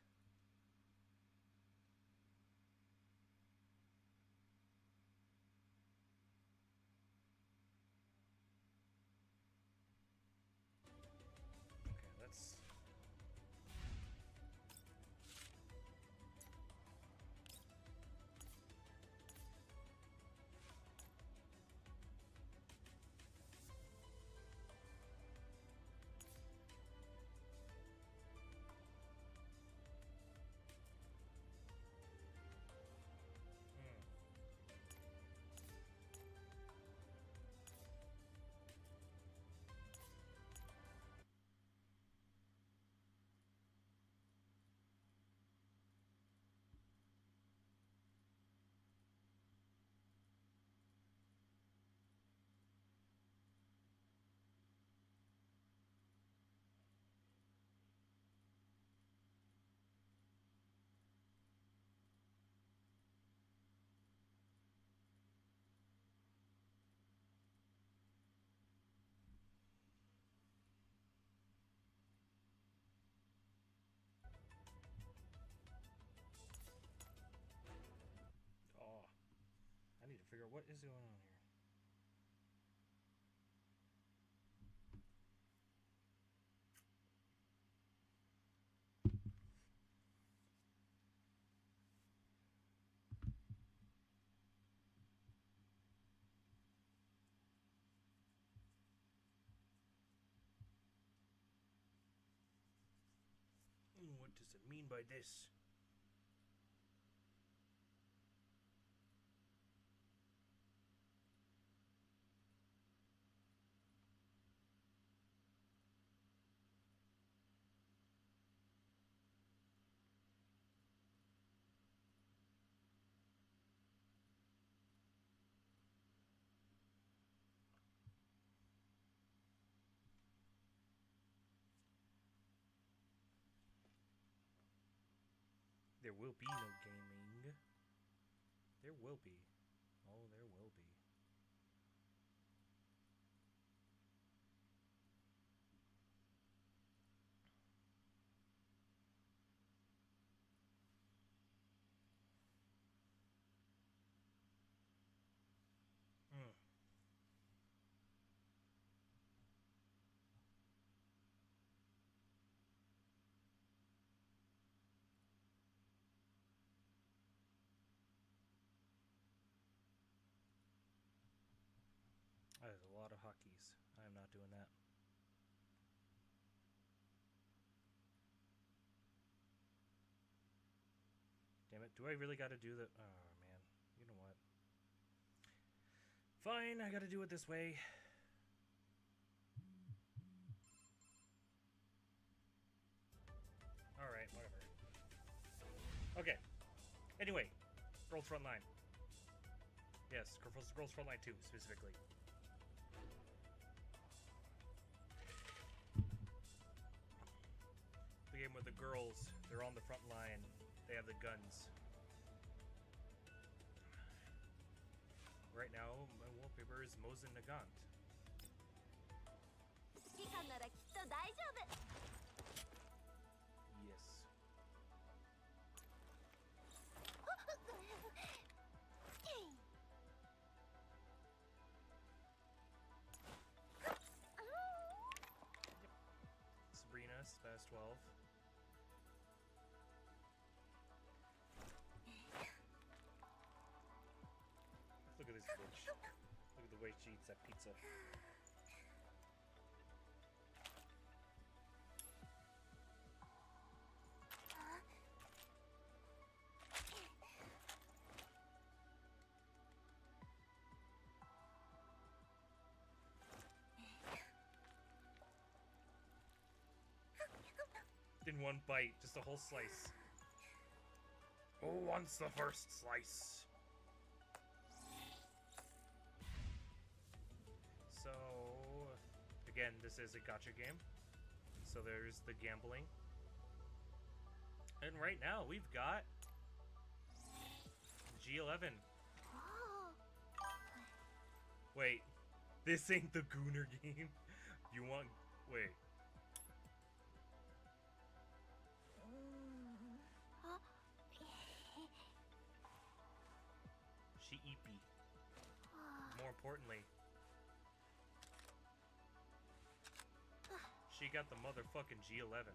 Speaker 1: Okay, let's. What is going on here? What does it mean by this? There will be no gaming. There will be. Oh, there will be. Hmm. That is a lot of hotkeys. I am not doing that. Damn it. Do I really got to do the... Oh, man. You know what? Fine, I got to do it this way. Alright, whatever. Okay. Anyway. Girls Frontline. Yes, Girls Frontline 2, specifically. The game where the girls, they're on the front line. They have the guns. Right now, my wallpaper is Mosin Nagant. Yes. Sabrina, Spaz 12. Look at this bitch. Look at the way she eats that pizza. In one bite, just a whole slice. Who wants the first slice? So, again, this is a gacha game. So there's the gambling. And right now, we've got G11. Wait, this ain't the Gooner game? You want... Wait. She EP. More importantly, she got the motherfucking G11.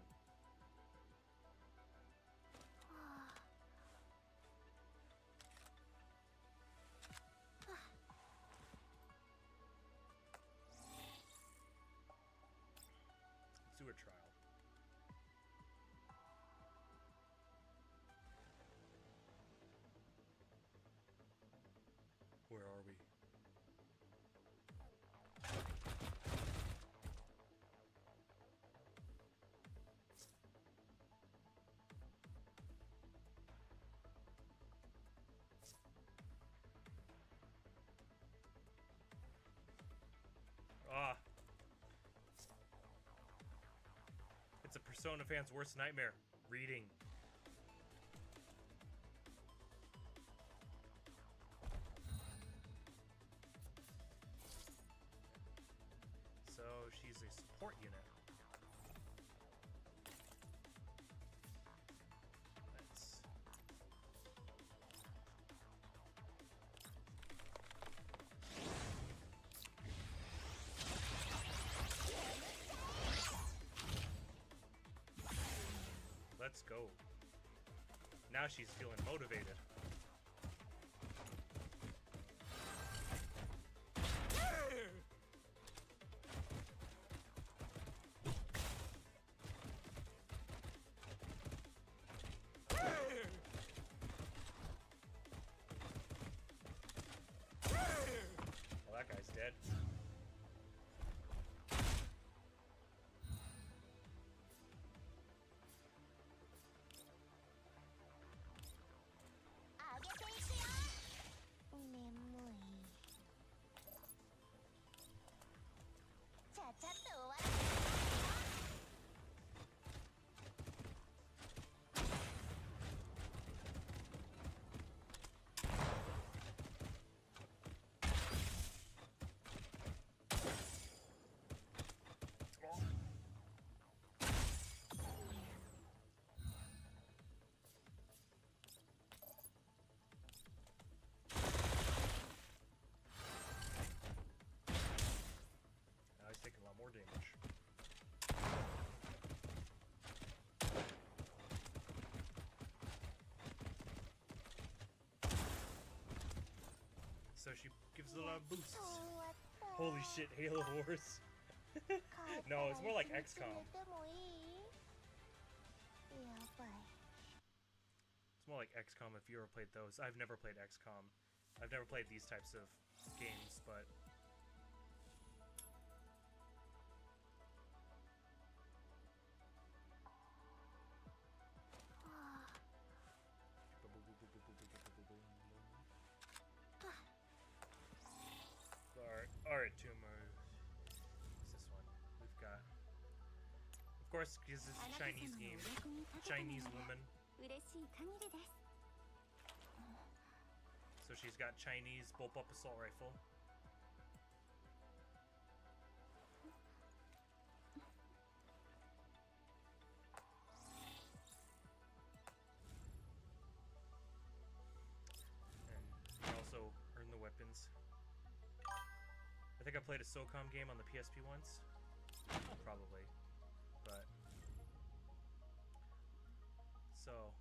Speaker 1: Let's do a trial. Where are we? Ah. It's a Persona fan's worst nightmare. Reading. So she's a support unit. Let's... let's go. Now she's feeling motivated. Well, that guy's dead. Now he's taking a lot more damage. So she gives a lot of boosts. Holy shit, Halo Wars. No, it's more like XCOM. It's more like XCOM if you ever played those. I've never played XCOM. I've never played these types of games, but... Alright, Tumor. What's this one? We've got... Of course, because this is a Chinese game. Chinese woman. So she's got Chinese bullpup assault rifle. And you also earn the weapons. I think I played a SOCOM game on the PSP once. Probably. But... So...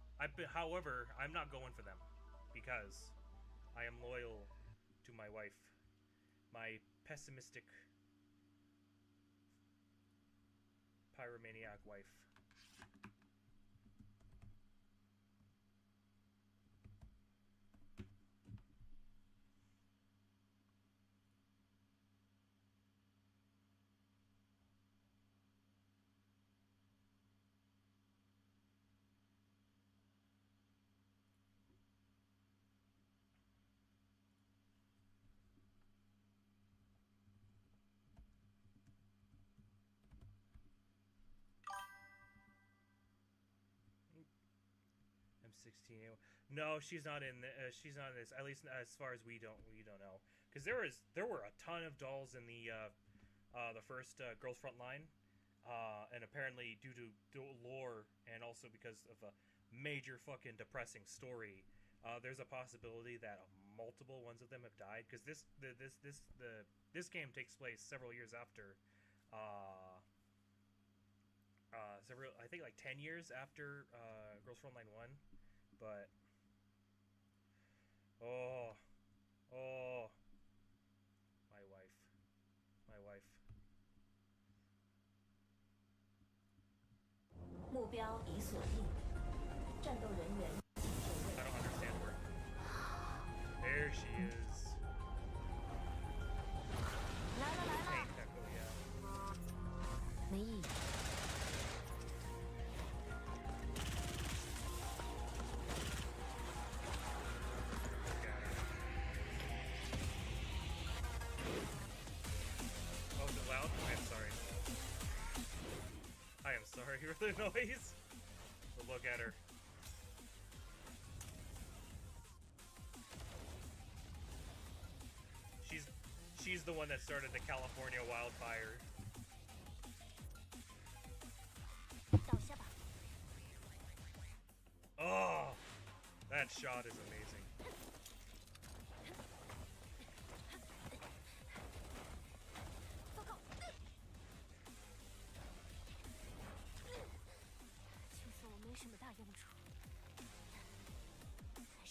Speaker 1: however, I'm not going for them. Because... I am loyal to my wife. My pessimistic... pyromaniac wife. M16. No, she's not in. She's not in this. At least as far as we don't know. Because there were a ton of dolls in the first Girls Frontline, and apparently due to lore and also because of a major fucking depressing story, there's a possibility that multiple ones of them have died. Because this game takes place several years after. I think like 10 years after Girls Frontline 1, but oh, my wife.
Speaker 8: 目标已锁定，战斗人员。
Speaker 1: I don't understand where. There she is. Paint Echo, yeah.
Speaker 8: 没意义。 Oh, is it loud? I'm sorry. I am sorry for the noise. But look at her. She's the one that started the California wildfire. Oh, that shot is amazing.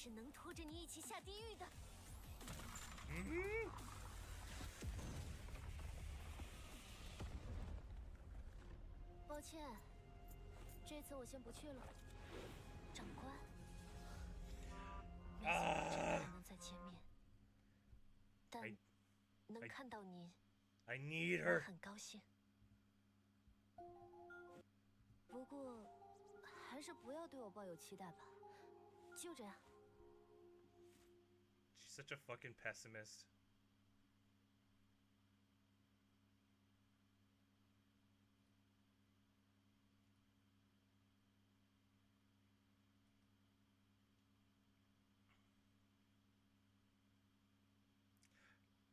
Speaker 8: 是能拖着你一起下地狱的。抱歉，这次我先不去了。长官，没想到真的能在前面，但能看到您，
Speaker 1: I need
Speaker 8: 我
Speaker 1: her.
Speaker 8: 很高兴。不过，还是不要对我抱有期待吧。就这样。
Speaker 1: She's such a fucking pessimist.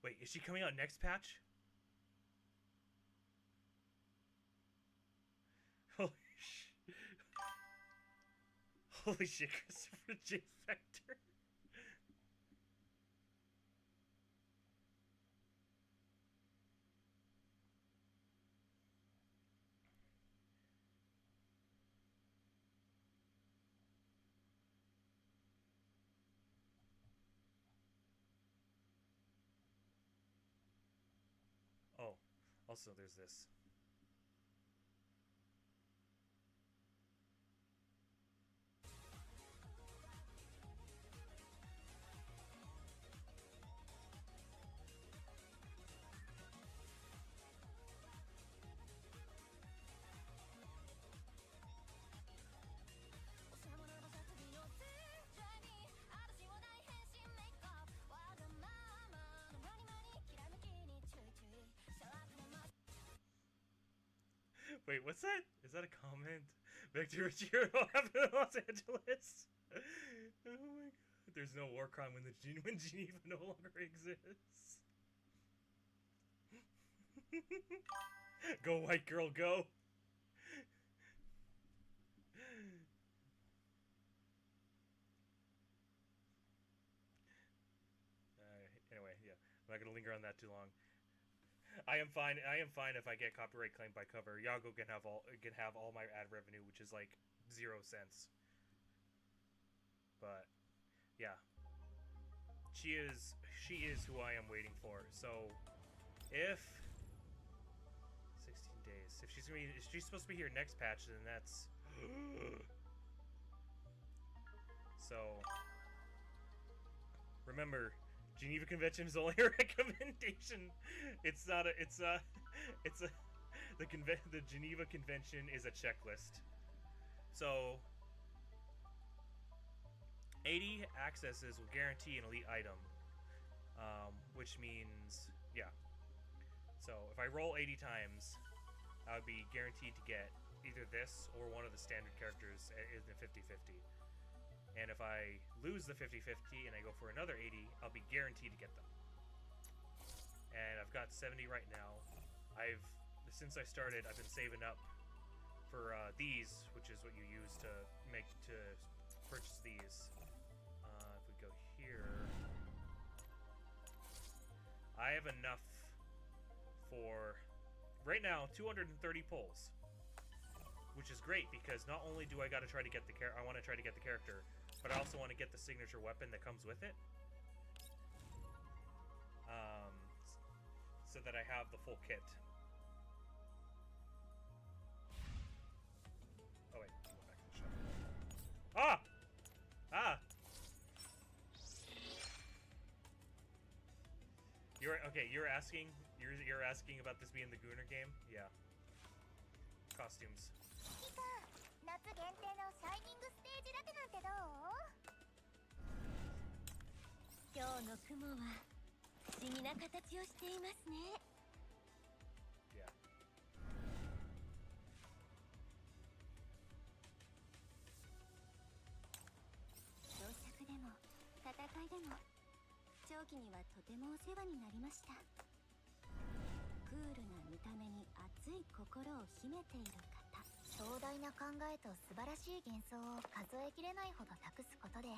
Speaker 1: Wait, is she coming out next patch? Holy shit. Holy shit, Christopher J. Factor. Oh, also there's this. Wait, what's that? Is that a comment? Victor Richiro happened in Los Angeles. Oh my god. There's no war crime when when Geneva no longer exists. Go white girl, go. Anyway, yeah, I'm not gonna linger on that too long. I am fine if I get copyright claimed by cover. Yago can have all my ad revenue, which is like 0 cents. But yeah, she is who I am waiting for. So if 16 days, if she's supposed to be here next patch, then that's so. Remember, Geneva Convention is only a recommendation. It's not a. The Geneva Convention is a checklist. So 80 accesses will guarantee an elite item, which means So if I roll 80 times, I would be guaranteed to get either this or one of the standard characters in the 50-50. And if I lose the 50-50 and I go for another 80, I'll be guaranteed to get them. And I've got 70 right now. Since I started, I've been saving up for these, which is what you use to purchase these. If we go here, I have enough for right now 230 pulls, which is great because not only do I got to try to get I want to try to get the character, but I also want to get the signature weapon that comes with it, so that I have the full kit. Oh wait, go back to the shop. Ah! You're asking about this being the Gooner game? Yeah. Costumes.
Speaker 11: 夏限定のシャイニングステージラテなんてどう？
Speaker 8: 今日の雲は不思議な形をしていますね。
Speaker 1: Yeah.
Speaker 11: 創作でも戦いでも長期にはとてもお世話になりました。クールな見た目に熱い心を秘めている方。壮大な考えと素晴らしい幻想を数えきれないほど託すことで。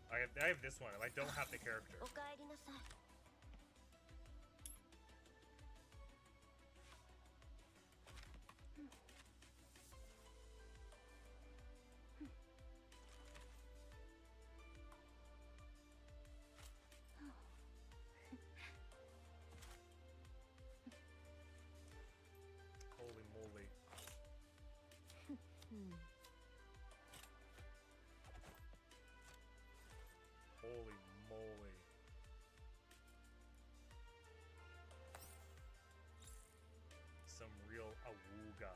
Speaker 1: I have this one. I don't have the character.
Speaker 11: おかえりなさい。
Speaker 1: Holy moly. Some real awooga.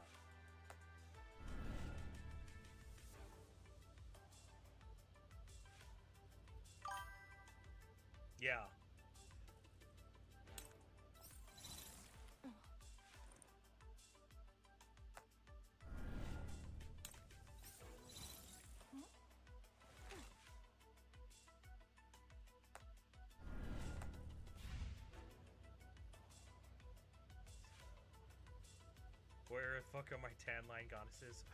Speaker 1: Yeah. Where the fuck are my tan line goddesses?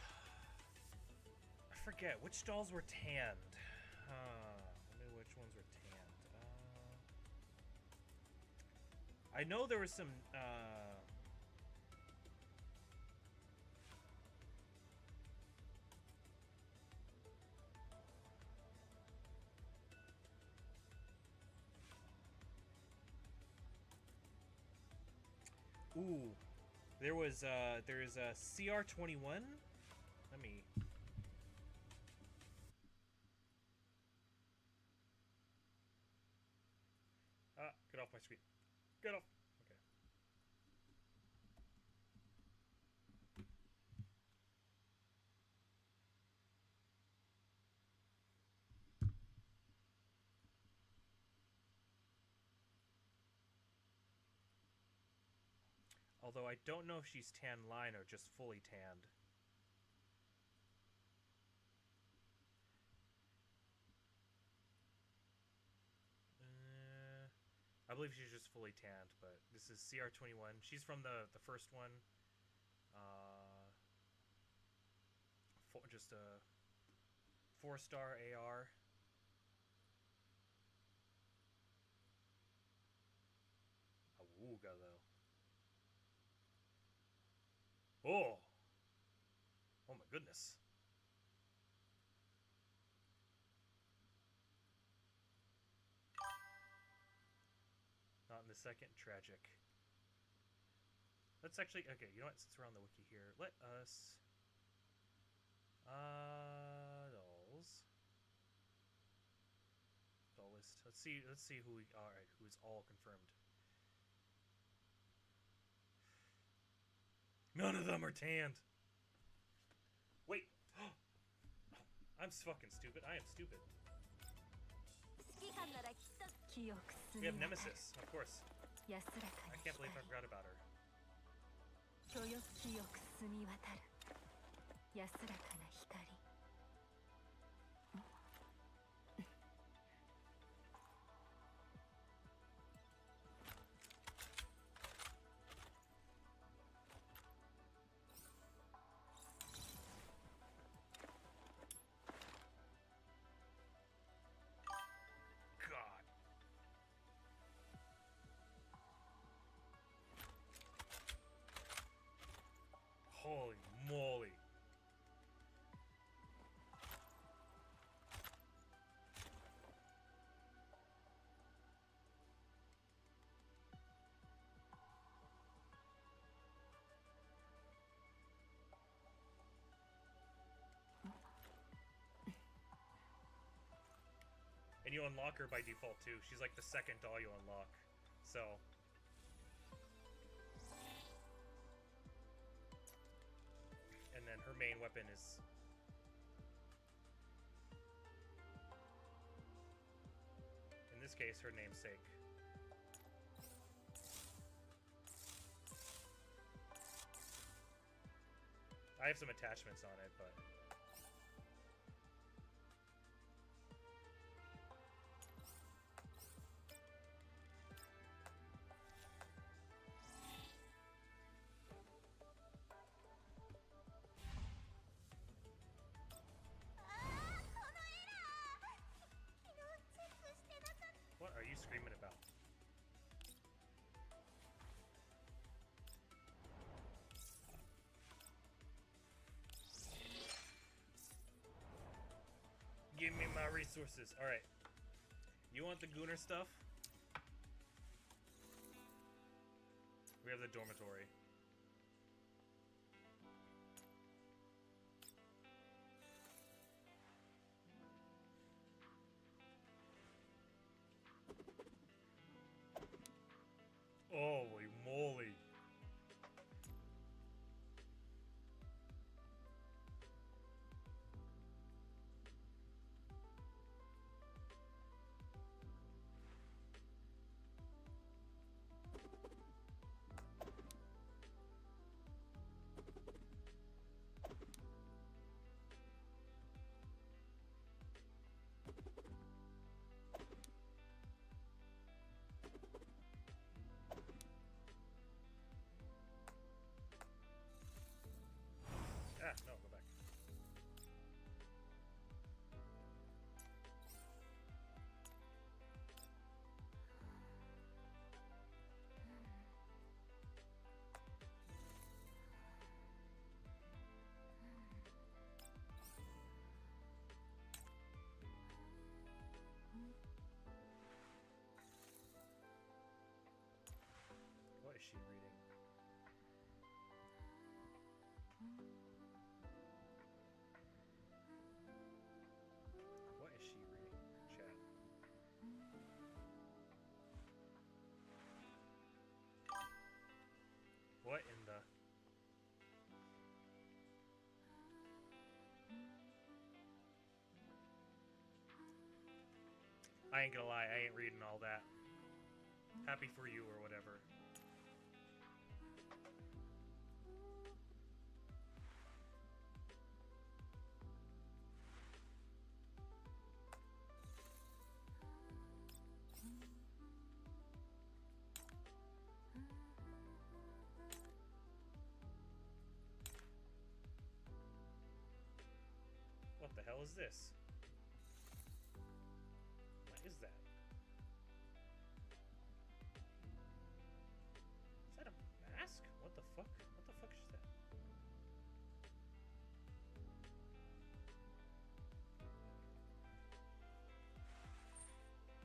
Speaker 1: I forget which dolls were tanned. Maybe which ones were tanned. I know there was some. Ooh. There's a CR21. Let me. Get off my screen. Get off. Okay. Although I don't know if she's tan line or just fully tanned. I believe she's just fully tanned, but this is CR21. She's from the first one. Just a 4-star AR. Awooga though. Oh! Oh my goodness. Not in the second. Tragic. Let's actually... Okay, you know what? Since we're on the wiki here, let us... Dolls. Doll list. Let's see who we... Alright, who's all confirmed. None of them are tanned. Wait. I'm fucking stupid. I am stupid. We have Nemesis, of course. I can't believe I forgot about her. Holy moly. And you unlock her by default too. She's like the second doll you unlock. So... And then her main weapon is... in this case, her namesake. I have some attachments on it, but... What are you screaming about? Give me my resources. Alright. You want the Gooner stuff? We have the dormitory. I ain't gonna lie, I ain't reading all that. Happy for you or whatever. What the hell is this? What is that? Is that a mask? What the fuck? What the fuck is that?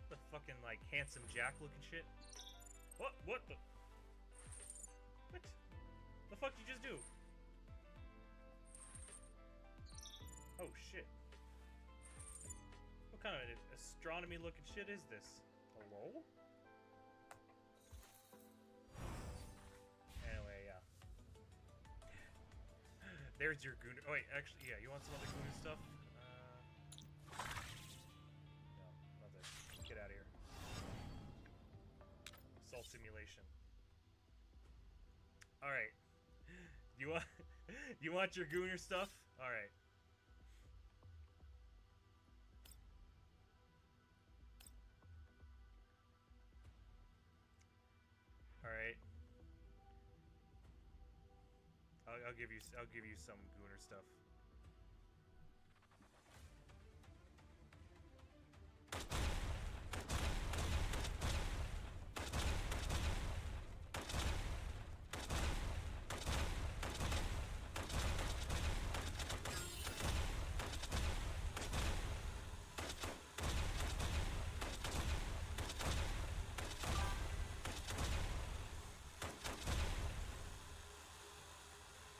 Speaker 1: The fucking like handsome Jack looking shit? What the? What? The fuck did you just do? Oh shit. What kind of astronomy looking shit is this? Hello? Anyway, yeah. There's your Gooner. Oh wait, actually, yeah, you want some other Gooner stuff? No, nothing. Get out of here. Assault simulation. Alright. You want your Gooner stuff? Alright. Alright. I'll give you some Gooner stuff.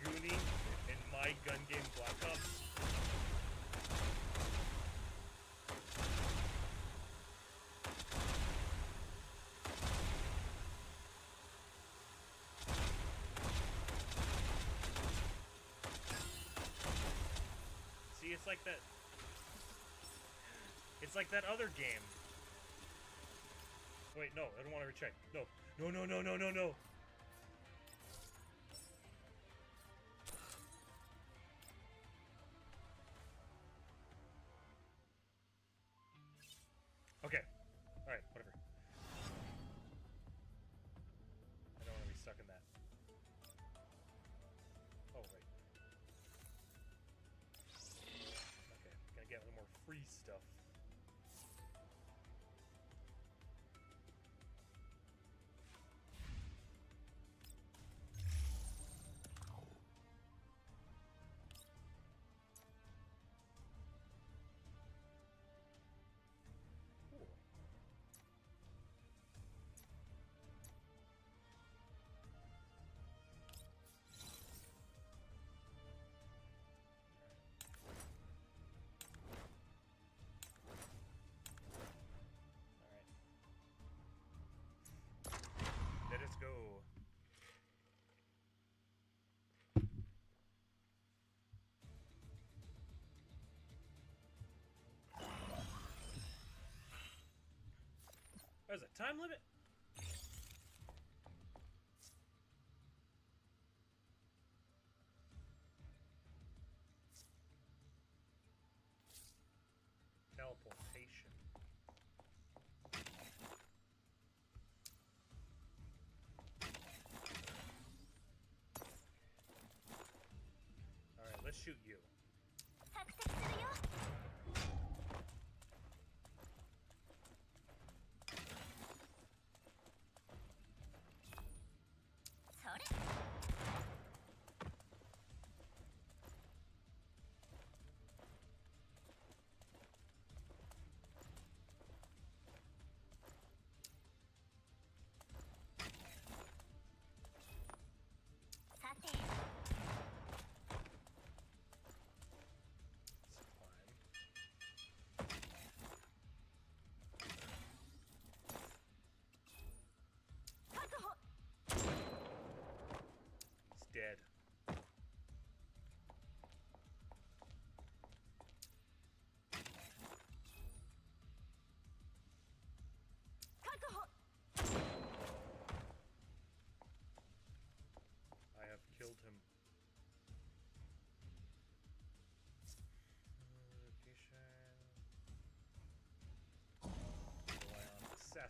Speaker 1: Goonie in my gun game Black Ops. See, it's like that. It's like that other game. Wait, no, I don't want to recheck. No. No, no, no, no, no, no. Okay. Alright, whatever. I don't want to be stuck in that. Oh, wait. Okay, gonna get a little more free stuff. Let us go. There's a time limit? Teleportation. Alright, let's shoot you.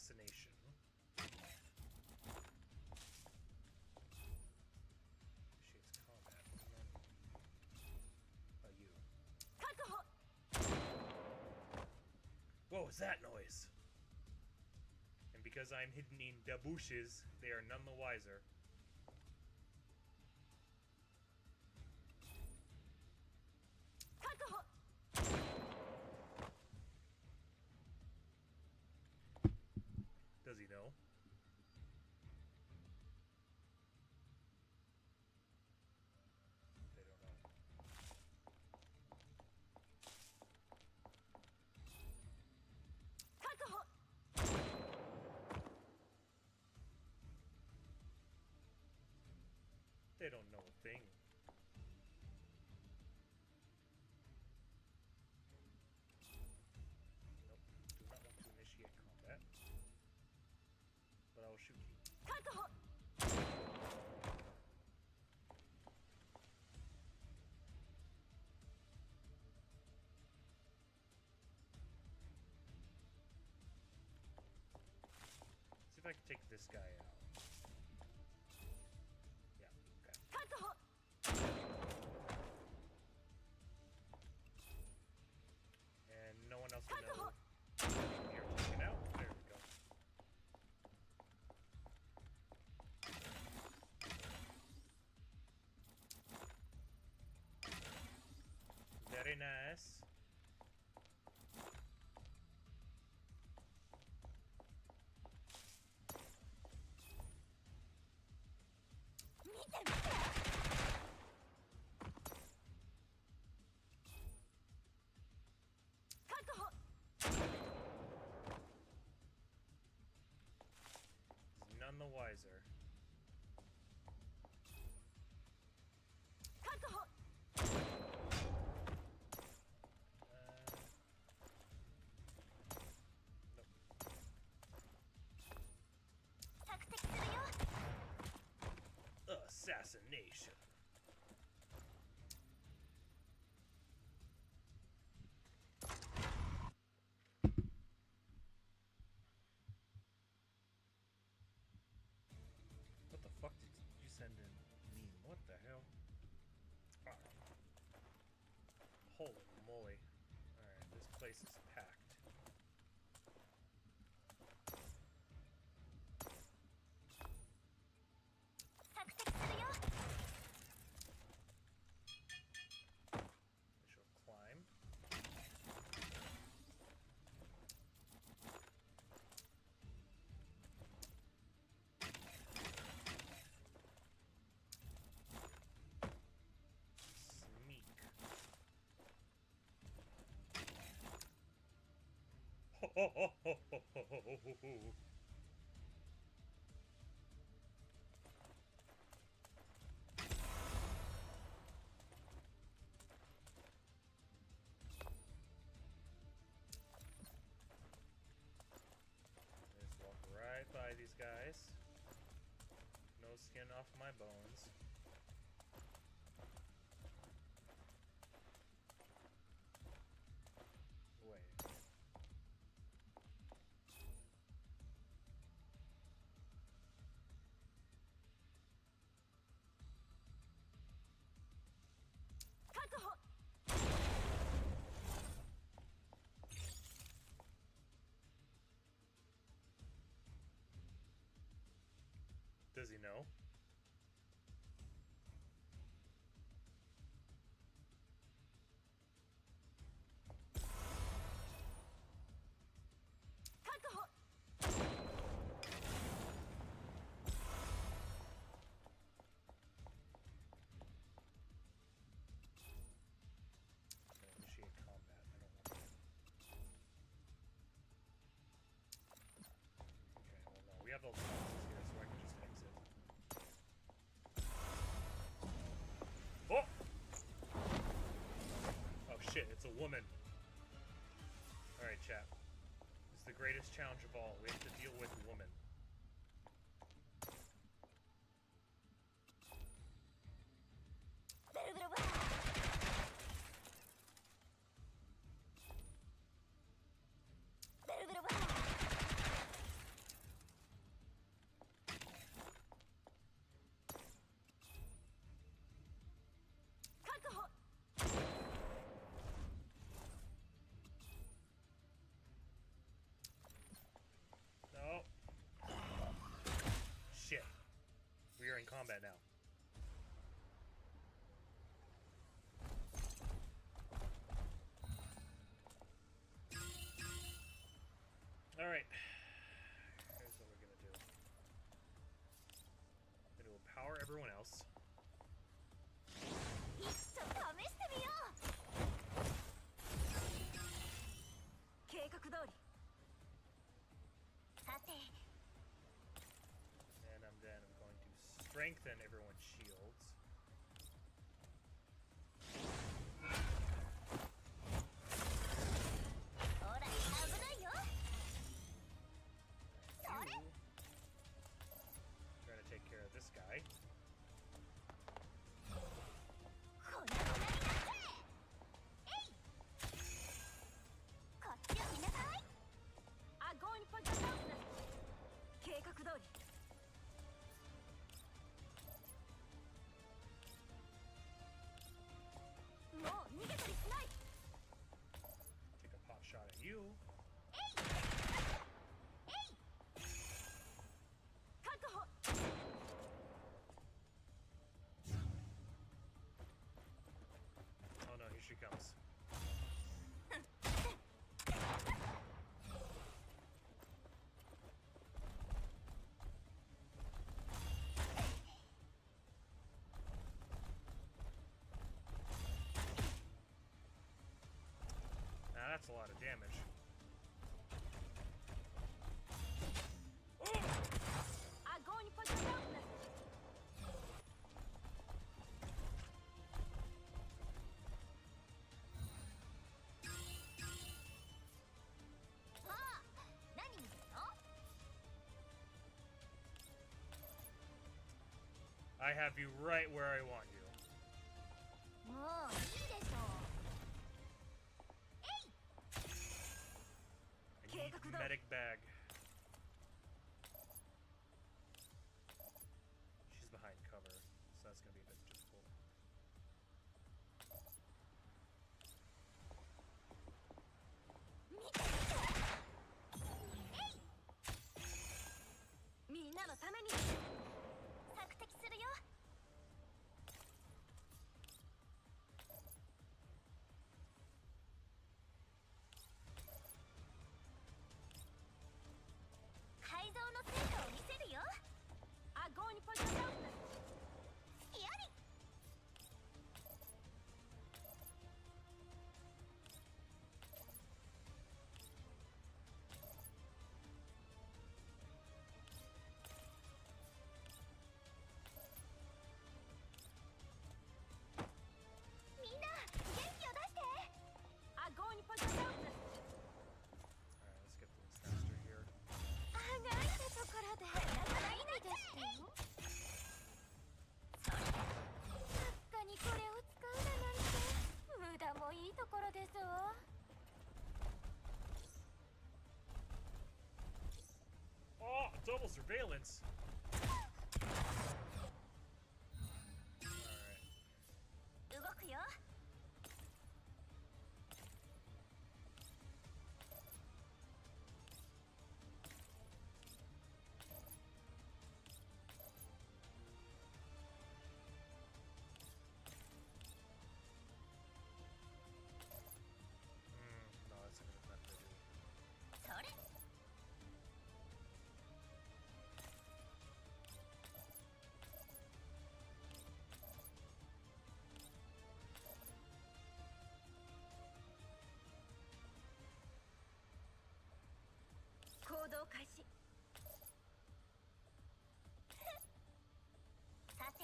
Speaker 1: assassination. Initiates combat. You. What was that noise? And because I'm hidden in the bushes, they are none the wiser. Does he know? They don't know. They don't know a thing. Nope. Do not want to initiate combat. But I will shoot you. See if I can take this guy out. Yeah, okay. And no one else will know you're taken out. There we go. Very nice. None the wiser. Assassination. What the fuck did you send in me? What the hell? Holy moly. Alright, this place is packed. Ho ho ho ho ho ho ho ho. Just walk right by these guys. No skin off my bones. Wait. Does he know? Initiate combat. I don't want to. Okay, well no, we have those boxes here, so I can just exit. Oh! Oh shit, it's a woman. Alright, chat. This is the greatest challenge of all. We have to deal with woman. else.
Speaker 8: 一度試してみよう。計画通り。さて。
Speaker 1: And then I'm going to strengthen everyone's shields.
Speaker 8: ほら、危ないよ。それ。
Speaker 1: Trying to take care of this guy.
Speaker 8: こんなことになって。えい。こっちを見なさい。I'm going for the mountain. 計画通り。 もう逃げたりしない。
Speaker 1: Take a pot shot at you.
Speaker 8: 確保。
Speaker 1: Oh no, here she comes. Now that's a lot of damage.
Speaker 8: I'm going for the mountain. ああ、何見てるの？
Speaker 1: I have you right where I want you.
Speaker 8: もういいでしょう。
Speaker 1: I need medic bag. She's behind cover, so that's gonna be a bit difficult.
Speaker 8: みんなのために索敵するよ。 改造の成果を見せるよ。I'm going for the mountain. やり。 みんな元気を出して。I'm going for the mountain.
Speaker 1: Alright, let's get things faster here.
Speaker 8: あがいたところでいいですよ。さすがにこれを使うだなんて無駄もいいところですわ。
Speaker 1: Oh, double surveillance. Alright.
Speaker 8: 動くよ。
Speaker 1: No, that's not gonna do.
Speaker 8: それ。 行動開始。さて。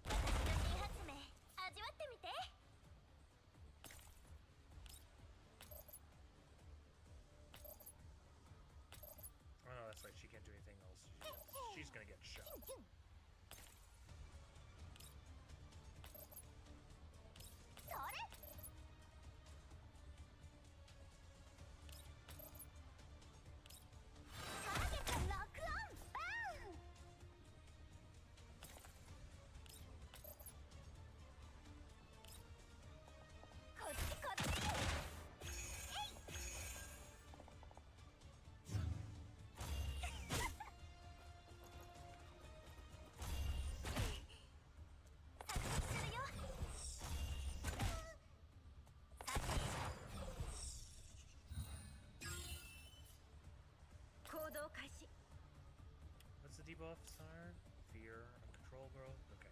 Speaker 8: 私の新発明味わってみて。
Speaker 1: Oh no, that's right. She can't do anything else. She's gonna get shot.
Speaker 8: それ。 ターゲットロックオン。バーン。 こっちこっち。えい。
Speaker 1: Oh
Speaker 8: 動開始
Speaker 1: What's the debuff, Sire? Fear, uncontrolled growth? Okay.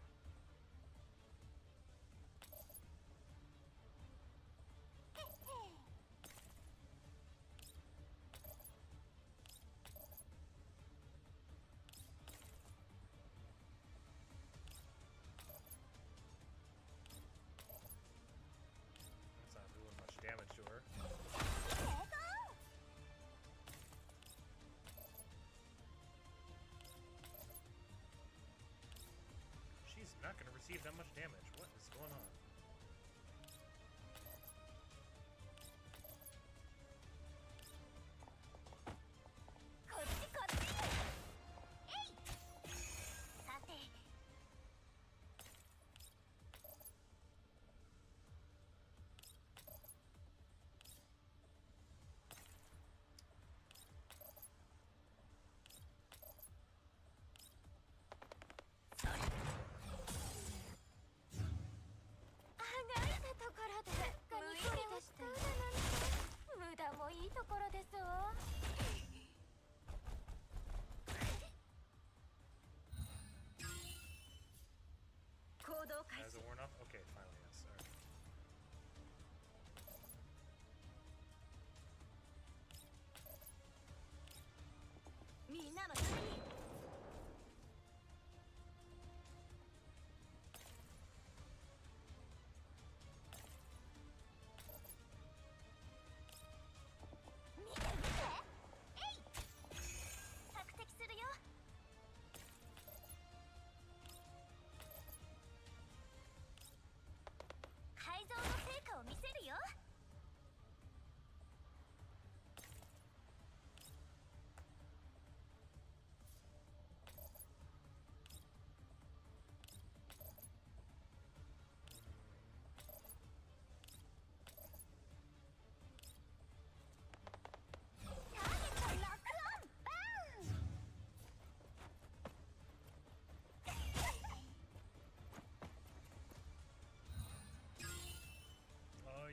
Speaker 1: That's not doing much damage to her. She's not going to receive that much damage. What is going on? Has it worn off? Okay, finally, yes. Alright.
Speaker 8: みんなのために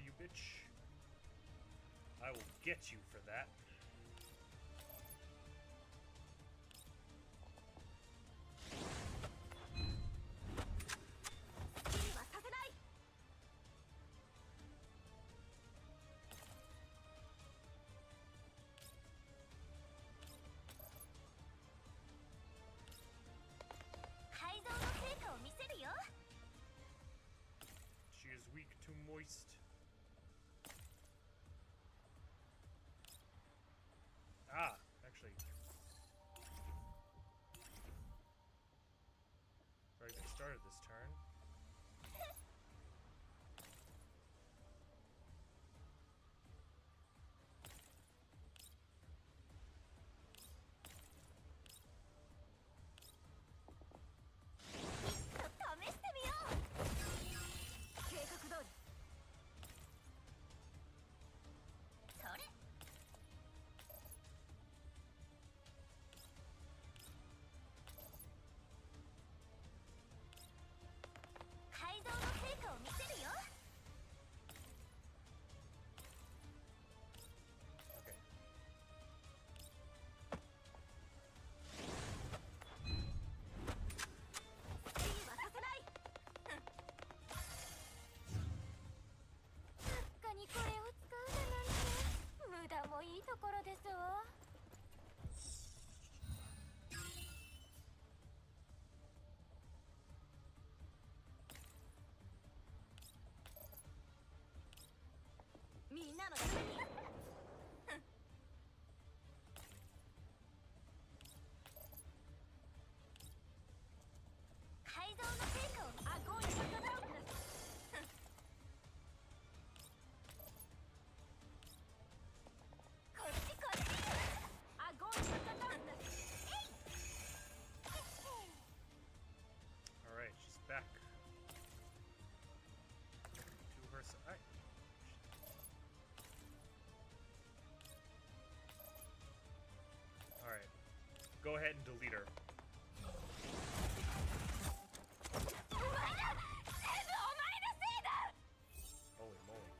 Speaker 1: You bitch. I will get you for that. She is weak to moist. Ah, actually. Already get started this turn. Alright, she's back to her side. Alright, go ahead and delete her. Holy moly.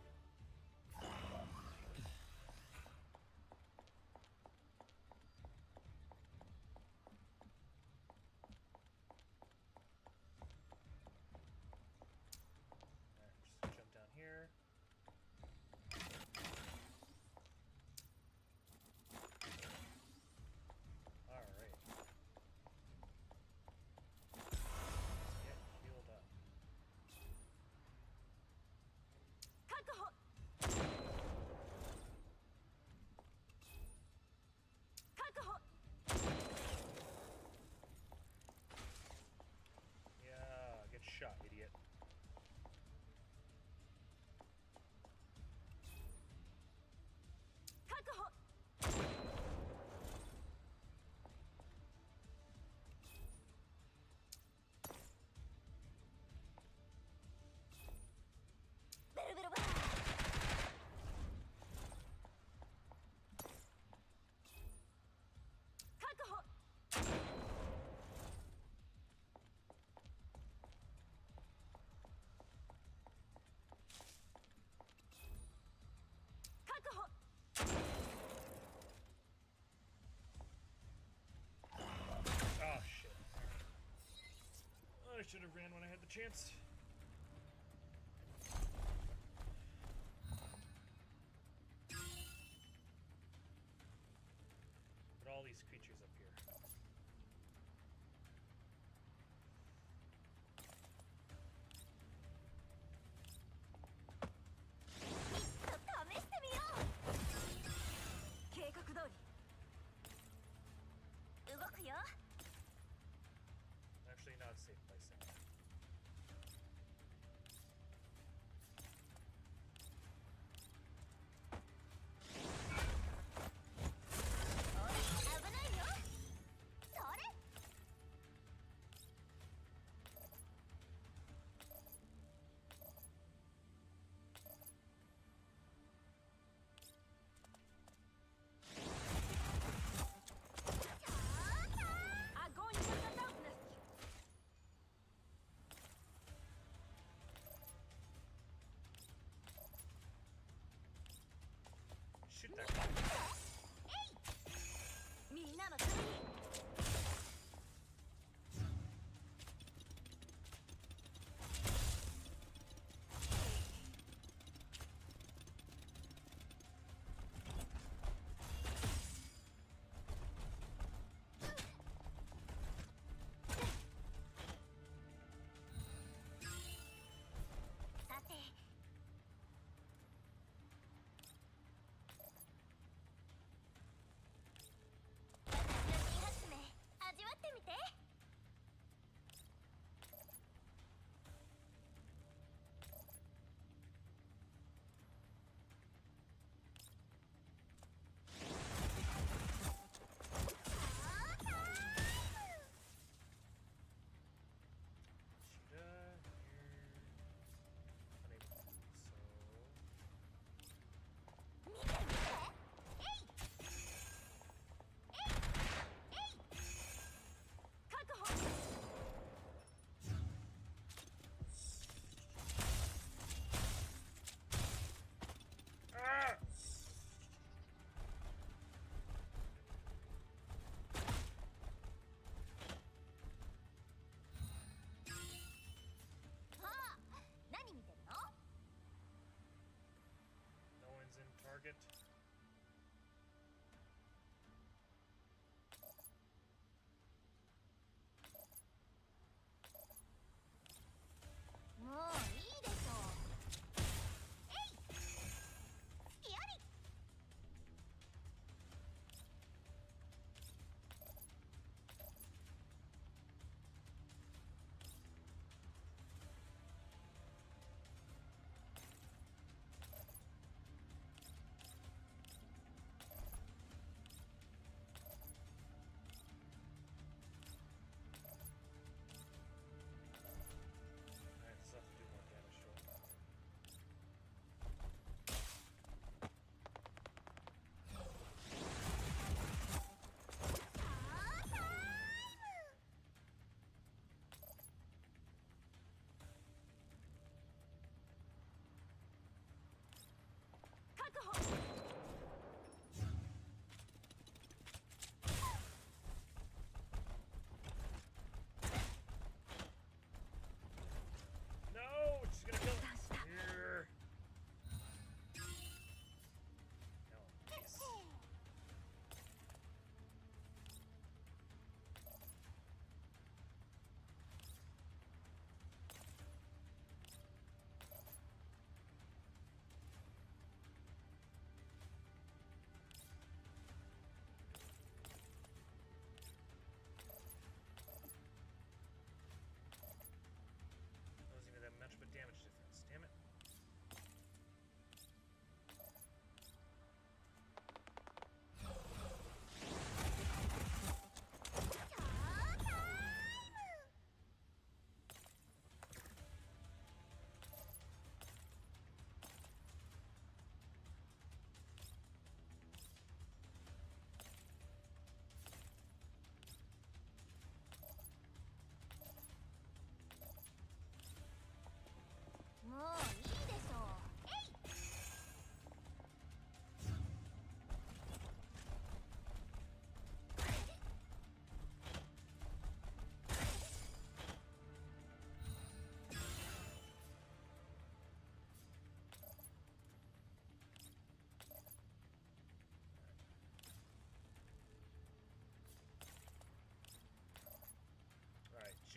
Speaker 1: shot, idiot. Oh shit. I should have ran when I had the chance. But all these creatures up here. Actually, not a safe place now.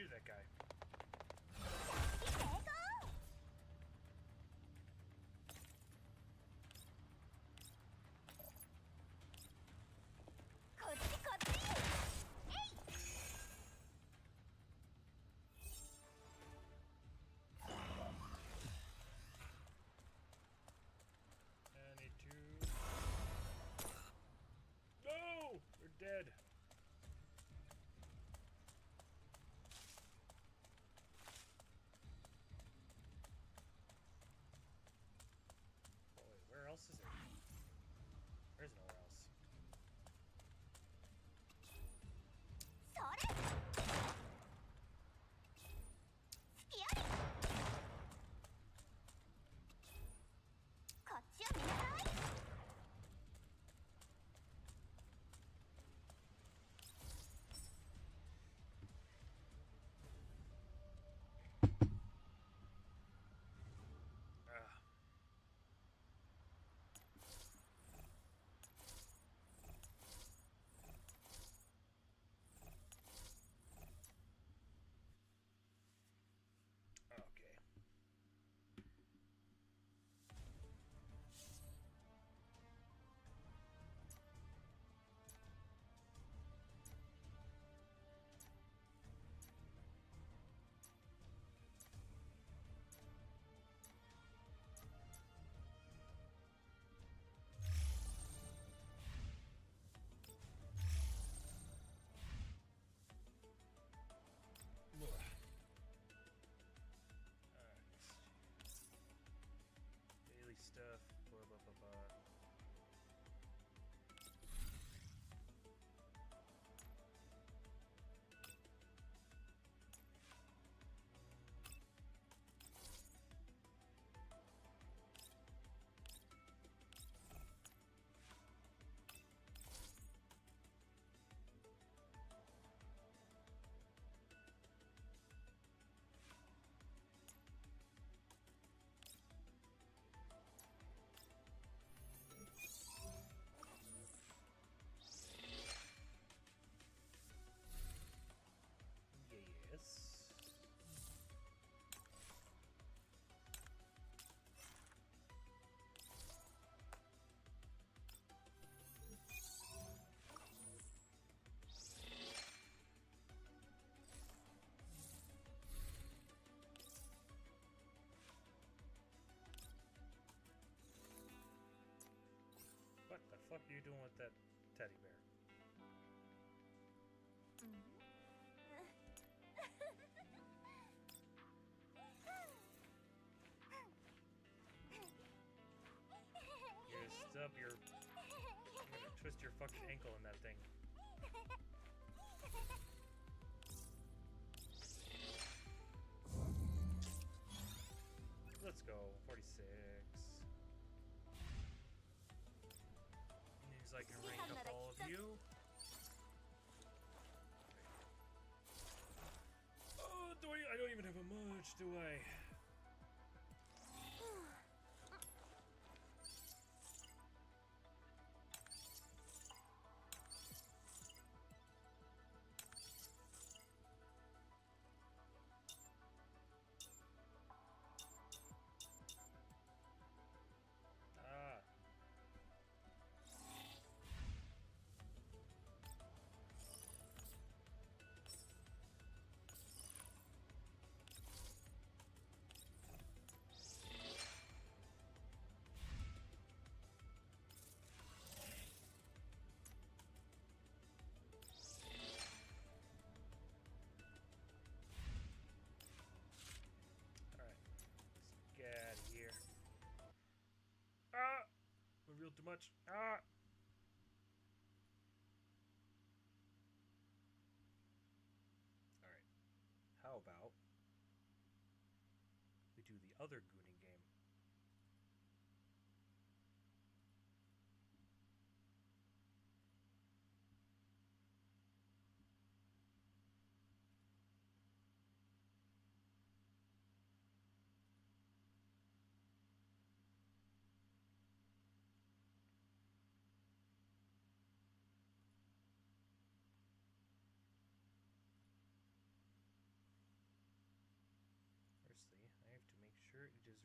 Speaker 1: shoot that guy. I need to... No! They're dead. Boy, where else is there? There's nowhere else. Ah. Okay. Daily stuff, blah blah blah blah. Yes. What the fuck are you doing with that teddy bear? You're up your... I'm gonna twist your fucking ankle in that thing. Let's go. 46. Means I can rank up all of you. Oh, I don't even have a much, do I? Ah. Too much. Ah! Alright. How about we do the other gooning game?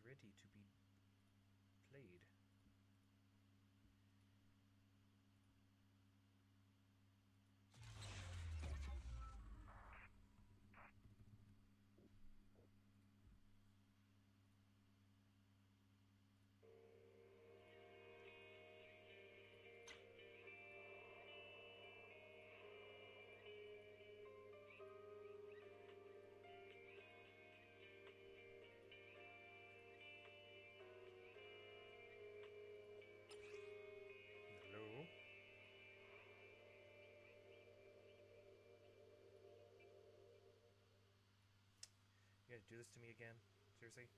Speaker 1: ready to be played. Hello? You gonna do this to me again? Seriously?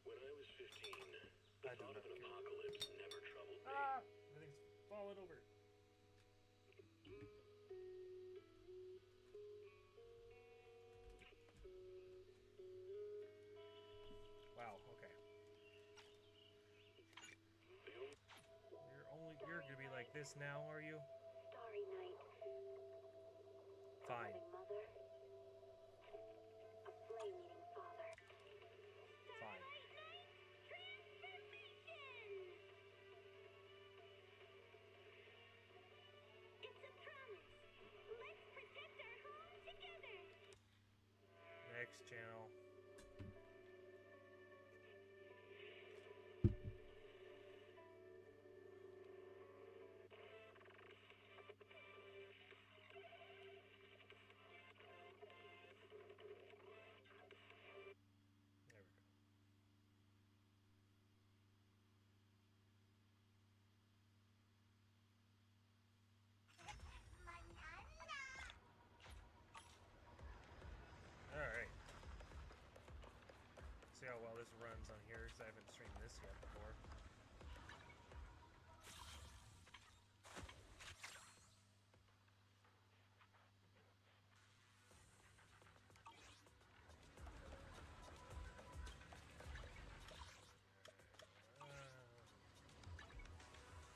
Speaker 12: When I was 15, the
Speaker 1: I do
Speaker 12: thought
Speaker 1: not
Speaker 12: of an
Speaker 1: care.
Speaker 12: apocalypse never troubled me.
Speaker 1: Ah! Everything's falling over. Wow, okay. You're gonna be like this now, are you?
Speaker 8: Starry night.
Speaker 1: Fine.
Speaker 8: Loving mother. A flame-eating father.
Speaker 1: Fine.
Speaker 8: It's a promise. Let's protect our home together.
Speaker 1: Next channel. There we go. Alright. See how well this runs on here, because I haven't streamed this yet before.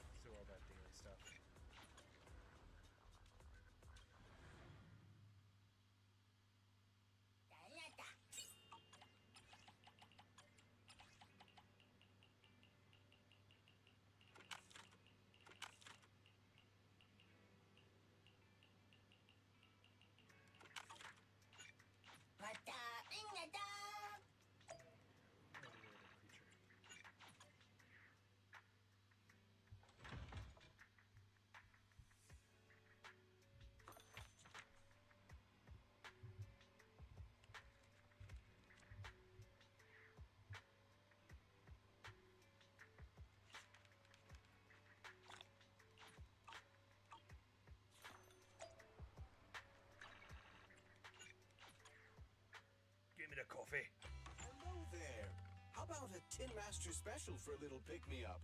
Speaker 1: Let's do all that daily stuff. Give me the coffee.
Speaker 13: Hello there. How about a Tin Master special for a little pick-me-up?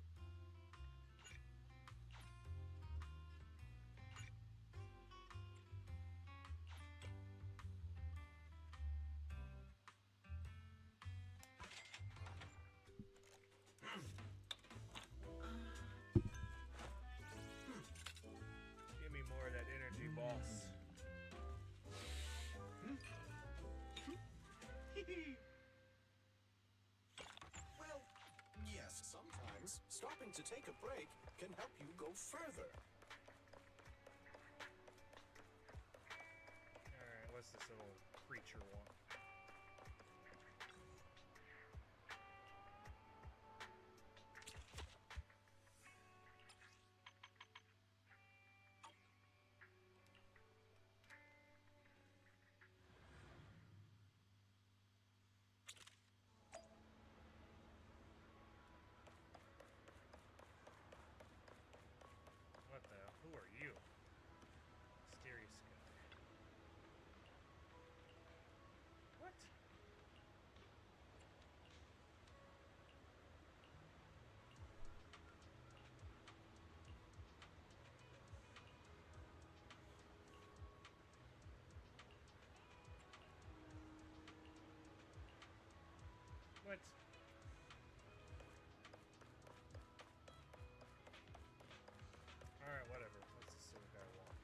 Speaker 1: Give me more of that energy, boss.
Speaker 13: Well, yes, sometimes stopping to take a break can help you go further.
Speaker 1: Alright, what's this little creature want? What the? Who are you? Mysterious guy. What? What? Alright, whatever. Let's just see what I want.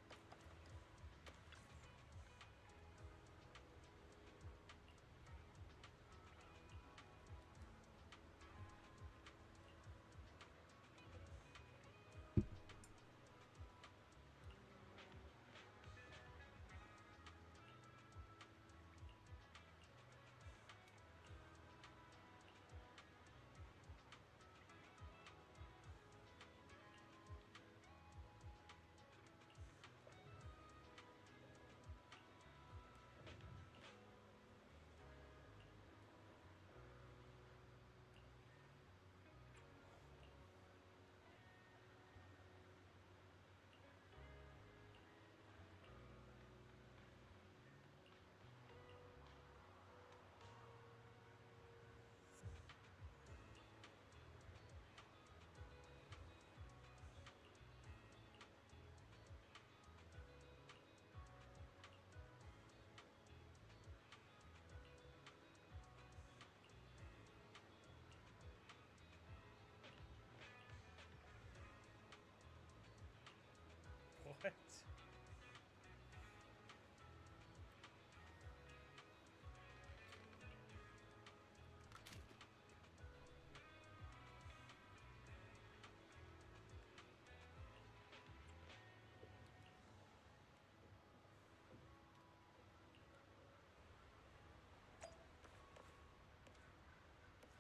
Speaker 1: What?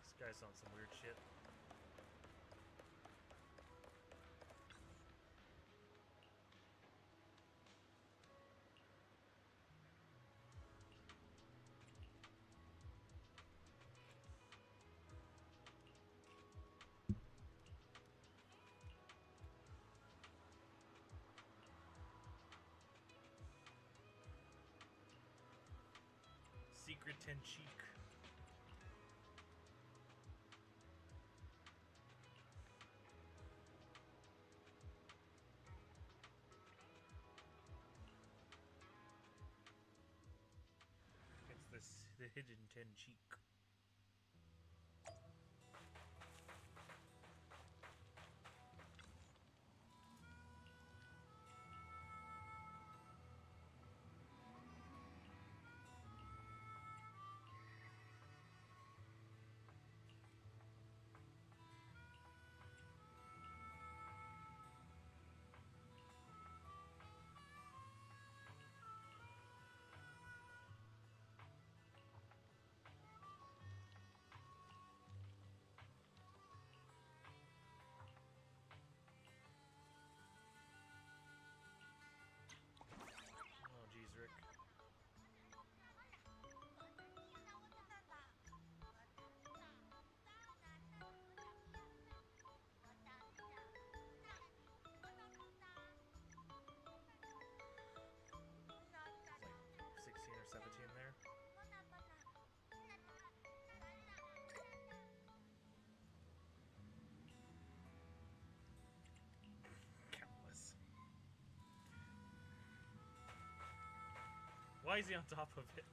Speaker 1: This guy's on some weird shit. Secret Tenchik. It's the hidden Tenchik. Oh, geez, Rick. It's like 16 or 17 there. Countless. Why is he on top of it?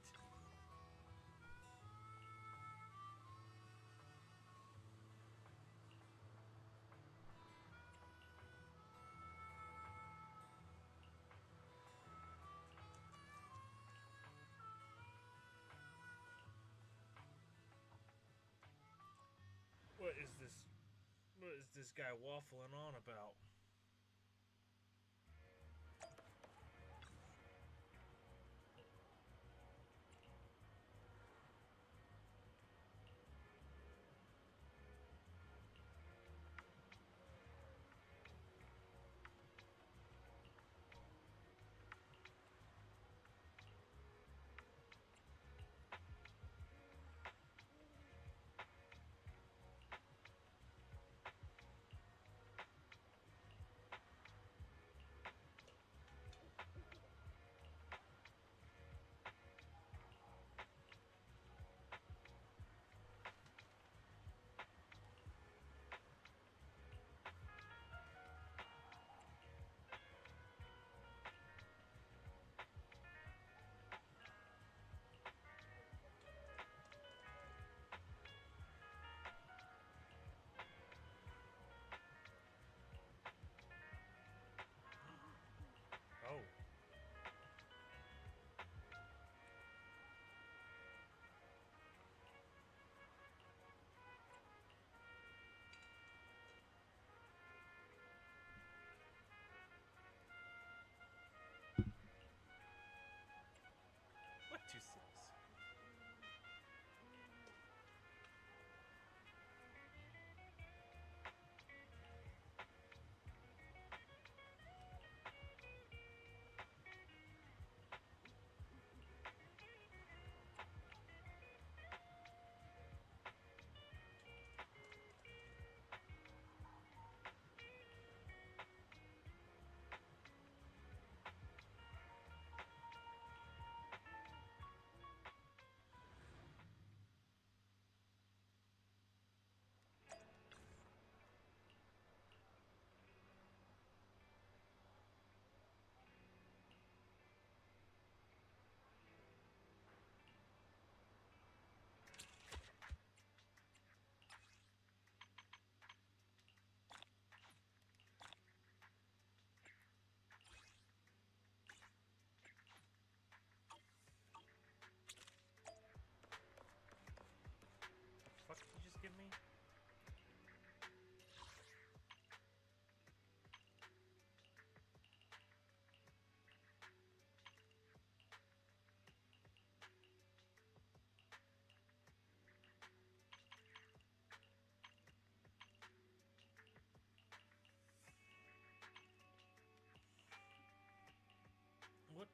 Speaker 1: What is this? What is this guy waffling on about?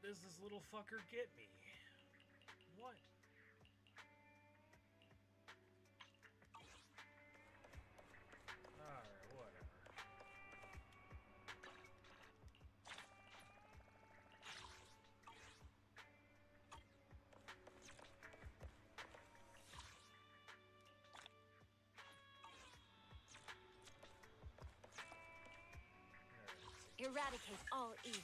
Speaker 1: does this little fucker get me? What? Alright, whatever.
Speaker 8: Eradicate all evil.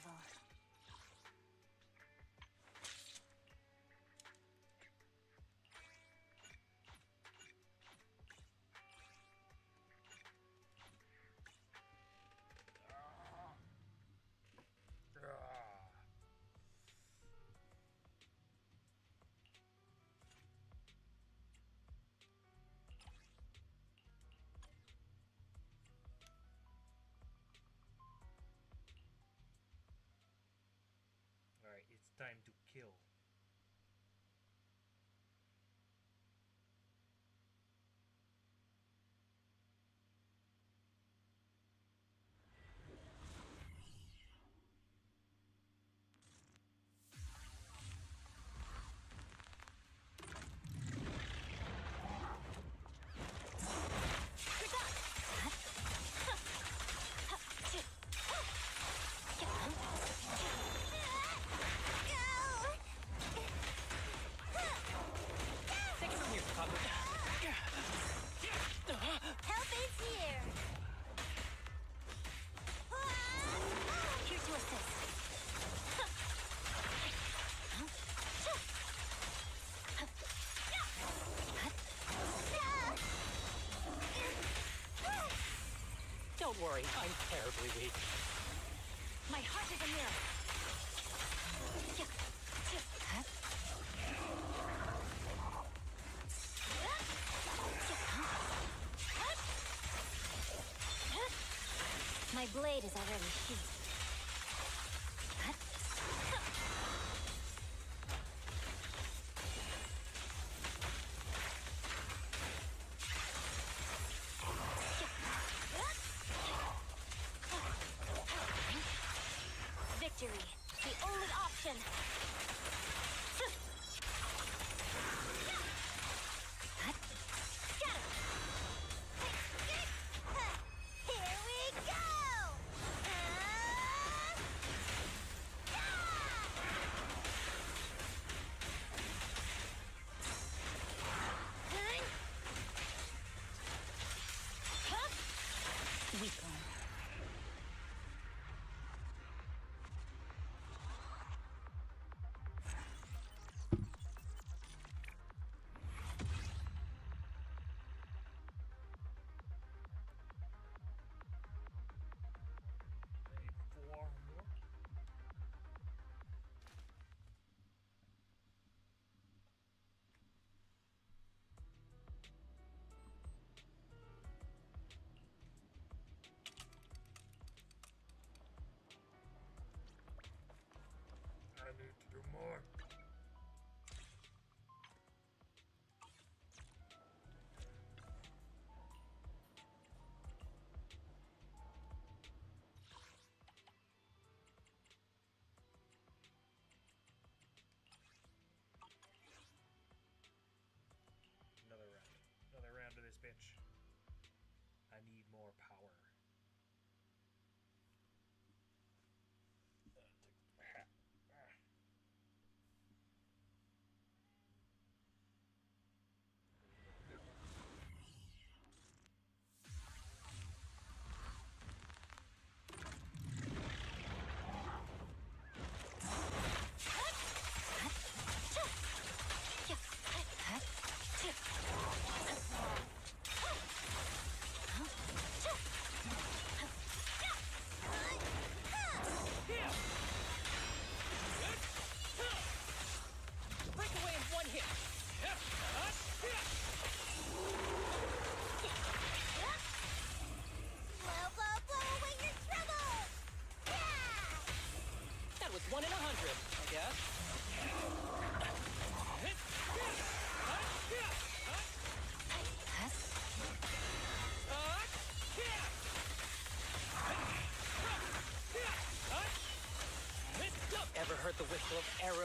Speaker 1: Alright, it's time to kill.
Speaker 8: Help is here. Here to assist.
Speaker 9: Don't worry, I'm terribly weak.
Speaker 8: My heart is a mirror. My blade is already sheathed. Victory, the only option. Here we go!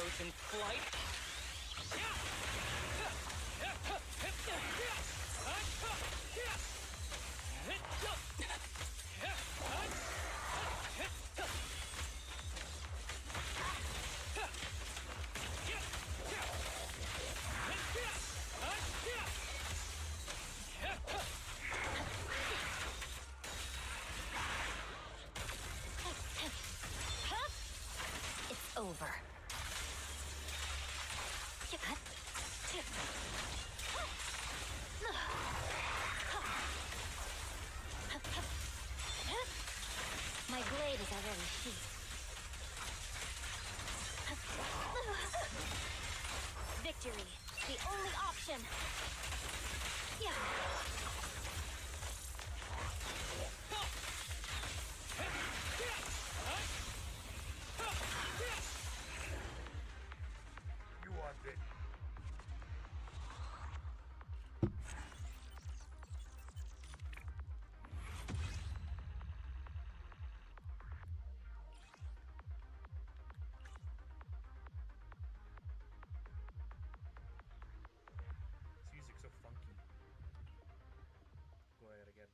Speaker 15: arrows in flight.
Speaker 8: It's over. My blade is already sheathed. Victory, the only option. Yeah.
Speaker 6: You are dead.
Speaker 1: This music's so funky. Go ahead again.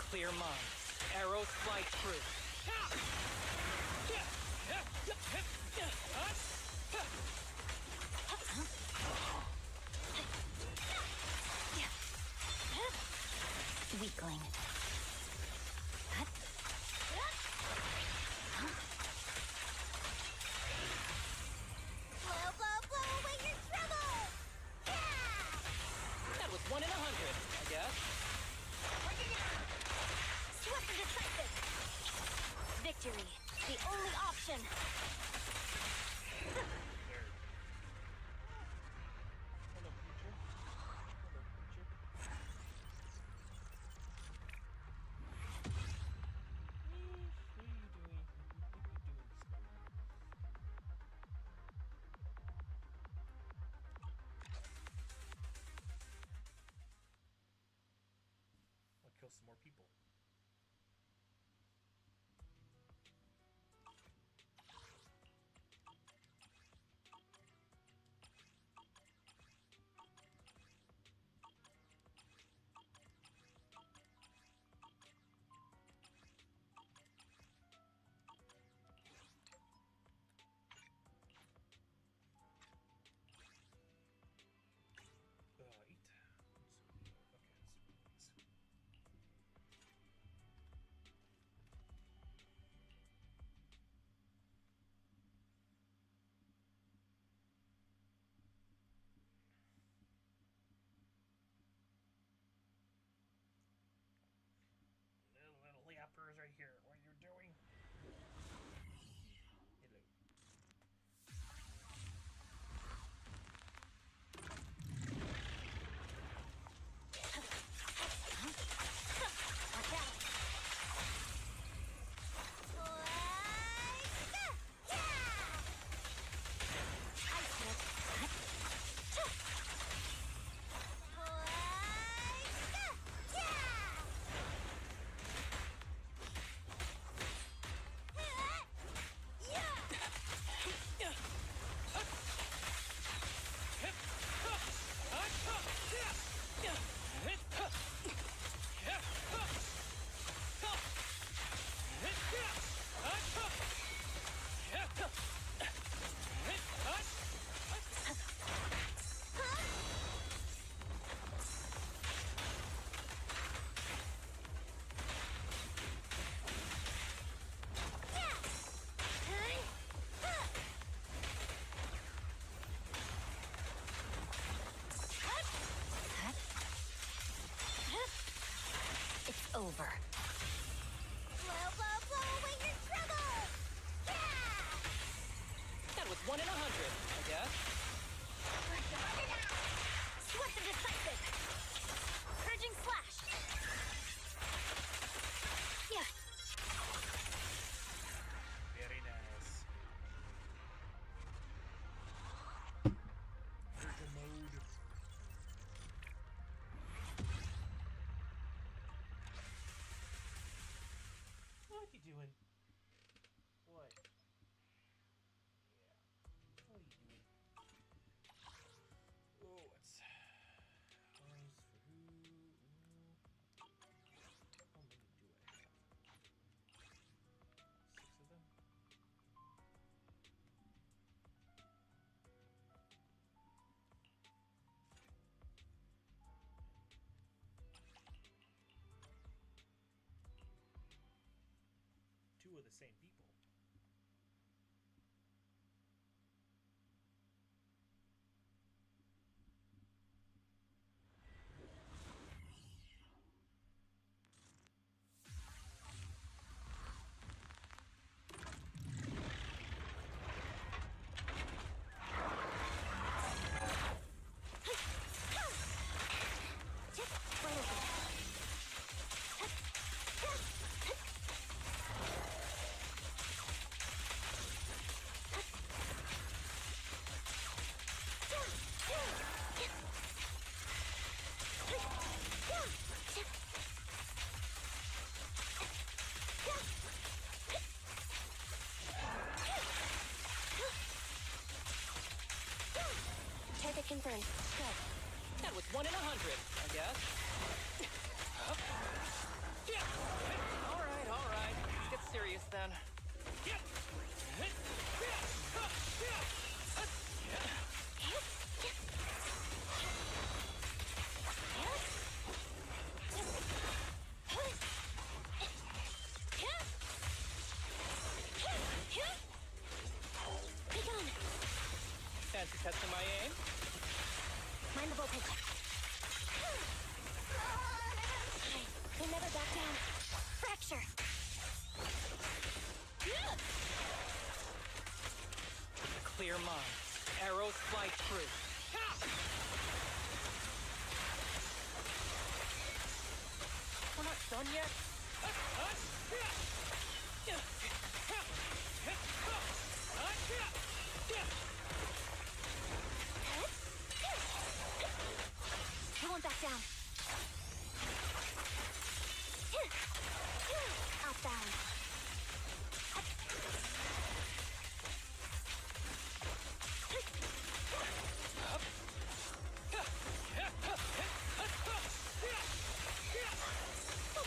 Speaker 15: Clear mind. Arrows fly true.
Speaker 8: Weakling. Blow, blow, blow away your trouble!
Speaker 15: That was 1 in 100, I guess.
Speaker 8: Swift and decisive. Victory, the only option.
Speaker 1: I'll kill some more people.
Speaker 8: over. Blow, blow, blow away your trouble! Yeah!
Speaker 15: That was 1 in 100, I guess.
Speaker 8: Swift and decisive! Purging slash! Yeah!
Speaker 1: Very nice. Turtle mode. What you doing? What? Yeah. What are you doing? Oh, it's orange for who? How many do I have? 6 of them? Two of the same people.
Speaker 8: Target confirmed. Good.
Speaker 15: That was 1 in 100, I guess. Up. Yeah. All right. Let's get serious then. Fancy testing my aim?
Speaker 8: Mind the voltage. We'll never back down. Fracture.
Speaker 15: Clear mind. Arrows fly true. We're not done yet.
Speaker 8: I won't back down. Outbound.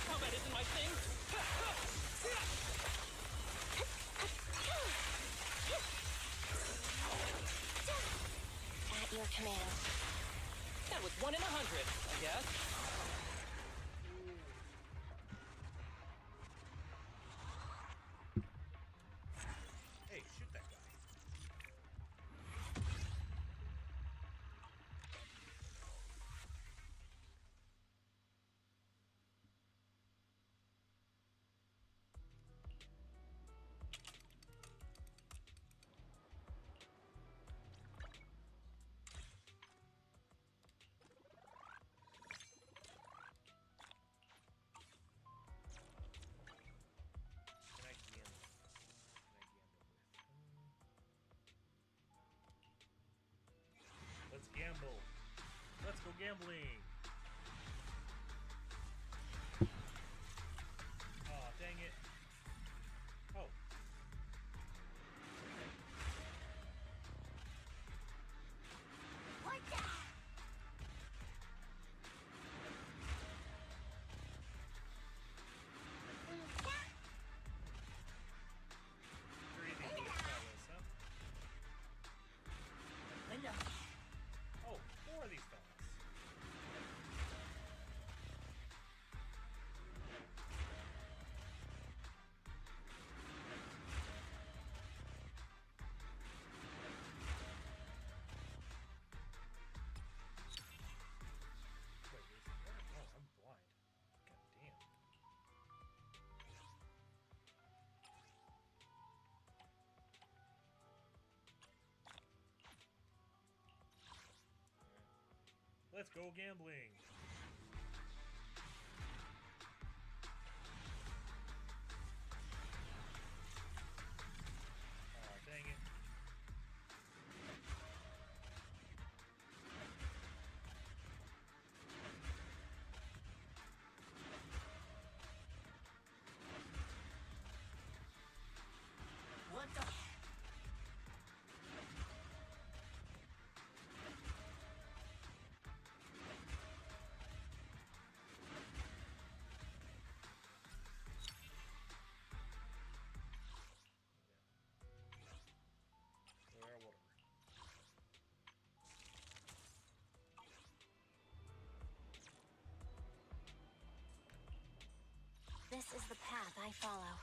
Speaker 15: Combat isn't my thing.
Speaker 8: At your command.
Speaker 15: That was 1 in 100, I guess.
Speaker 1: Hey, shoot that guy. Can I gamble? Let's gamble. Let's go gambling. Oh, dang it. Oh. Three of these fellas, huh? Oh, 4 of these fellas. Let's go gambling. Oh, dang it.
Speaker 24: What the?
Speaker 1: Well, whatever.
Speaker 24: This is the path I follow.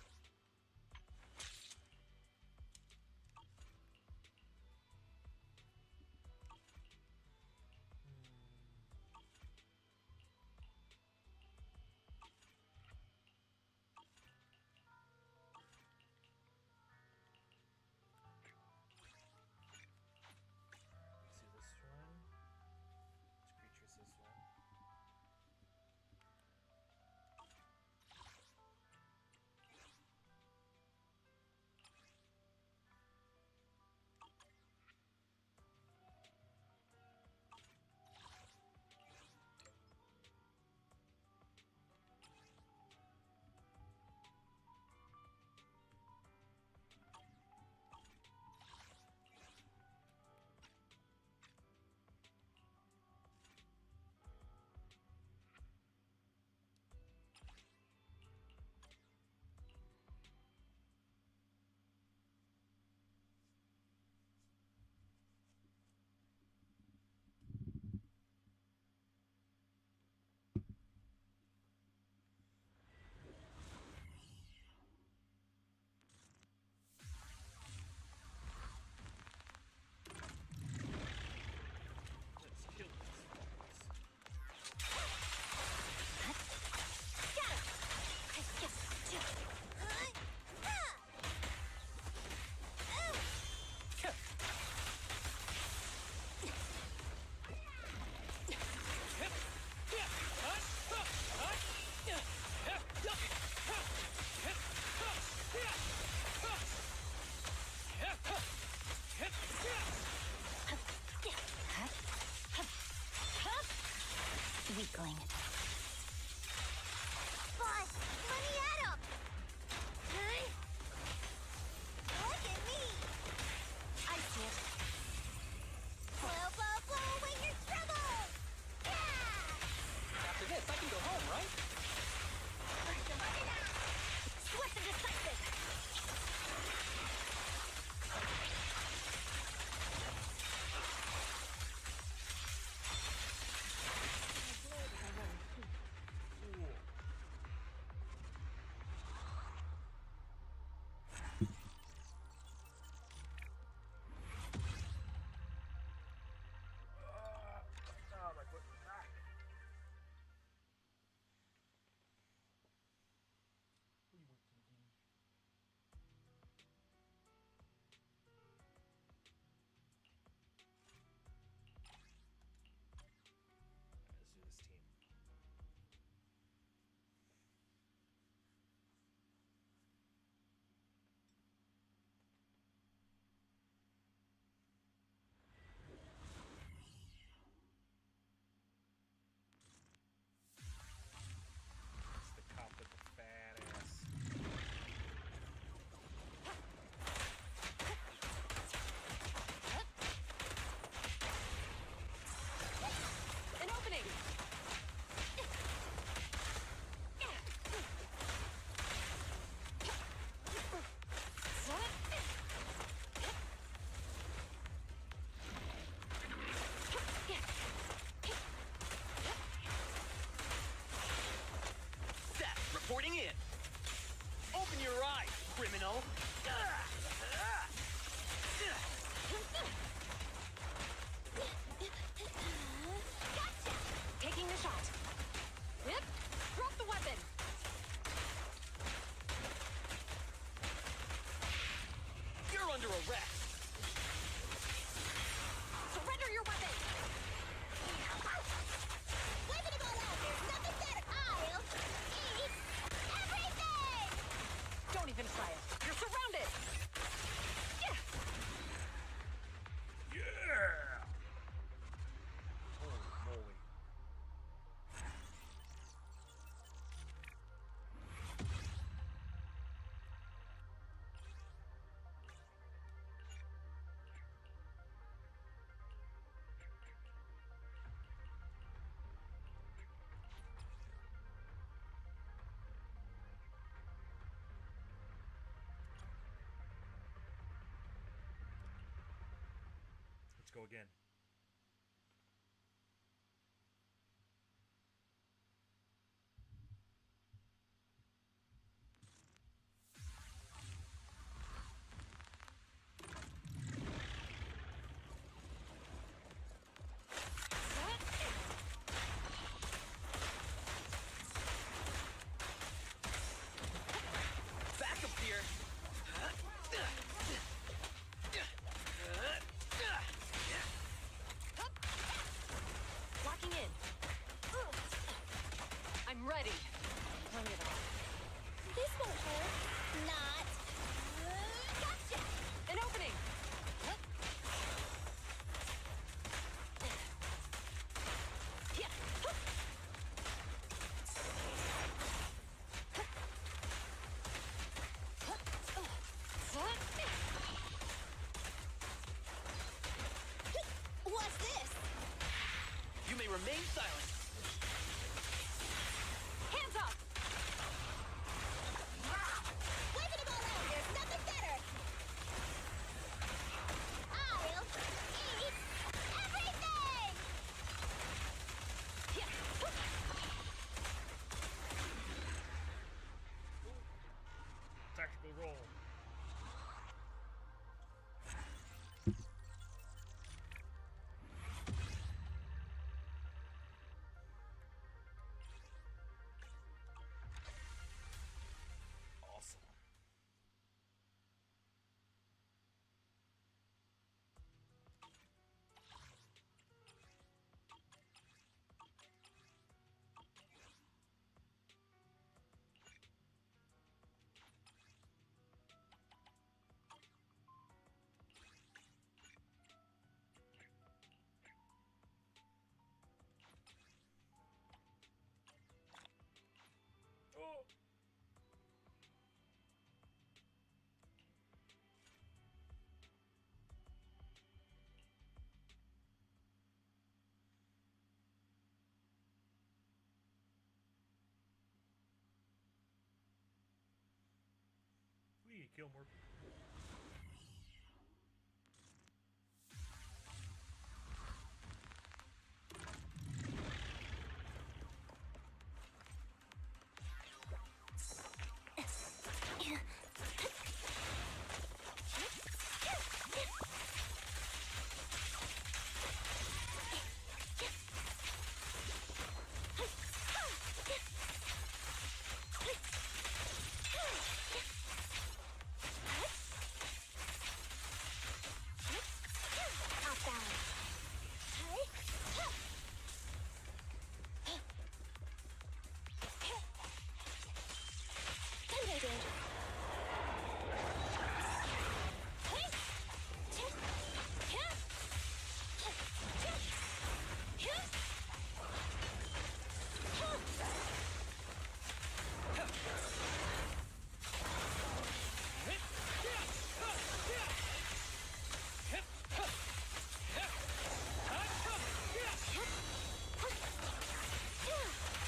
Speaker 1: See this one? Which creature's this one? Let's go again.
Speaker 15: Back up here.
Speaker 24: Locking in. I'm ready. Bring it on.
Speaker 8: This won't hurt. Not. Gotcha!
Speaker 24: An opening.
Speaker 8: What's this?
Speaker 15: You may remain silent.
Speaker 24: Hands up.
Speaker 8: Waving them all out. There's nothing better. I'll eat everything!
Speaker 1: Tactical roll. Awesome. Oh. We need to kill more people.
Speaker 8: Off balance. Thunder danger.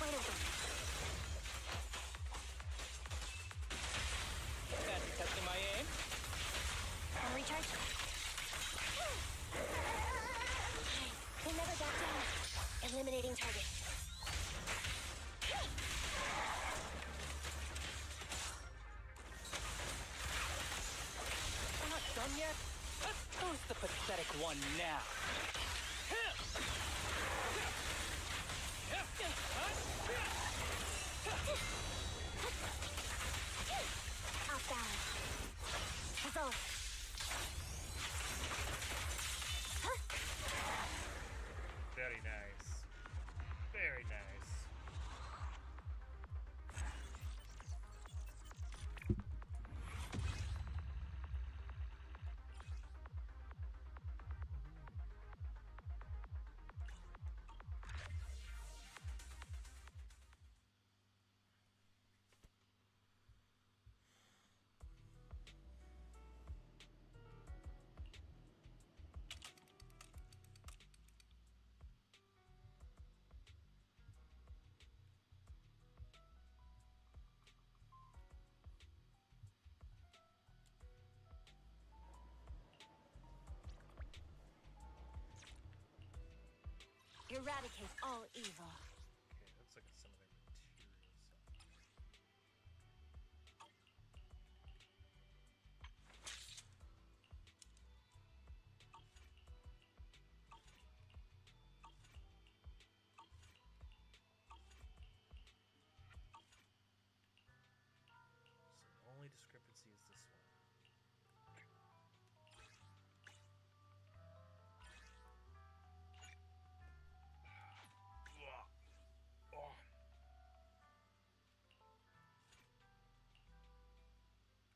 Speaker 8: Wide open.
Speaker 15: Fancy testing my aim.
Speaker 8: On recharge. They never back down. Eliminating target.
Speaker 15: We're not done yet. Who's the pathetic one now?
Speaker 8: Off balance. Resolve.
Speaker 1: Very nice. Very nice.
Speaker 8: eradicate all evil.
Speaker 1: Okay, let's look at some of their materials. So the only discrepancy is this one.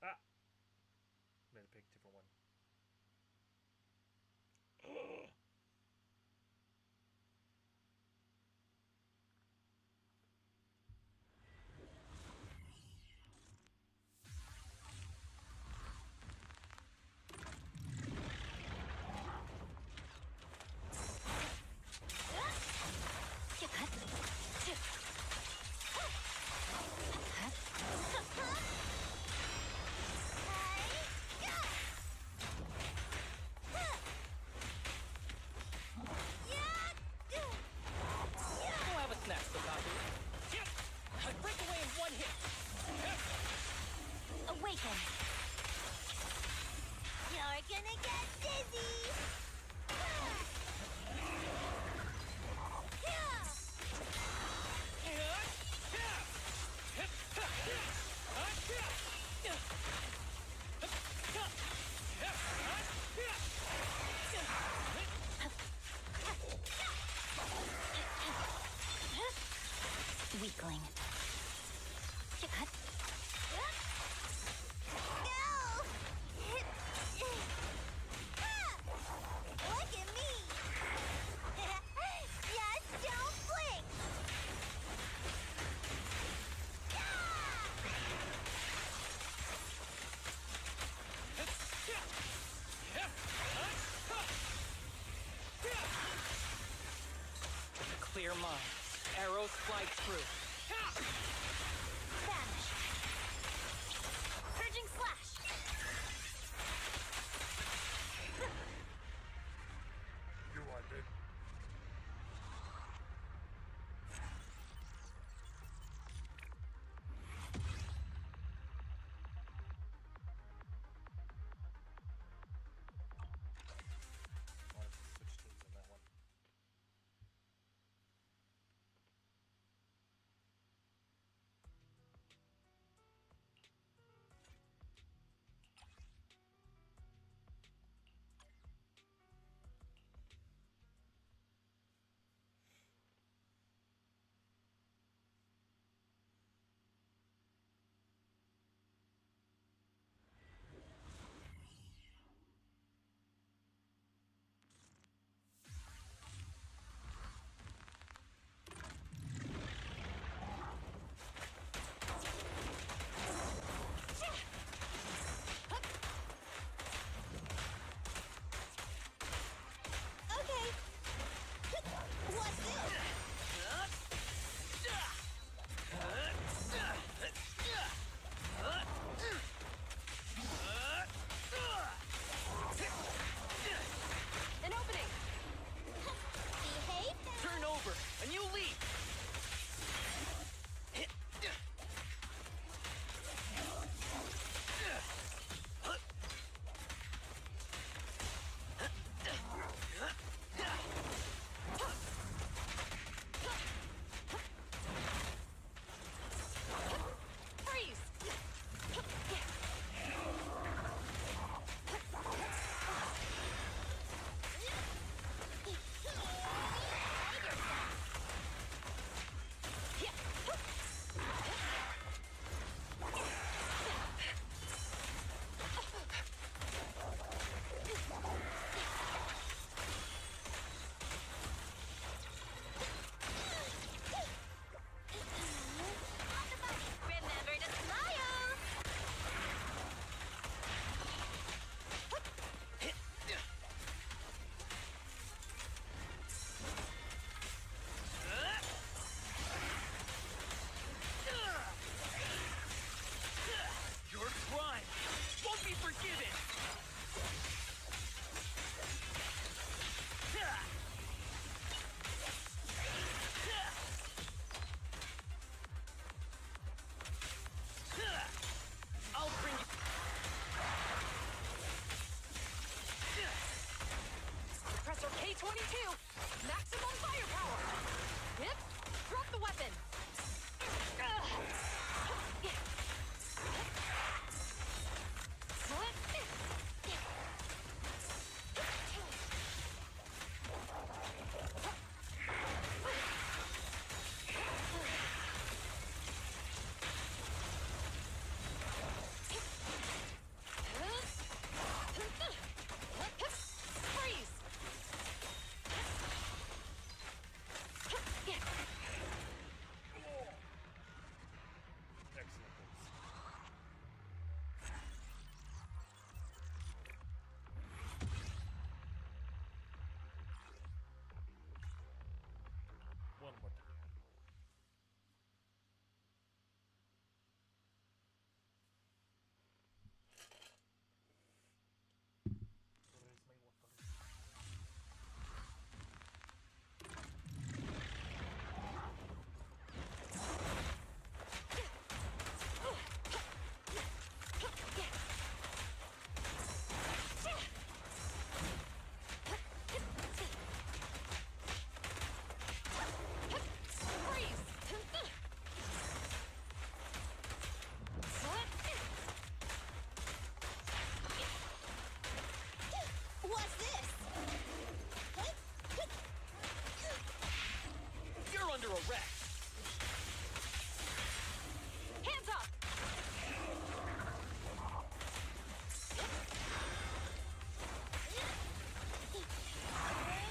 Speaker 1: Ah! Made a big different one.
Speaker 15: Don't have a snack, Stokaki. I break away in one hit.
Speaker 8: Awaken. You're gonna get dizzy. Weakling. Look at me! Just don't blink!
Speaker 15: Clear mind. Arrows fly through.
Speaker 8: Vanish! Purging slash!
Speaker 6: You want it?
Speaker 1: Wanted to switch teams on that one.
Speaker 24: K-22. Maximum firepower. Hip. Drop the weapon. Freeze.
Speaker 1: One more time. Where's my water?
Speaker 11: What's this?
Speaker 15: You're under arrest.
Speaker 24: Hands up.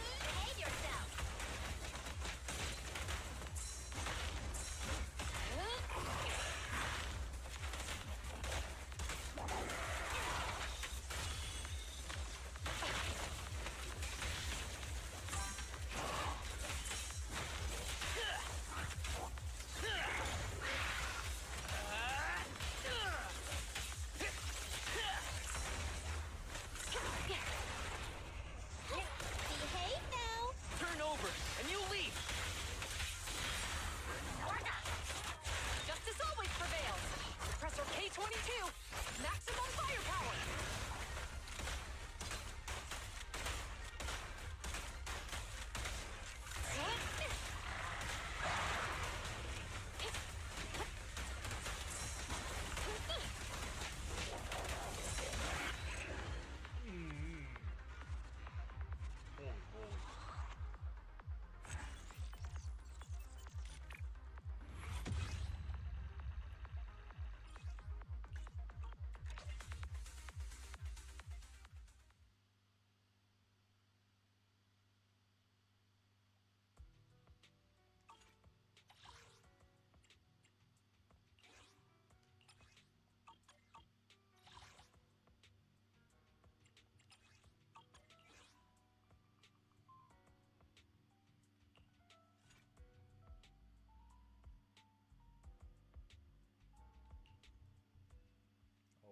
Speaker 11: Behave yourself. Behave now.
Speaker 15: Turn over, and you leave.
Speaker 24: Justice always prevails. Suppressor K-22. Maximum firepower.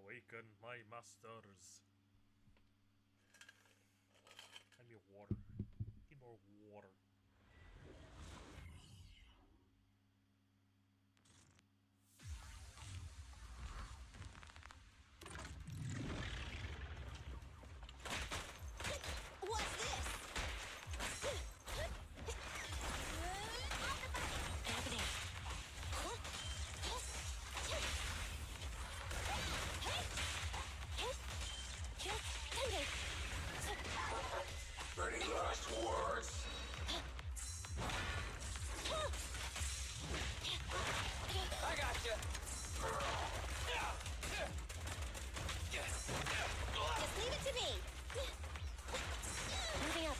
Speaker 1: Awaken my masters. I need water. Need more water.
Speaker 11: What's this?
Speaker 6: Any last words?
Speaker 15: I got you.
Speaker 11: Just leave it to me. Moving up.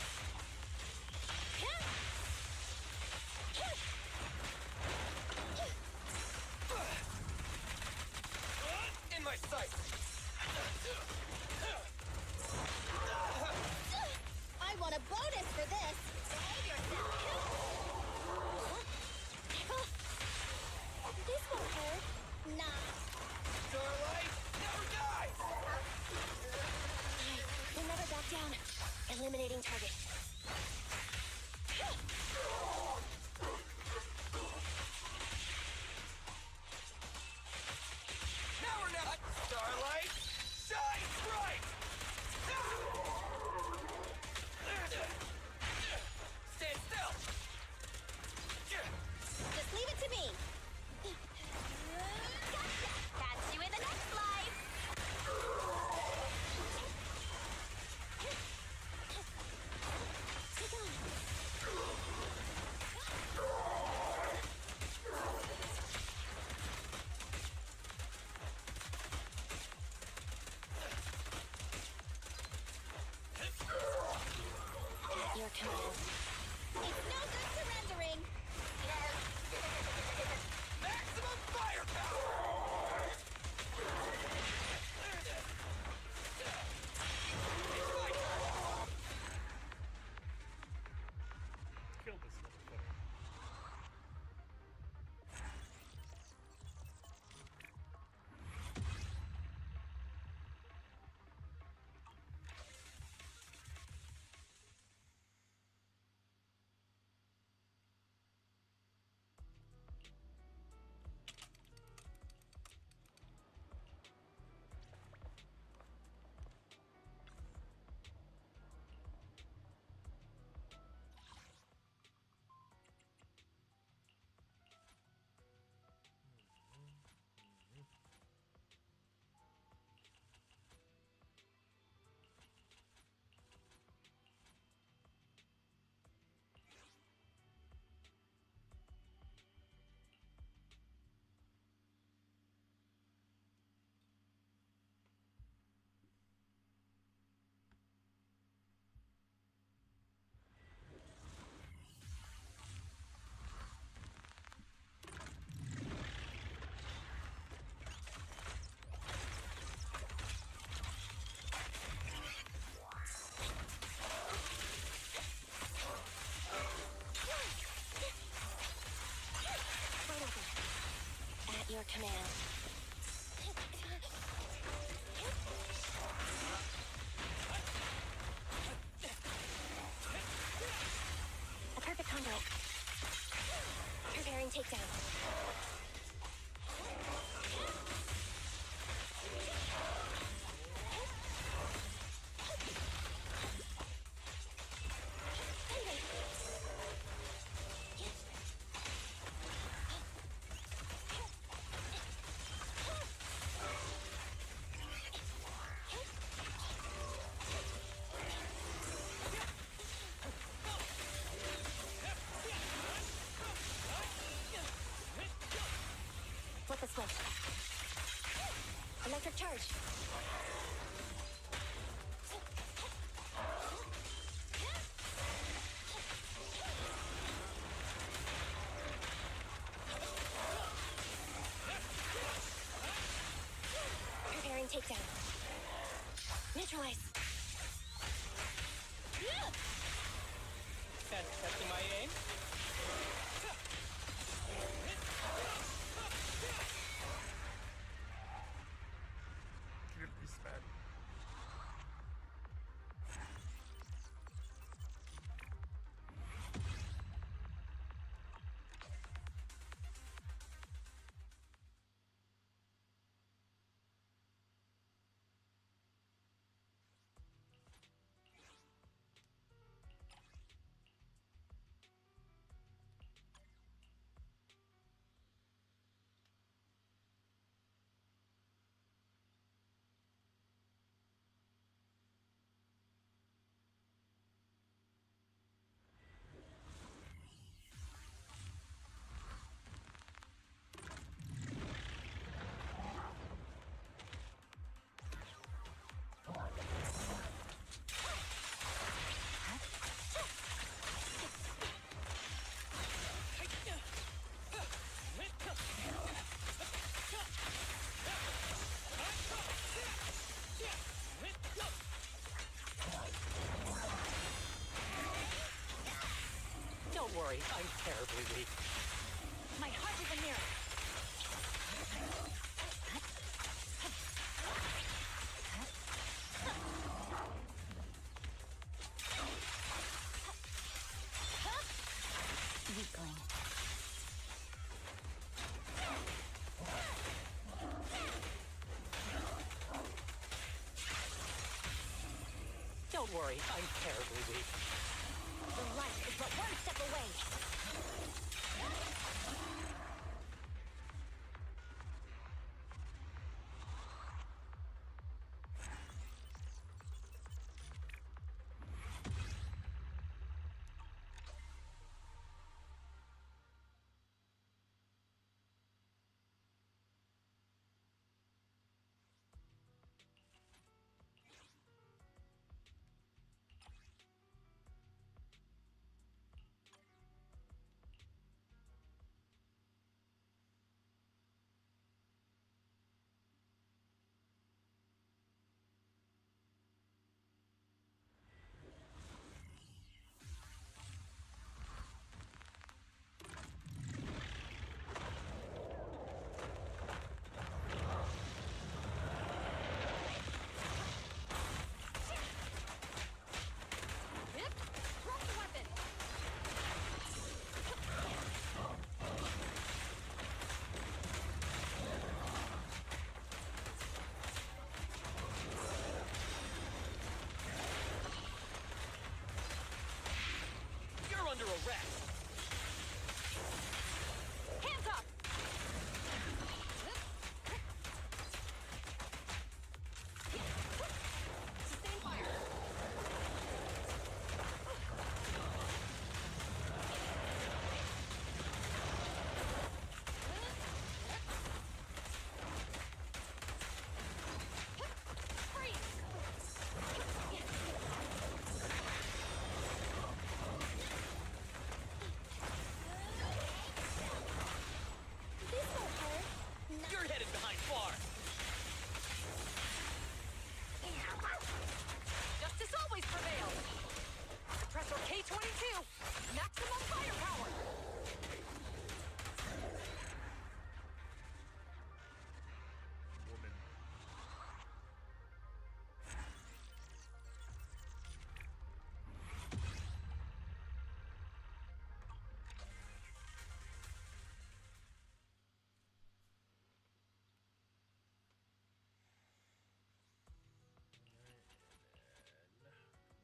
Speaker 15: In my sight.
Speaker 11: I want a bonus for this. Behave yourself. This won't hurt. Nah.
Speaker 15: Starlight never dies.
Speaker 11: We'll never back down. Eliminating target.
Speaker 15: Now we're not. Starlight shines bright.
Speaker 8: command. It's no good surrendering.
Speaker 6: Maximum firepower!
Speaker 1: Kill this motherfucker.
Speaker 8: At your command. A perfect combo. Preparing takedown. Flip the switch. Electric charge. Preparing takedown. Neutralize.
Speaker 15: Testing my aim.
Speaker 1: Kill this man.
Speaker 15: Don't worry, I'm terribly weak.
Speaker 8: My heart is a mirror. Weakling.
Speaker 15: Don't worry, I'm terribly weak.
Speaker 8: The light is but one step away.
Speaker 24: 22! Maximum firepower!
Speaker 1: Woman.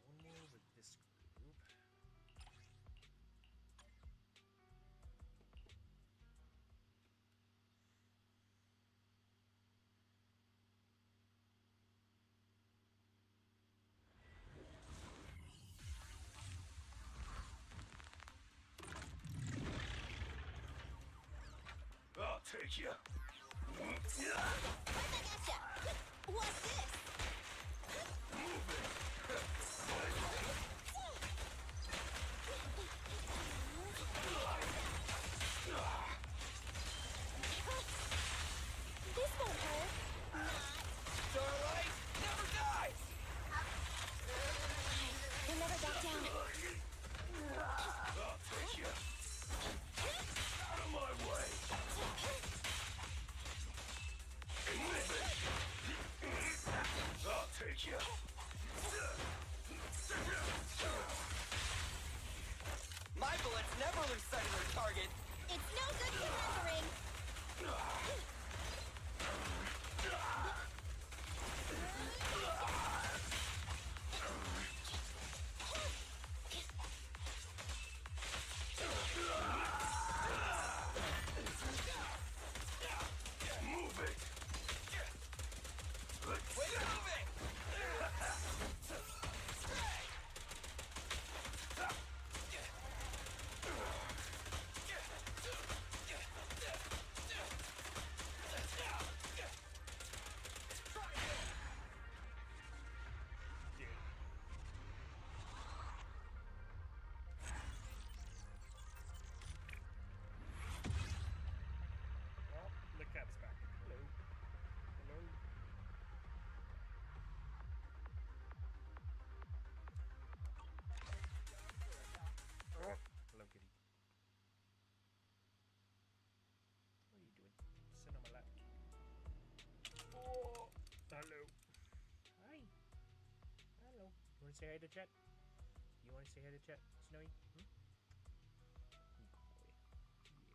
Speaker 1: One more with this group.
Speaker 6: I'll take you.
Speaker 8: What's this? This won't hurt.
Speaker 6: Starlight never dies!
Speaker 8: We'll never back down.
Speaker 6: I'll take you. Out of my way. I'll take you.
Speaker 15: My bullets never lose sight of their target.
Speaker 8: It's no good surrendering.
Speaker 6: Move it.
Speaker 15: Way to move it!
Speaker 1: Well, the cat's back. Hello. Hello. Hello, kitty. What are you doing? Sit on my lap. Oh, hello. Hi. Hello. You want to say hi to chat? You want to say hi to chat, Snowy? Hmm? Good boy. Yes.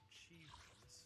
Speaker 1: Achievements.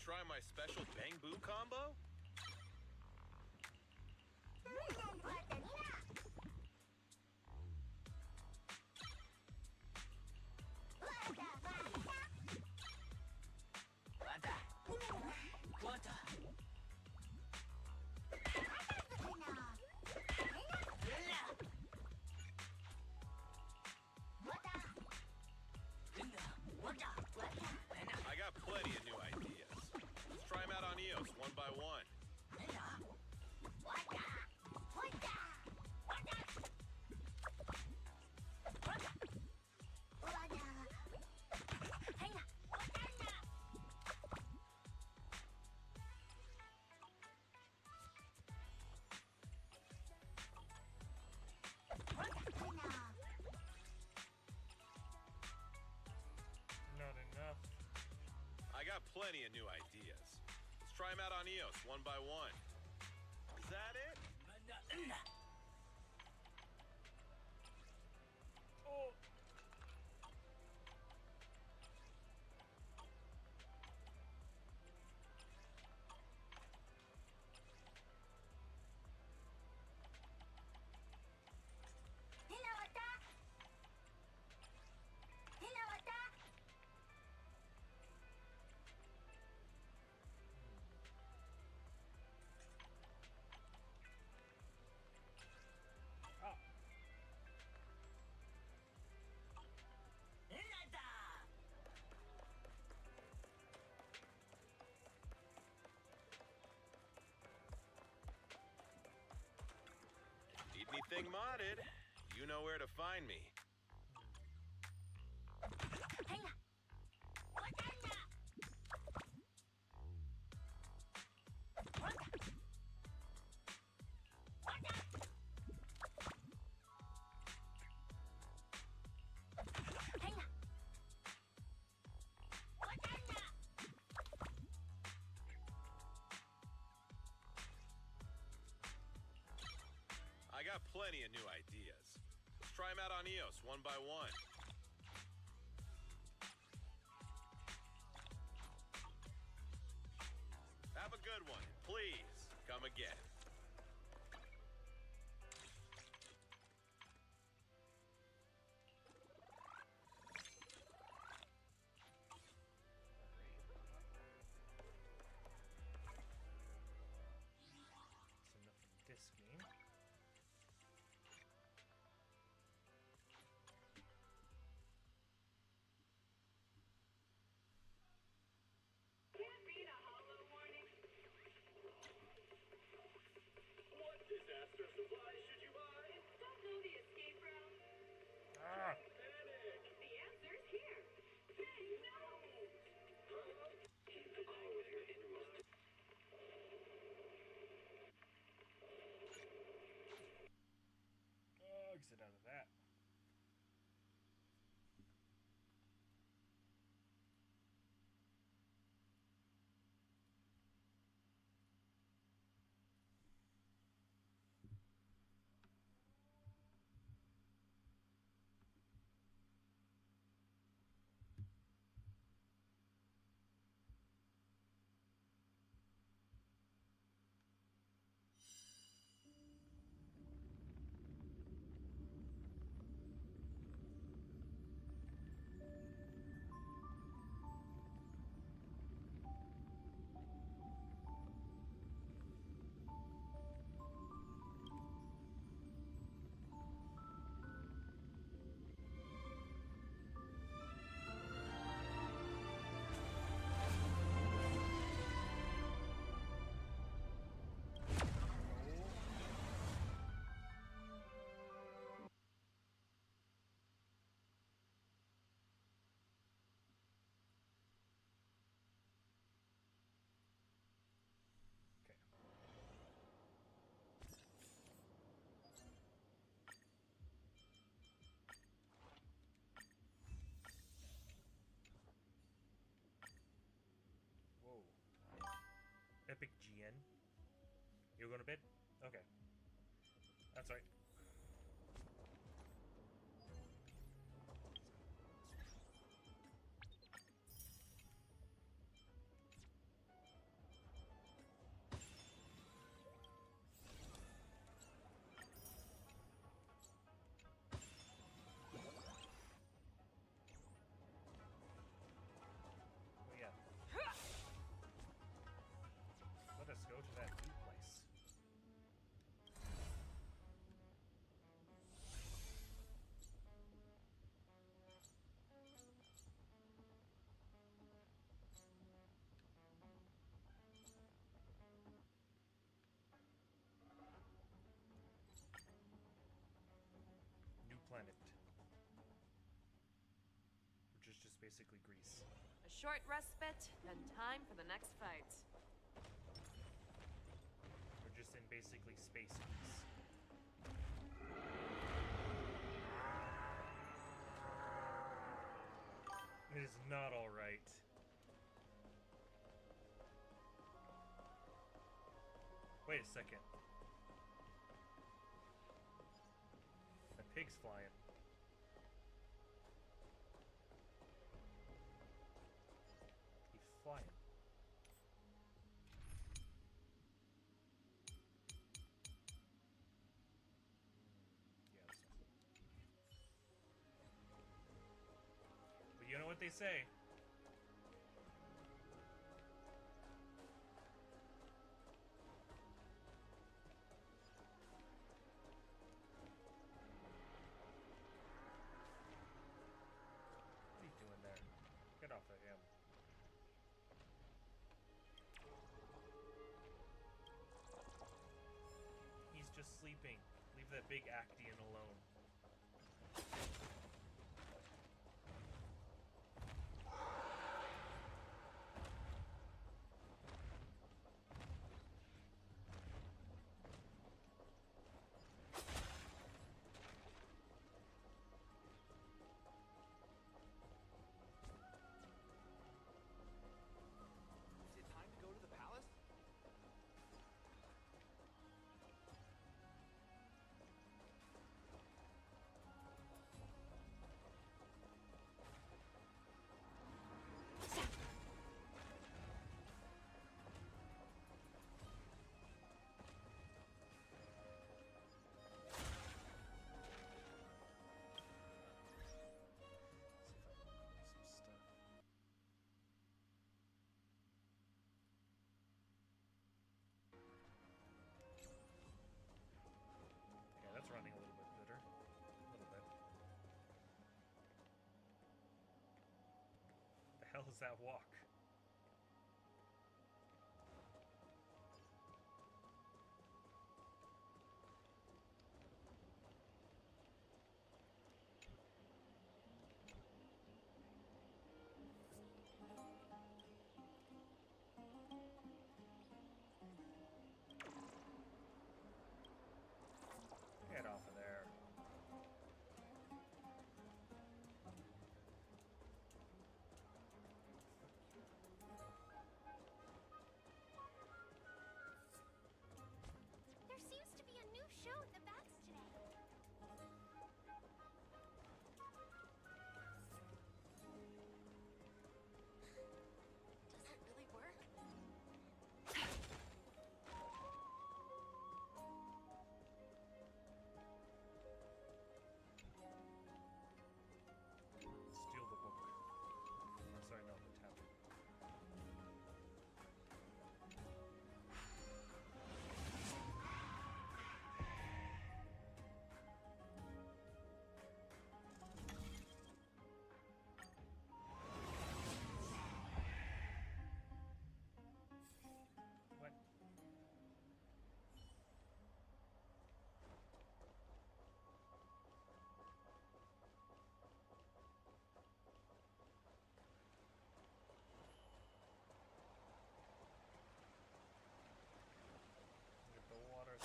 Speaker 5: try my special Bang Boo combo? got plenty of new ideas. Let's try them out on Eos one by one. Is that it?
Speaker 1: Oh.
Speaker 5: Need anything modded? You know where to find me. I got plenty of new ideas. Let's try them out on Eos one by one. Have a good one. Please, come again.
Speaker 1: That's enough of this game.
Speaker 12: What disaster supplies should you buy? Don't know the escape route.
Speaker 1: Ah.
Speaker 12: Panic. The answer's here. Say no. Keep the call with your innermost.
Speaker 1: Oh, exit out of that. Whoa. Epic GN. You're going to bid? Okay. That's right. Oh yeah. Let us go to that new place. New planet. Which is just basically Greece.
Speaker 24: A short respite, then time for the next fight.
Speaker 1: We're just in basically space Greece. It is not alright. Wait a second. The pig's flying. He's flying. But you know what they say. What are you doing there? Get off of him. He's just sleeping. Leave that big Actian alone.
Speaker 16: Is it time to go to the palace?
Speaker 1: Yeah, that's running a little bit better. A little bit. The hell is that walk? Get off of there.
Speaker 8: There seems to be a new show at the Bats today. Does it really work?
Speaker 1: Steal the book. Oh, sorry, no, the tablet. What? Get the water.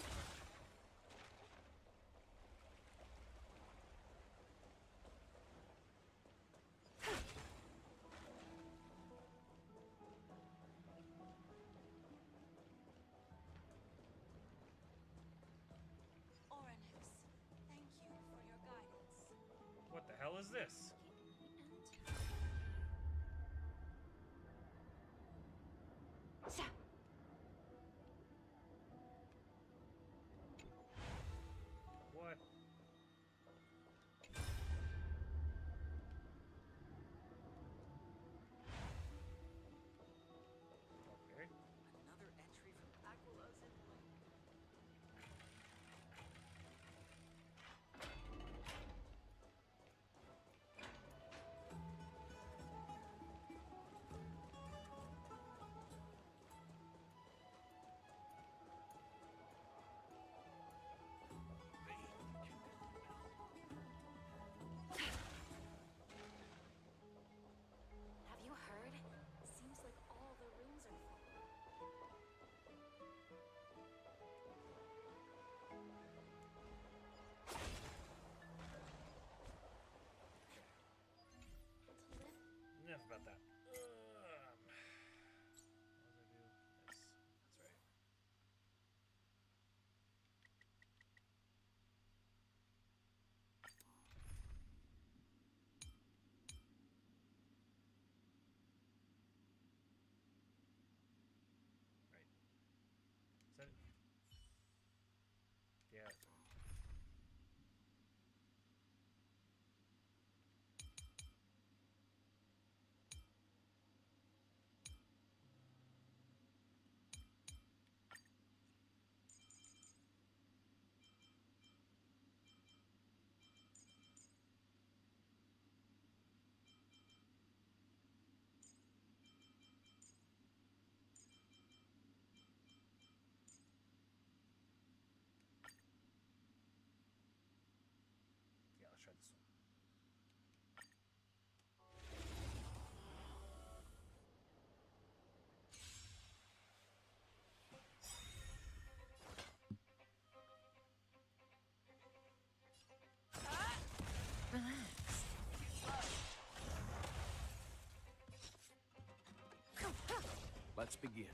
Speaker 17: Orynyx, thank you for your guidance.
Speaker 1: What the hell is this? What? Okay.
Speaker 16: Another entry from Aquilus in
Speaker 6: Let's begin.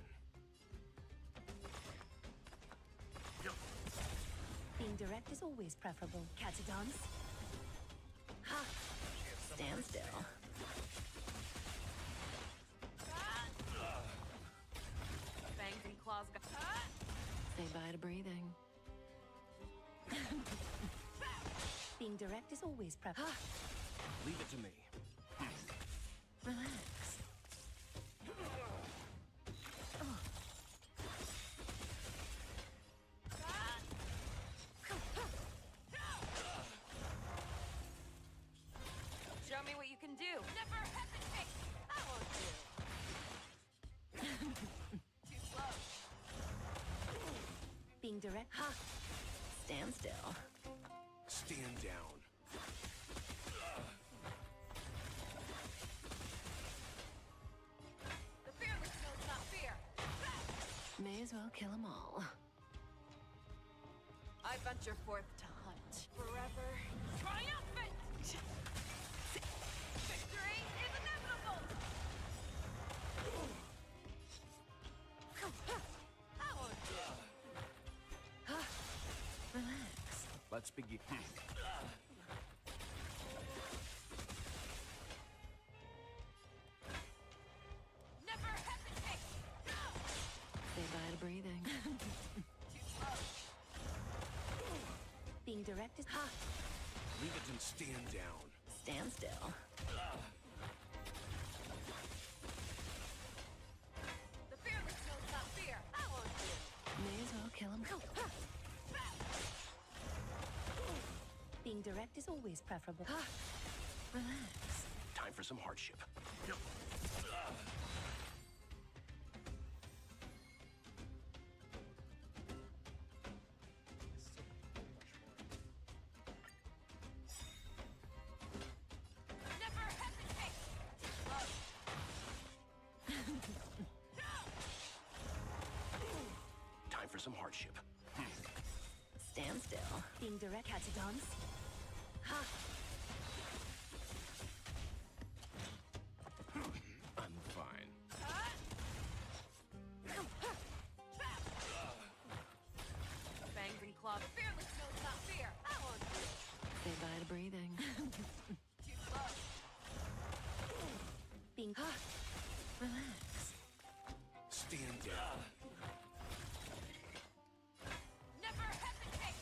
Speaker 18: Being direct is always preferable. Catch a dance. Ha! Stand still.
Speaker 24: Fangs and claws got.
Speaker 18: Say bye to breathing. Being direct is always preferable.
Speaker 6: Leave it to me.
Speaker 18: Relax.
Speaker 24: Show me what you can do. Never hesitate. I won't do. Too slow.
Speaker 18: Being direct. Ha! Stand still.
Speaker 6: Stand down.
Speaker 24: The fearless knows not fear.
Speaker 18: May as well kill them all.
Speaker 24: I venture forth to hunt. Forever triumphant. Victory is inevitable. I won't do.
Speaker 18: Relax.
Speaker 6: Let's begin.
Speaker 24: Never hesitate.
Speaker 18: Say bye to breathing.
Speaker 24: Too slow.
Speaker 18: Being direct is. Ha!
Speaker 6: Leave it and stand down.
Speaker 18: Stand still.
Speaker 24: The fearless knows not fear. I won't do.
Speaker 18: May as well kill them. Being direct is always preferable. Relax.
Speaker 6: Time for some hardship.
Speaker 24: Never hesitate. Slow.
Speaker 6: Time for some hardship.
Speaker 18: Stand still. Being direct. Catch a dance. Ha!
Speaker 6: I'm fine.
Speaker 24: Fangs and claws. The fearless knows not fear. I won't do.
Speaker 18: Say bye to breathing.
Speaker 24: Too slow.
Speaker 18: Being. Ha! Relax.
Speaker 6: Stand down.
Speaker 24: Never hesitate.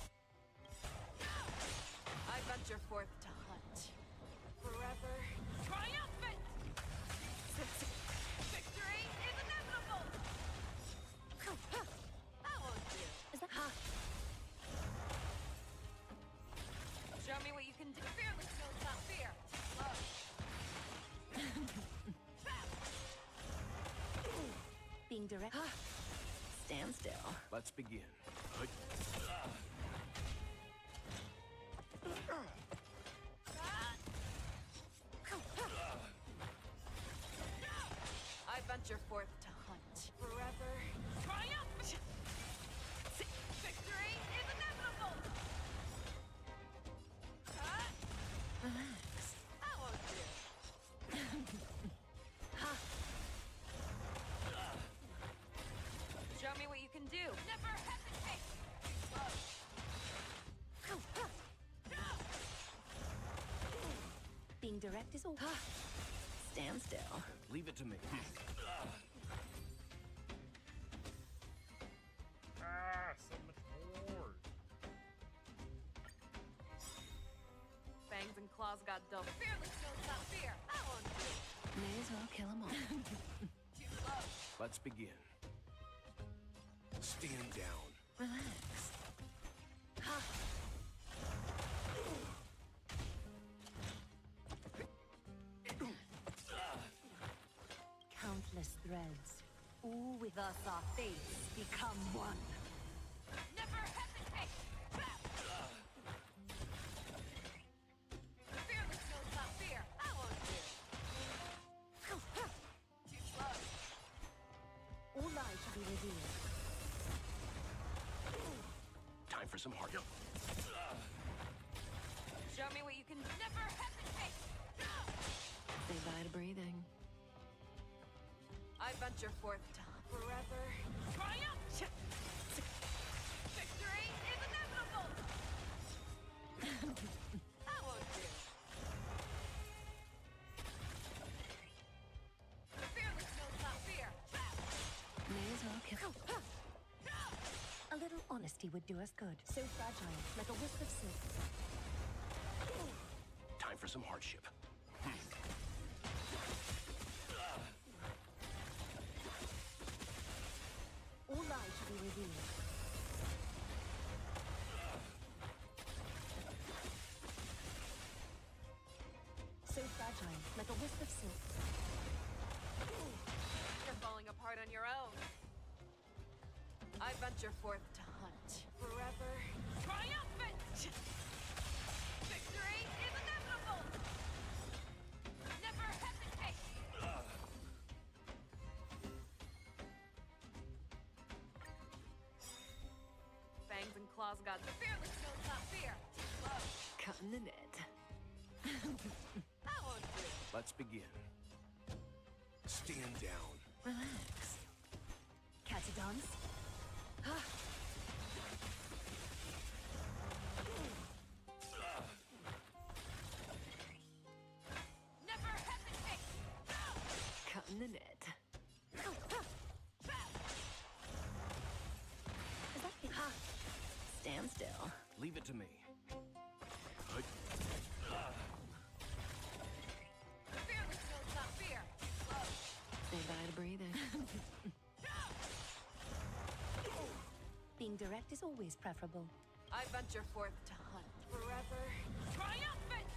Speaker 24: I venture forth to hunt. Forever triumphant. Victory is inevitable. I won't do.
Speaker 18: Is that. Ha!
Speaker 24: Show me what you can do. Fearless knows not fear. Slow.
Speaker 18: Being direct. Ha! Stand still.
Speaker 6: Let's begin.
Speaker 24: I venture forth to hunt. Forever triumphant. Victory is inevitable.
Speaker 18: Relax.
Speaker 24: I won't do.
Speaker 18: Ha!
Speaker 24: Show me what you can do. Never hesitate. Slow.
Speaker 18: Being direct is all. Ha! Stand still.
Speaker 6: Leave it to me.
Speaker 1: So much more.
Speaker 24: Fangs and claws got double. Fearless knows not fear. I won't do.
Speaker 18: May as well kill them all.
Speaker 24: Too slow.
Speaker 6: Let's begin. Stand down.
Speaker 18: Relax. Ha! Countless threads. All with us, our fates become one.
Speaker 24: Never hesitate. The fearless knows not fear. I won't do. Too slow.
Speaker 18: All lies shall be revealed.
Speaker 6: Time for some hardship.
Speaker 24: Show me what you can. Never hesitate.
Speaker 18: Say bye to breathing.
Speaker 24: I venture forth to hunt. Forever triumph! Victory is inevitable! That won't do. The fearless knows not fear.
Speaker 18: May as well kill. A little honesty would do us good. So fragile, like a wisp of silk.
Speaker 13: Time for some hardship.
Speaker 18: All lies should be revealed. So fragile, like a wisp of silk.
Speaker 24: You're falling apart on your own. I venture forth to hunt. Forever triumphant! Victory is inevitable! Never hesitate! Fangs and claws got the fearless knows not fear. Whoa.
Speaker 18: Cutting the net.
Speaker 24: That won't do.
Speaker 13: Let's begin. Stand down.
Speaker 18: Relax. Catadons.
Speaker 24: Never hesitate!
Speaker 18: Cutting the net. Is that it? Stand still.
Speaker 13: Leave it to me.
Speaker 24: The fearless knows not fear. Whoa.
Speaker 18: Say bye to breathing. Being direct is always preferable.
Speaker 24: I venture forth to hunt. Forever triumphant!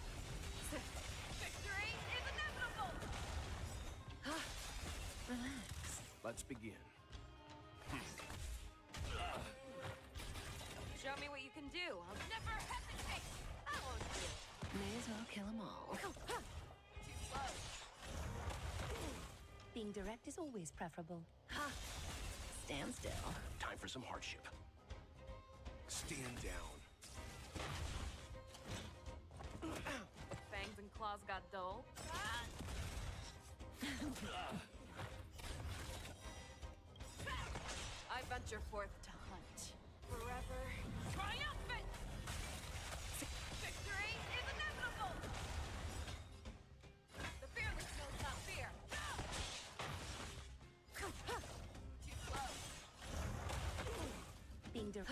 Speaker 24: Victory is inevitable!
Speaker 18: Relax.
Speaker 13: Let's begin.
Speaker 24: Show me what you can do. I'll never hesitate! That won't do.
Speaker 18: May as well kill them all.
Speaker 24: Too slow.
Speaker 18: Being direct is always preferable. Stand still.
Speaker 13: Time for some hardship. Stand down.
Speaker 24: Fangs and claws got dull. I venture forth to hunt. Forever triumphant! Victory is inevitable! The fearless knows not fear. Too slow.
Speaker 18: Being direct.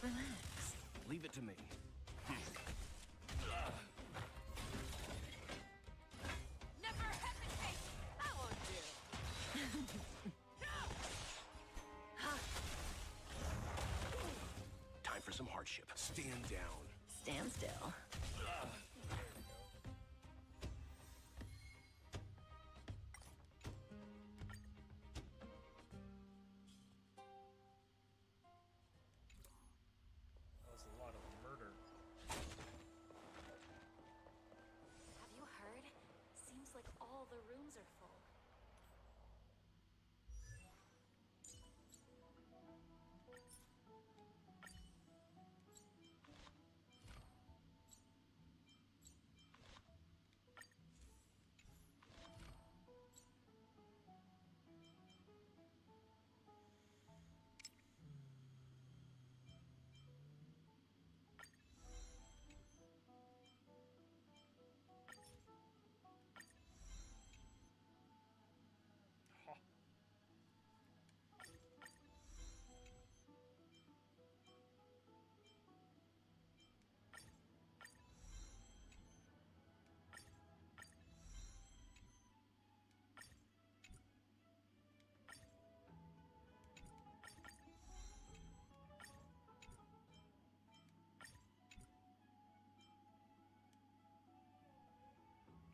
Speaker 18: Relax.
Speaker 13: Leave it to me.
Speaker 24: Never hesitate! That won't do.
Speaker 13: Time for some hardship. Stand down.
Speaker 18: Stand still.
Speaker 1: That was a lot of murder.
Speaker 17: Have you heard? Seems like all the rooms are full.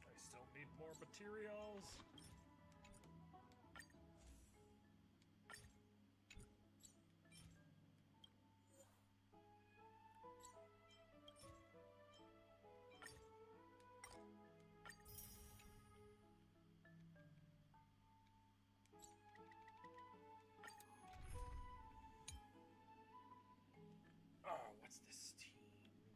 Speaker 1: I still need more materials. Oh, what's this team meeting?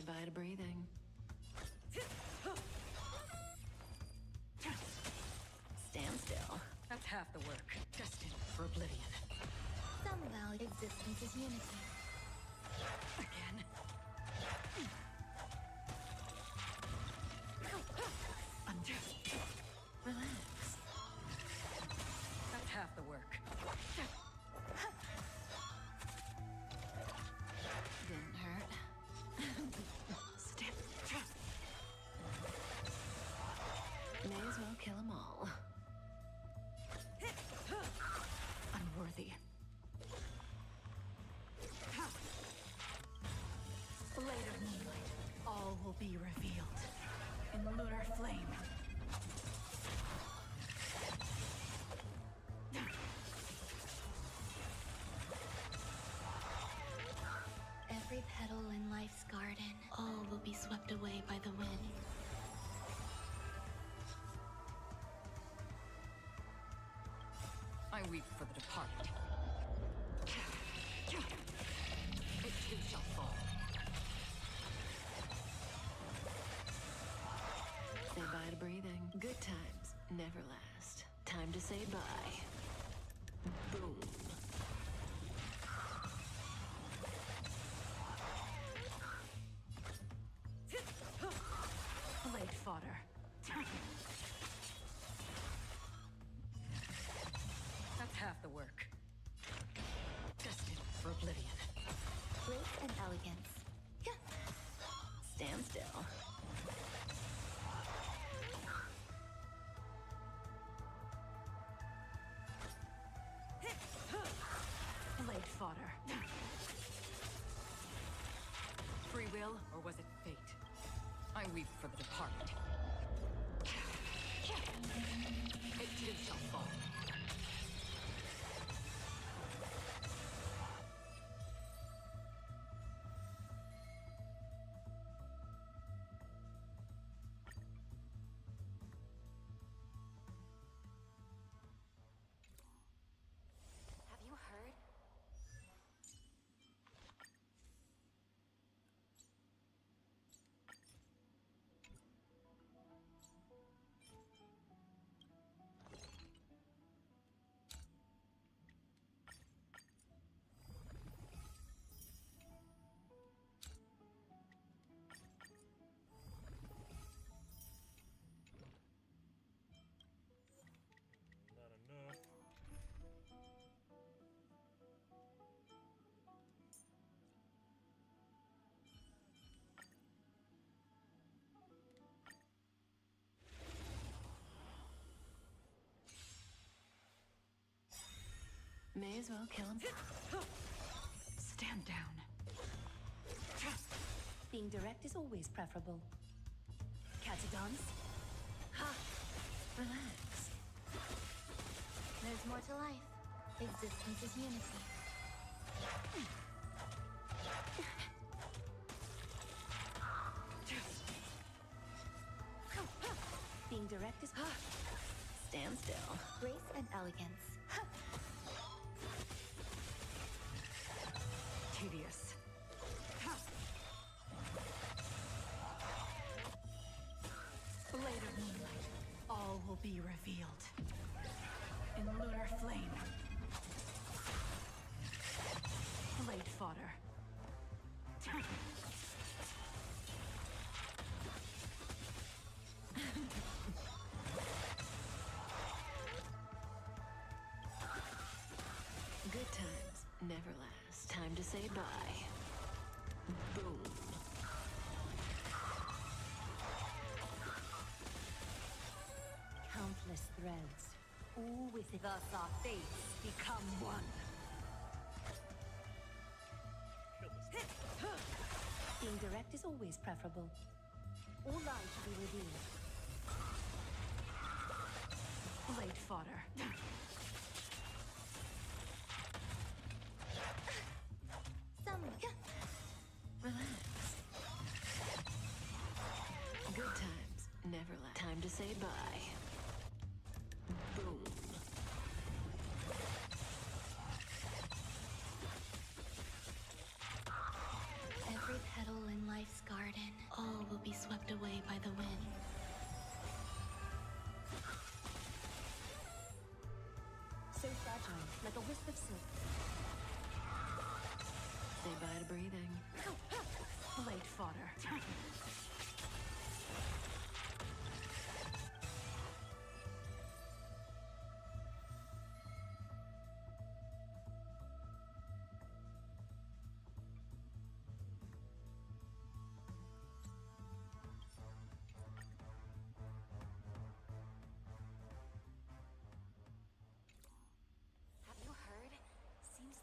Speaker 18: Say bye to breathing. Stand still.
Speaker 3: That's half the work. Destined for oblivion.
Speaker 11: Some value existence is unity.
Speaker 3: Again. Undo.
Speaker 18: Relax.
Speaker 3: That's half the work.
Speaker 18: Didn't hurt.
Speaker 3: Step.
Speaker 18: May as well kill them all.
Speaker 3: Unworthy. Blade of moonlight. All will be revealed. In lunar flame.
Speaker 11: Every petal in life's garden, all will be swept away by the wind.
Speaker 3: I weep for the departed. It too shall fall.
Speaker 18: Say bye to breathing. Good times never last. Time to say bye. Boom.
Speaker 3: Blade fodder. That's half the work. Destined for oblivion.
Speaker 11: Grace and elegance.
Speaker 18: Stand still.
Speaker 3: Blade fodder. Free will, or was it fate? I weep for the departed. It too shall fall.
Speaker 17: Have you heard?
Speaker 1: Not enough.
Speaker 18: May as well kill him.
Speaker 3: Stand down.
Speaker 18: Being direct is always preferable. Catagons? Ha! Relax.
Speaker 11: There's more to life. Existence is unity.
Speaker 18: Being direct is... Stand still.
Speaker 11: Grace and elegance.
Speaker 3: Tedious. Blade of moonlight. All will be revealed. In lunar flame. Blade fodder.
Speaker 18: Good times never last. Time to say bye. Boom. Countless threads, all with it.
Speaker 3: Thus our fates become one.
Speaker 18: Being direct is always preferable. All lies should be revealed.
Speaker 3: Blade fodder.
Speaker 18: Relax. Good times never last. Time to say bye. Boom.
Speaker 11: Every petal in life's garden,
Speaker 18: wisp of silk.
Speaker 3: Say bye to breathing. Late fodder.
Speaker 17: Have you heard? Seems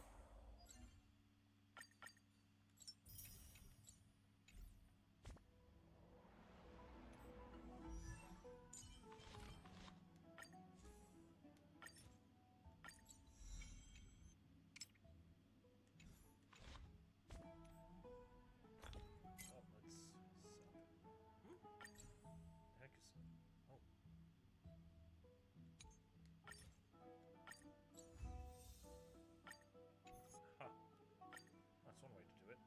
Speaker 1: Heck is. Oh. Huh. That's one way to do it.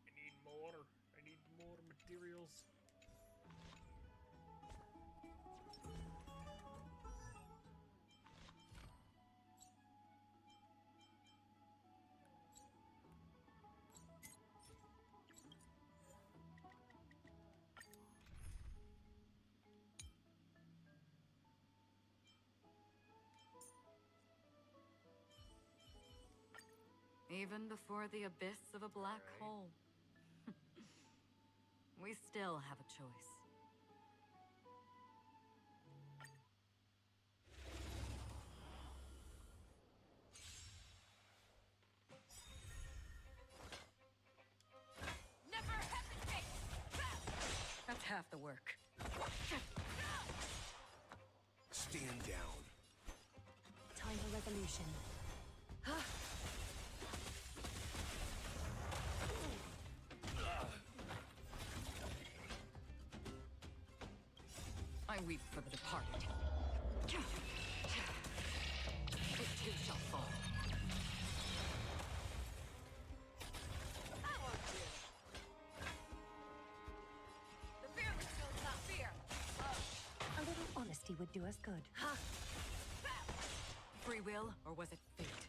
Speaker 1: I need more. I need more materials.
Speaker 24: Even before the abyss of a black hole. We still have a choice. Never hesitate! That's half the work.
Speaker 13: Stand down.
Speaker 18: Time for resolution.
Speaker 24: I weep for the departed. It too shall fall. I won't do. The fearless knows not fear.
Speaker 18: A little honesty would do us good.
Speaker 24: Free will, or was it fate?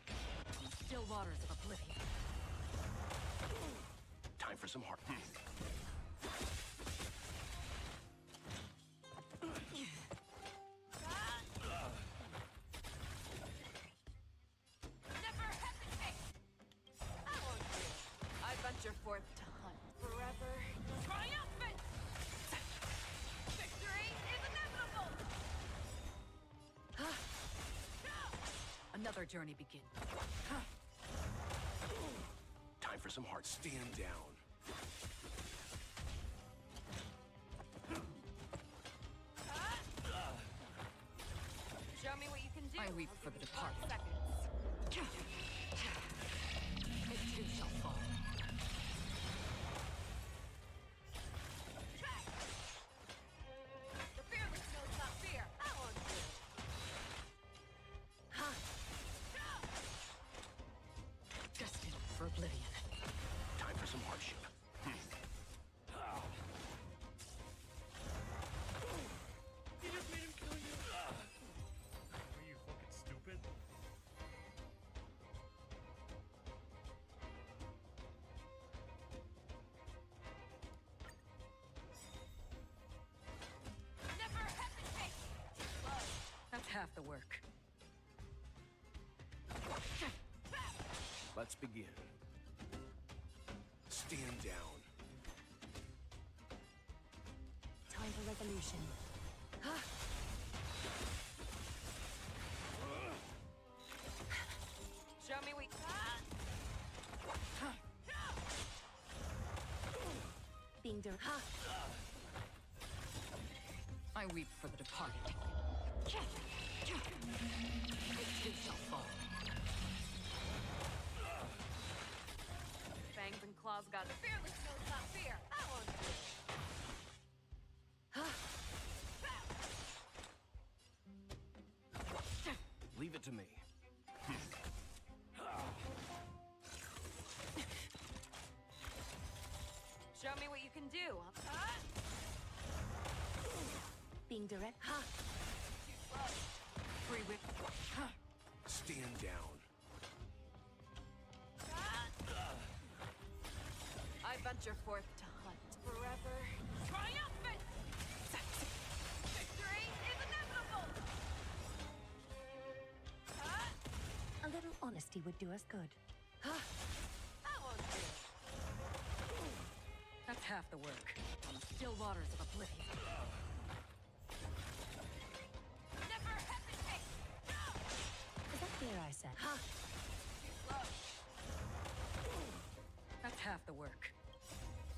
Speaker 24: Still waters of oblivion.
Speaker 13: Time for some heart.
Speaker 24: Never hesitate! I won't do. I venture forth to hunt forever. Triumphant! Victory is inevitable! Another journey begins.
Speaker 13: Time for some heart. Stand down.
Speaker 24: Show me what you can do. I weep for the departed. Seconds. It too shall fall. The fearless knows not fear. I won't do. Destined for oblivion.
Speaker 13: Time for some hardship.
Speaker 1: You just made him kill you. Are you fucking stupid?
Speaker 24: Never hesitate! That's half the work.
Speaker 13: Let's begin. Stand down.
Speaker 18: Time for resolution.
Speaker 24: Show me what.
Speaker 18: Being direct.
Speaker 24: I weep for the departed. It too shall fall. Fangs and claws got the fearless knows not fear. I won't do.
Speaker 13: Leave it to me.
Speaker 24: do.
Speaker 18: Being direct.
Speaker 24: Free whip.
Speaker 6: Stand down.
Speaker 24: I venture forth to hunt forever. Triumphant! Victory is inevitable!
Speaker 18: A little honesty would do us good.
Speaker 24: That won't do.
Speaker 16: That's half the work. On the still waters of oblivion.
Speaker 24: Never hesitate! No!
Speaker 18: Is that clear, I said?
Speaker 16: That's half the work.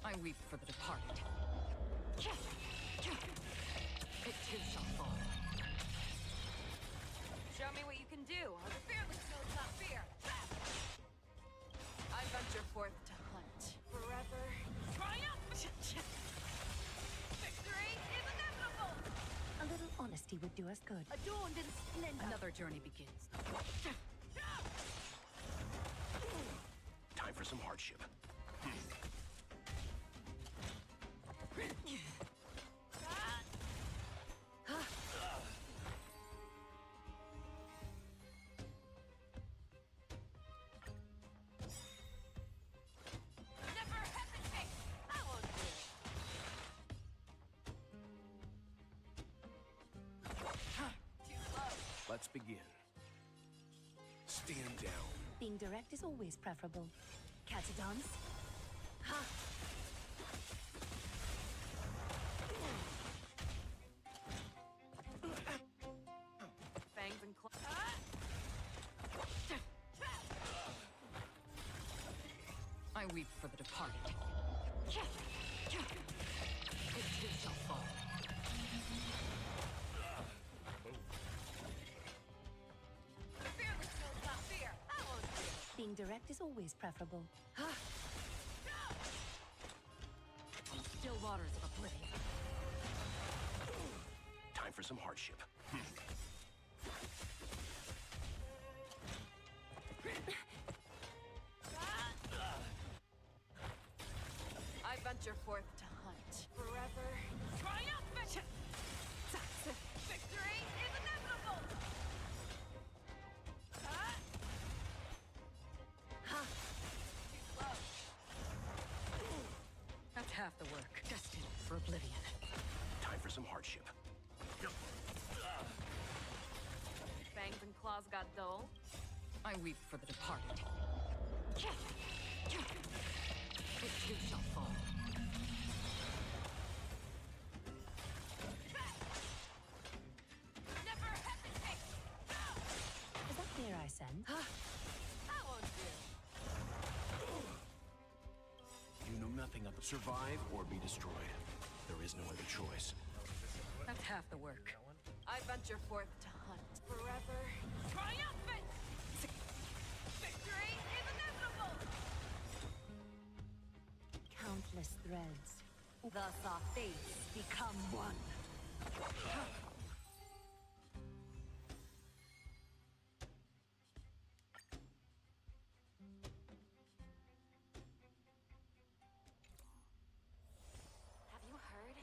Speaker 16: I weep for the departed. It too shall fall.
Speaker 24: Show me what you can do. The fearless knows not fear. I venture forth to hunt forever. Triumph! Victory is inevitable!
Speaker 18: A little honesty would do us good.
Speaker 24: Adorned in splendor.
Speaker 16: Another journey begins.
Speaker 6: Time for some hardship.
Speaker 24: Never hesitate! That won't do. Too slow.
Speaker 6: Let's begin. Stand down.
Speaker 18: Being direct is always preferable. Catadons? Ha!
Speaker 24: Fangs and claws.
Speaker 16: I weep for the departed. It too shall fall.
Speaker 24: The fearless knows not fear. That won't do.
Speaker 18: Being direct is always preferable.
Speaker 16: On the still waters of oblivion.
Speaker 6: Time for some hardship.
Speaker 24: I venture forth to hunt forever. Triumphant! Victory is inevitable! Too slow.
Speaker 16: That's half the work. Destined for oblivion.
Speaker 6: Time for some hardship.
Speaker 24: Fangs and claws got dull.
Speaker 16: I weep for the departed. It too shall fall.
Speaker 24: Never hesitate! No!
Speaker 18: Is that clear, I said?
Speaker 24: That won't do.
Speaker 6: You know nothing of survive or be destroyed. There is no other choice.
Speaker 16: That's half the work.
Speaker 24: I venture forth to hunt forever. Triumphant! Victory is inevitable!
Speaker 18: Countless threads.
Speaker 16: Thus our fates become one.
Speaker 17: Have you heard?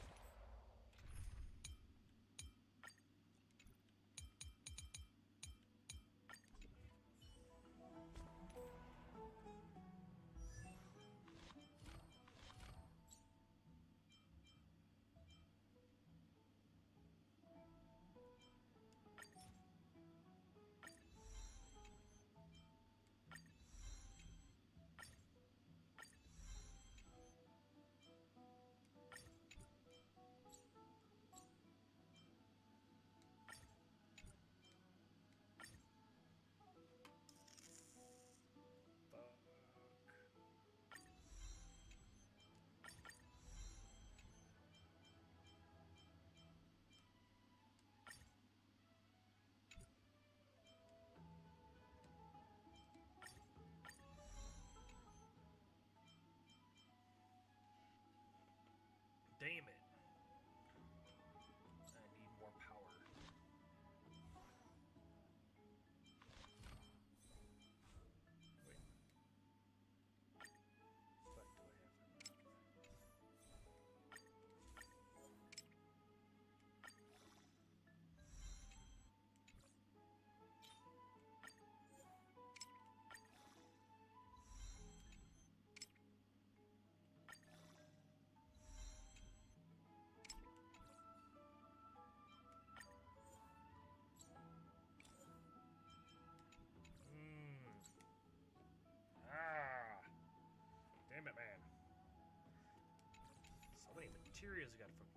Speaker 1: materials you got from